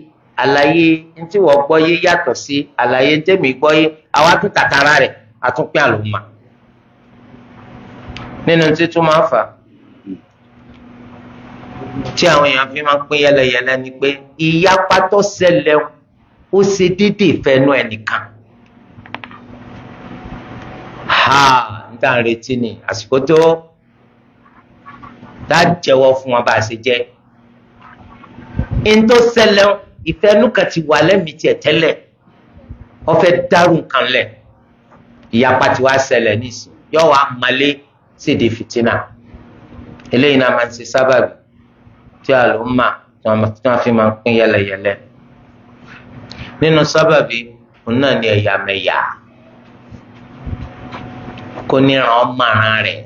àlàyé ntí wọ́n gbọ́yé yàtọ̀ sí àlàyé ntẹ́mi gbọ́yé àwa tún tàtàrà rẹ̀ àtúnpẹ́ àlùmọ́ nínú títún máa fà tí àwọn èèyàn fi máa ń pín yẹlẹyẹlẹ ni pé ìyapa tó ṣẹlẹ̀ ó ṣe déédéé fẹnu ẹnìkan níta ń retí ni àsìkò tó dá jẹ́wọ́ fún wọn bá a ṣe jẹ́ ntó ṣẹlẹ̀ ìfẹ́nu kan ti wà lẹ́mìí tiẹ̀ tẹ́lẹ̀ wọ́n fẹ́ dárú nǹkan lẹ̀ ìyapa ti wá ṣẹlẹ̀ nísìn yọ wá malé sídi fìtínà eléyìí náà máa ń ṣe sábàbí tí àlùmà tí wọ́n fi máa ń pín yẹlẹyẹlẹ nínú sábàbí òun náà ni ẹ̀yàmẹ̀yà kó níran ọmọ ara rẹ̀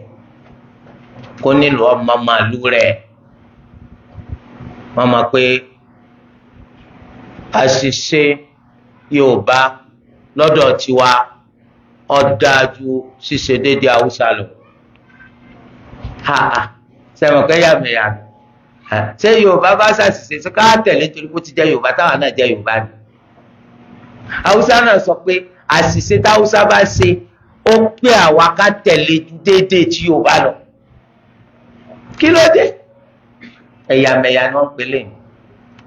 kó nílò ọmọ màálù rẹ̀ wọ́n máa pé àṣìṣe Yorùbá lọ́dọ̀ tiwa ó dájú ṣíṣe déédéé Haúsá lọ sẹ́wọ̀n kẹ́yàmẹ̀yà ṣé Yorùbá bá ṣàṣìṣe ṣé ká tẹ̀lé torí kó ti jẹ́ Yorùbá táwọn náà jẹ́ Yorùbá ni Haúsá náà sọ pé àṣìṣe táwùsá bá ṣe ó pé àwa ká tẹ̀lé déédéé tí Yorùbá lọ kí ló dé ẹ̀yàmẹ̀yà ni wọ́n pè lè ní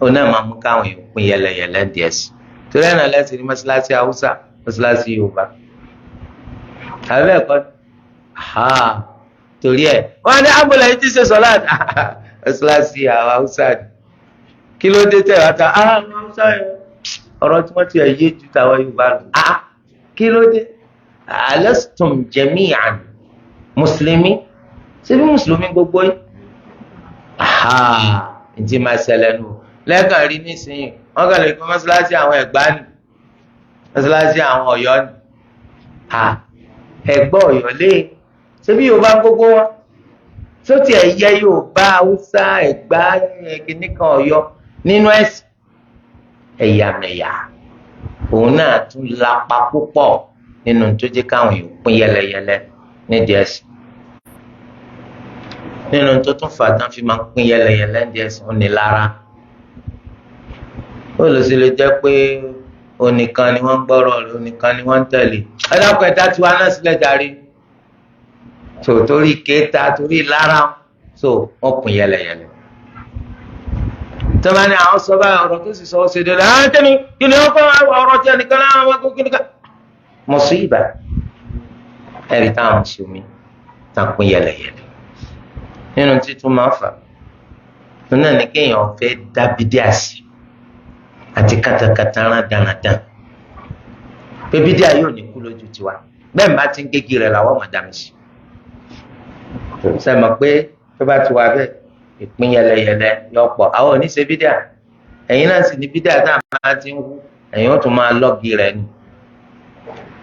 òun náà máa mú káwọn èèyàn pín yẹlẹyẹlẹ díẹ̀ sí torí ẹ̀ náà lẹ́sìn ní mọ́ṣáláṣí Haúsá mọ́ṣáláṣí Yorùbá àbẹ́ ẹ̀kọ́ torí ẹ̀ wọ́n á ní àbúlé yìí ti ṣe sọ́lá mọ́ṣáláṣí Haúsá ni kí ló dé tẹ̀ wá ta àwọn Haúsá yẹn ọ̀rọ̀ tí wọ́n ti ẹ̀ yé ju tàwọn Yorùbá lọ kí ló dé alastum jami'an mùsùlùmí ṣé bí mùsùlùmí gbogbo yìí ǹjẹ́ máa ṣẹlẹ̀ nù lẹ́ẹ̀kan rí nísìnyí wọ́n kàn lè kọ́ mọ́ṣáláṣí àwọn Ẹ̀gbá ni mọ́ṣáláṣí àwọn Ọ̀yọ́ ni Ẹ̀gbá Ọ̀yọ́ lé ṣé bí Yorùbá gbogbo wọn tó tiẹ̀ yẹ Yorùbá Haúsá Ẹ̀gbá kìnnìkan Ọ̀yọ́ nínú ẹ̀sìn ẹ̀yàmẹ̀yà òun náà tún lápa púpọ̀ nínú tó jẹ́ káwọn èèyàn pín yẹlẹyẹlẹ nídìí ẹ̀sìn nínú tó tún fà tán fi máa ń pín yẹlẹyẹlẹ nídìí ẹ̀sìn ó ní lára ó lè ṣe lè jẹ́ pé onìkan ni wọ́n ń gbọ́rọ̀ rẹ̀ onìkan ni wọ́n ń tẹ̀lé ẹ dákun ẹ̀dá tiwa náà sílẹ̀ darí tó torí kéta torí lára tó wọ́n pín yẹlẹyẹlẹ tọ́ba ni àwọn sọ báyìí ọ̀rọ̀ tó sì sọ ọ́ ṣe dédé tẹ́mi kí ni wọ́n kọ́ ọ̀rọ̀ tí ẹnìkan náà wọ́n kó kí ni ká. mùsíbà ẹ̀rí táwọn mùsùlùmí tán pín yẹlẹyẹlẹ nínú títún máa fà tó náà ní kéèyàn fẹ́ dá bídíà sí àti kàtàkàtà rán dáradára pé bídíà yóò ní kú lójú tiwa bẹ́ẹ̀ bá ti ń gégi rẹ̀ làwọn ọmọ dàmí sí sẹ́mi pé tó bá ti wà bẹ́ẹ̀ ìpín yẹlẹyẹlẹ lọ́pọ̀ àwọn oníṣe bídíà ẹ̀yin náà sì ní bídíà tá a máa ti ń wú ẹ̀yin ó tún máa lọ́ọ̀gì rẹ̀ ni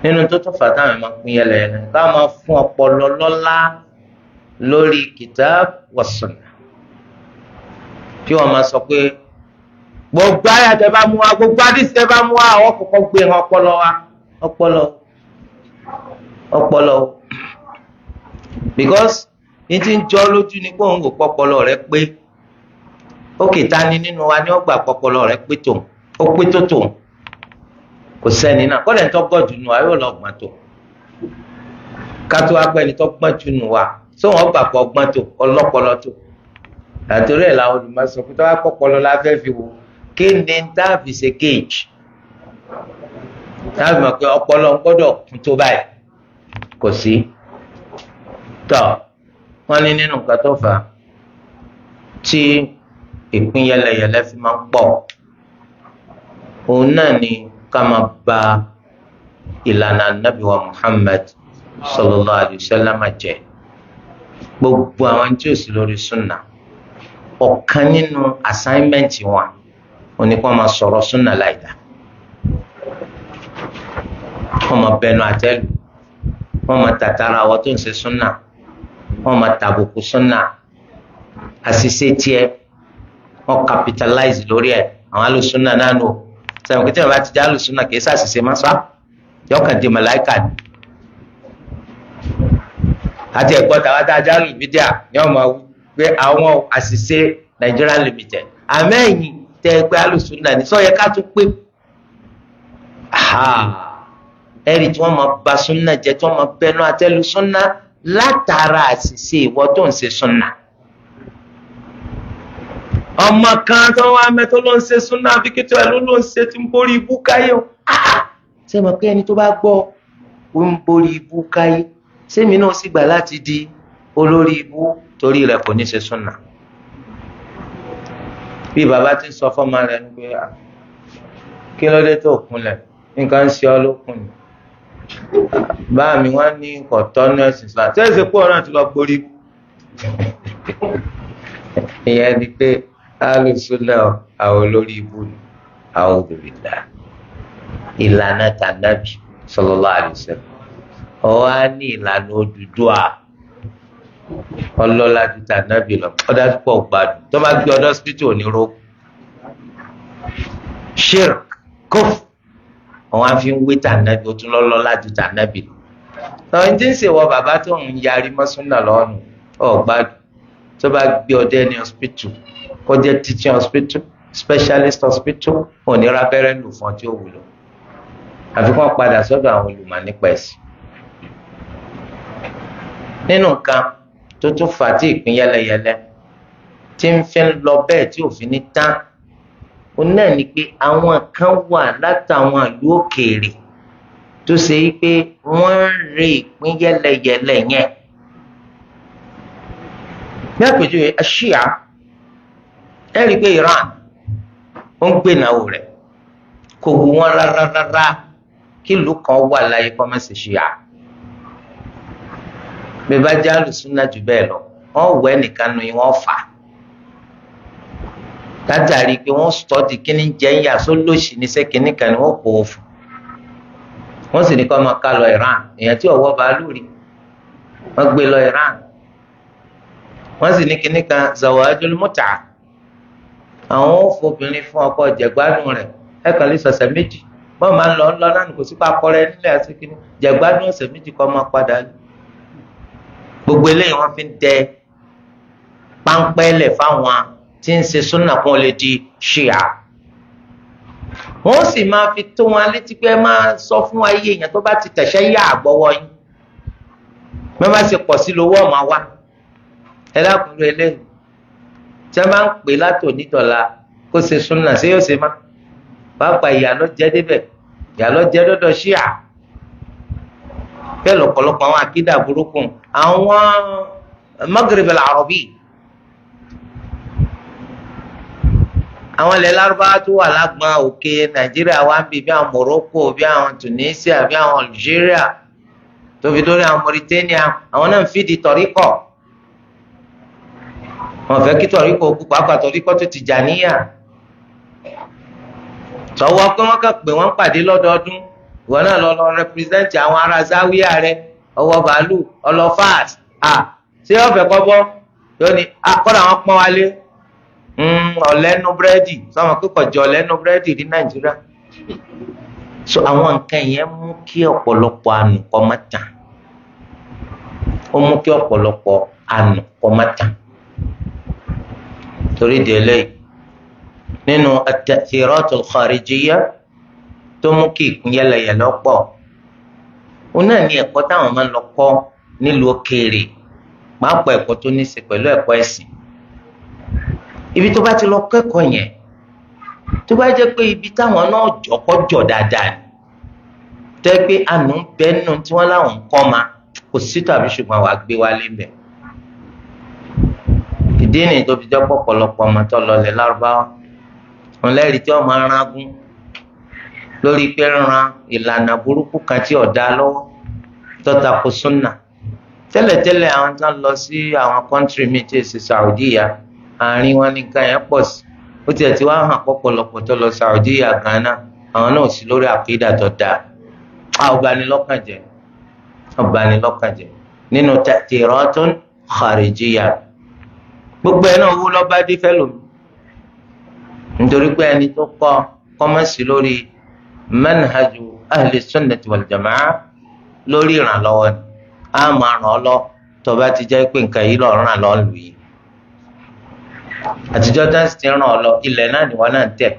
nínú tó tún fà táwọn máa pín yẹlẹyẹlẹ ká máa fún ọpọlọ lọ́lá lórí kitab wa sunnah kí wọ́n máa sọ pé gbogbo àyà tẹ́ bá mú wa gbogbo àdìsí tẹ́ bá mú wa àwọn kọ̀ọ̀kan gbé hàn ọpọlọ wa ọpọlọ because ní ti ń jọ lójú ni pé òun kò pọpọlọ rẹ pé ókè ta ni nínú wa ni ó gbà pọpọlọ rẹ pé tòun ó pé tó tòun kò sẹ́ni náà kọ́lẹ̀ ń tọ́gbọ́n jù nù wa yóò lọ gbọ́n tó kátó agbẹ́ni tọ́gbọ́n jù nù wa sóhun ọgbà pọ̀ gbọ́n tó ọlọ́pọlọ tó àtòrí ẹ̀ làwọn olùmọ̀ sọ pé tọ́wọ́ pọpọlọ la fẹ́ fi wò kí ni tá a fi ṣe kéèjì tá a fi mọ̀ pé ọpọlọ ń gbọ́dọ̀ kún tó báyìí kò sí tọ́ wọ́n ní nínú nǹkan tó fà á tí ìpín yẹlẹyẹlẹ fi máa ń pọ̀ òun náà ni ká máa ba ìlànà Ànábì wa Muhammad sallallahu alayhi wa sallam jẹ́. Gbogbo àwọn tí ò sí lórí sunna ọ̀kan nínú assignment wọn ò ní kó máa sọ̀rọ̀ sunna láìda, wọ́n máa bẹnu àtẹ́lù, wọ́n máa tàtàrà àwọn tó ń ṣe sunna, wọ́n máa tàbùkù sunna, àṣìṣe tiẹ̀ wọ́n capitalize lórí ẹ̀. Àwọn alùsùnà náà nù sẹ́wọ̀n kí tí wọ́n bá ti dá alùsùnà kì í ṣàṣìṣe máa sá yọkàn di màláìkà ni. Àti ẹ̀kọ́ tàwa tá a já lùbídíà ni wọ́n máa wí pé àwọn àṣìṣe Nigeria limited àmẹ́yìn tẹ ẹgbẹ́ alùsùnà ní sọ́yẹ ká tún pé ẹ̀rì tí wọ́n máa ba súnà jẹ́ tí wọ́n máa bẹnu àtẹ́lu súnà látara àṣìṣe ìwọ tó ń ṣe súnà. Ọmọ kan tó wá mẹ́tọ́ ló ń ṣe súnà àfikítọ́ ẹ̀ ló ń ṣe tí ń borí ibú káyé o. Ṣé mo pé ẹni tó bá gbọ́ ó ń borí ibú káyé sẹ́mi náà sì gbà láti di olórí ibú torí rẹ̀ kò ní ṣe súnà. Bí bàbá ti ń sọ fọ́mọ rẹ̀ ni pé kí ló dé tó kúnlẹ̀ nǹkan ń ṣe ọ́ ló kùn ní. Báà mi wọ́n ní kọ̀tọ́ nọ́ọ̀sì Islam ṣé èsì pọ̀ náà ti lọ borí ibú. Ìyẹn ni pé alùsùnà àwọn olórí ibú ni àwọn òbílà ìlànà tànàbì sallallahu alaihi wasallam ọwọ́ á ní ìlànà Odùduwà ọlọ́lá ju tànàbì lọ ọdá púpọ̀ gbádùn tó bá gbé ọdọ́ sípítì oníró shirk kóf àwọn á fi ń wé tànàbì ó tún lọ́lọ́lá ju tànàbì lọ. Àwọn tí ń ṣèwọ bàbá tó ń yarí mọ́súnà lọ́nù ọ̀gbádùn tó bá gbé ọdẹ ní hospital kó jẹ́ teaching hospital specialist hospital onírà abẹ́rẹ́ lù fún ọtí òwúlò àfikún padà sọ́dọ̀ àwọn olùmọ̀ nípa ẹ̀sìn. Nínú nǹkan tó tún fà á tí ìpín yẹlẹyẹlẹ tí ń fi lọ bẹ́ẹ̀ tí òfin ní tán ó náà ni pé àwọn kan wà látàwọn ìlú òkèèrè tó ṣe é pé wọ́n ń re ìpín yẹlẹyẹlẹ yẹn. Ní àpèjúwe Ṣíà ẹ rí i pé Iran ó ń gbé ìnáwó rẹ̀ kò wù wọ́n rárá kí ìlú kan wà láyé kọ́ mẹ́sì Ṣíà. Bí bá já lùsúnà jù bẹ́ẹ̀ lọ wọ́n wọ ẹnìkan nu yín wọ́n fà á látàrí pé wọ́n sọ́ọ̀dì kíní jẹ́ ń yà sólóṣì ní sẹ́kìnní kan ni wọ́n kó o fún wọ́n sì ní kọ́ máa ká lọ Iran èèyàn tí ọ̀wọ́ bàálù rí wọ́n gbé lọ Iran wọ́n sì ní kíní kan zawajul mut'a àwọn òfòbìnrin fún ọkọ jẹ̀gbádùn rẹ̀ ẹ̀kan lè sọ̀sẹ̀ méjì wọ́n máa ń lọ náà kò sí pápọ́rẹ́ nílẹ̀ àti kíní jẹ̀gbádùn ọ̀sẹ̀ méjì kọ́ máa padà lé gbogbo eléyìí wọ́n fi ń tẹ páńpẹ́lẹ̀ fáwọn tí ń ṣe súnà kún lè di Ṣíà. Wọ́n sì máa fi tó wọn létí pé máa sọ fún ayé èèyàn tó bá ti tẹ̀sẹ̀ yá àgbọ́wọ́ yín bí wọ́n bá ṣe pọ̀ sí lówó ọ̀ma wá ẹ dákùnrin eléyìí tí wọ́n bá ń pè látòní dọ̀la kó ṣe súnà ṣé yóò ṣe má pàápàá ìyà ló jẹ́ débẹ̀ ìyà ló jẹ́ dọ́dọ̀ Ṣíà bẹ́ẹ̀ lọ́pọ̀lọpọ̀ àwọn akídà burúkú àwọn Maghrib al-Arabi àwọn ilẹ̀ Lárúbáwá tó wà lágbọn òkè Nàìjíríà wá ń bí àwọn Morocco bí àwọn Tunisia bí àwọn Algeria tó fi dórí àwọn Mauritania àwọn náà ń fìdí tọ̀ríkọ̀ wọn fẹ́ kí tọ̀ríkọ̀ òkú pàápàá tọ̀ríkọ̀ tó Tijaniyya tọwọ́ pé wọ́n kàn pé wọ́n pàdé lọ́dọọdún ìwọ náà lọ rẹpírẹsẹ̀ntì àwọn ará záwíà rẹ ọwọ́ bàálù ọlọ́fàt ṣé ọ̀fẹ́ kọ́bọ́ yóò ní kọ́dà wọn pọ́n wálé ọ̀lẹ́nu búrẹ́dì sọ́wọ́n kíkọ̀ jẹ́ ọ̀lẹ́nu búrẹ́dì ní Nàìjíríà. So àwọn nǹkan yẹn mú kí ọ̀pọ̀lọpọ̀ ànú kọ́ má tàn ó mú kí ọ̀pọ̀lọpọ̀ ànú kọ́ má tàn torí délé nínú at-ta'thiratul kharijiyya tó mú kí ìpín yẹlẹyẹlẹ pọ̀ òun náà ní ẹ̀kọ́ táwọn máa ń lọ kọ́ nílùú òkèèrè pàápàá ẹ̀kọ́ tó ní í ṣe pẹ̀lú ẹ̀kọ́ ẹ̀sìn. Ibi tó bá ti lọ kẹ́kọ̀ọ́ yẹn tó bá jẹ́ pé ibi táwọn náà jọ̀kọ́jọ̀ dáadáa ni tẹ́ pé àánú ń bẹ nínú tí wọ́n láwọn ń kọ́ ma kò sí tàbí ṣùgbọ́n wàá gbé wálé ń bẹ̀. ìdí nìyí tó fi jẹ́ pọ̀pọ̀lọpọ̀ ọmọ tó lọlẹ̀ lárúbáwá wọn lẹ́rìí tí wọ́n máa rágún lórí pé ran ìlànà burúkú kan tí ọ̀dá lọ́wọ́ tó tako súnà tẹ́lẹ̀tẹ́lẹ̀ àwọn tó ń lọ sí àwọn kọ́ńtírì míì tí èsì Saudiya àárín wọn ní nǹkan yẹn pọ̀ sí ó tiẹ̀ ti wá hàn pọ̀pọ̀lọpọ̀ tó lọ Saudiya gan náà àwọn náà sí lórí àkídà tó dáa ọbanilọ́kànjẹ́ nínú ta'thiratun kharijiyya gbogbo ẹ̀ náà owó lọ́ba dé fẹ́ lòmí nítorí pé ẹni tó kọ́ kọ́mọ́sí lórí manhaju ahli sunnati wal jamaa lórí ìrànlọ́wọ́ ni a máa ràn ọ́ lọ tó bá ti jẹ́ pé nǹkan yìí lọ́ọ́ ràn lọ́ lù yìí àtijọ́ tá sì ti ràn ọ́ lọ ilẹ̀ náà ni wọ́n náà ń tẹ̀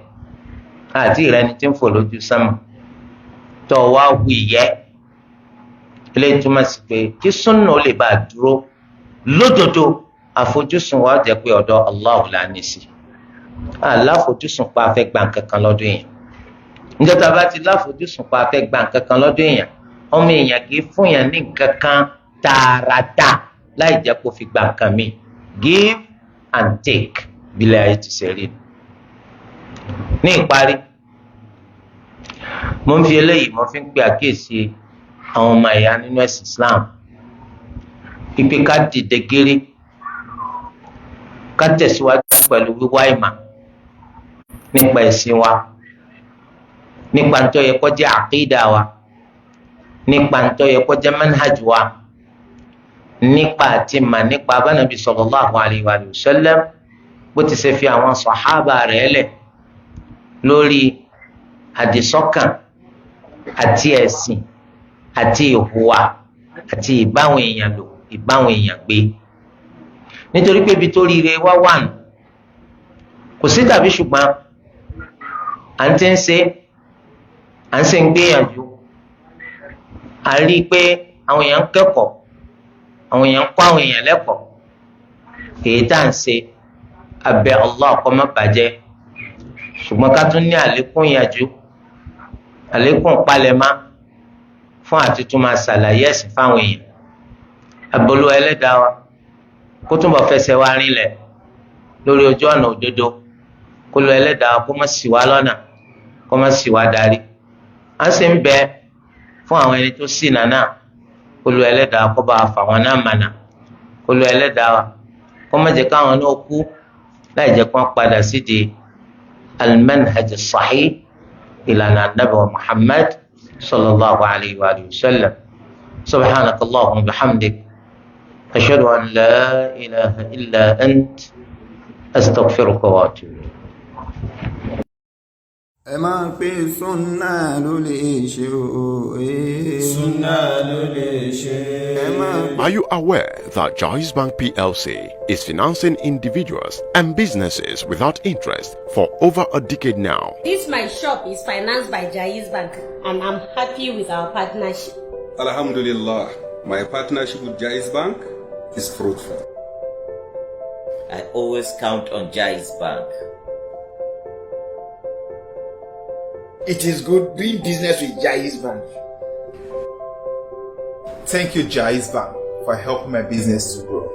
àti ìrẹni tí ń fò lójú sánmà tó wá wù ìyẹ́ eléyìí túmọ̀ sí pé kí súnà ó lè bá a dúró lódodo àfojúsùn wa jẹ́ pé ọ̀dọ̀ Allah la ní sí aláfojúsùn pa afẹ́ gba nǹkan kan lọ́dún èèyàn níjọ́ tá a bá ti láfojúsùn pa afẹ́ gba nǹkan kan lọ́dún èèyàn ọmọ èèyàn kì í fún yàn ní nǹkan kan tààràtà láì jẹ́ kó fi gba nǹkan mi give and take bílẹ̀ ayé ti ṣe rí ní ìparí mo ń fi eléyìí mo fi ń pe àkíyèsí àwọn ọmọ ẹ̀yà nínú ẹ̀sìn Islam pípé ká dìde gírí ká tẹ̀síwájú pẹ̀lú wíwá ìmọ̀ nípa ẹ̀sìn wa nípa ntọ́ yẹ kó jẹ́ àkídà wa nípa ntọ́ yẹ kó jẹ́ manhaj wa nípa àti mà nípa abánabi sallallahu alayhi wa sallam bó ti ṣe fi àwọn sàhábà rẹ̀ lẹ̀ lórí àdìsọ́kàn àti ẹ̀sìn àti ìhùwà àti ìbáwọn èèyàn lò ìbáwọn èèyàn gbé nítorí pé ibi tó ríire wá wà nù kò sí tàbí ṣùgbọ́n à ń gbìyànjú à rí i pé àwọn èèyàn ń kẹ́kọ̀ọ́ àwọn èèyàn ń kọ́ àwọn èèyàn lẹ́kọ̀ọ́ èyí tá à ń ṣe abẹ́ Allah kó má bàjẹ́ ṣùgbọ́n ká tún ní àlékún ìyànjú àlékún palẹ̀má fún àti tún máa ṣàlàyé ẹ̀sìn fáwọn èèyàn abolu ẹlẹ́dàá wa kó túnbọ̀ fẹsẹ̀ wá rinlẹ̀ lórí ojú ọ̀nà òdodo kó lo ẹlẹ́dàá kó má ṣì wá lọ́nà kó má ṣì wá darí à ń sì ń bẹ fún àwọn ẹni tó ṣì nànà kó lo ẹlẹ́dàá kó bá fà wọn náà mànà kó lo ẹlẹ́dàá wa kó má jẹ́ káwọn náà kú láì jẹ́ kó wọ́n padà sídìí al-manhaj as-sahih ìlànà Ànábì wa Muhammad sallallahu alayhi wa sallam subhanakallahumma wa bihamdik ashhadu an la ilaha illa ant astaghfiruka wa atubu. ẹ máa pè súnà ló lè ṣe o. Súnà ló lè ṣe. Are you aware that Jais Bank PLC is financing individuals and businesses without interest for over a decade now? This my shop is financed by Jais Bank and I'm happy with our partnership. Alhamdulillah, my partnership with Jais Bank is fruitful. I always count on Jais Bank. It is good doing business with Jais Bank. Thank you, Jais Bank, for helping my business to grow.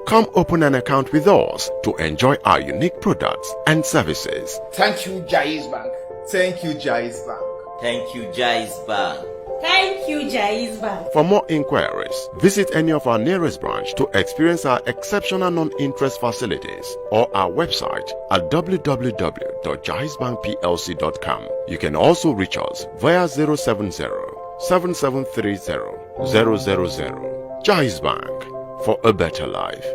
Come open an account with us to enjoy our unique products and services. Thank you, Jais Bank. Thank you, Jais Bank. Thank you, Jais Bank. Thank you, Jais Bank. For more inquiries, visit any of our nearest branch to experience our exceptional non-interest facilities or our website at www.jaisbankplc.com. You can also reach us via 070-7730-000. Jais Bank, for a better life.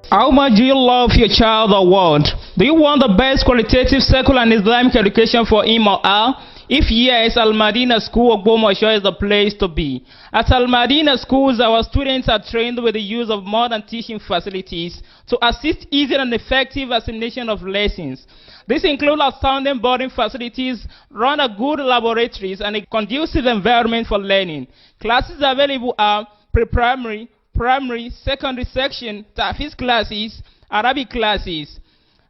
How much do you love your child or want? Do you want the best qualitative secular and Islamic education for him or her? If yes, Al Madina School Ogbomoso is the place to be. At Al Madina Schools, our students are trained with the use of modern teaching facilities to assist easy and effective assimilation of lessons. This includes outstanding boarding facilities, rather good laboratories, and a conducive environment for learning. Classes available are pre-primary, primary, secondary section, Tahfiz classes, Arabic classes.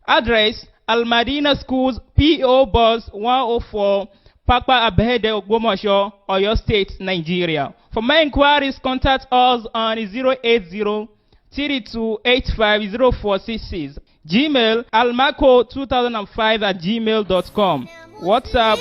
Address: Al Madina Schools, P.O. Box 104, Pakpa Abede, Ogbomoso, Oyo State, Nigeria. For more inquiries, contact us on 32850466. Gmail almaco2005@gmail.com. WhatsApp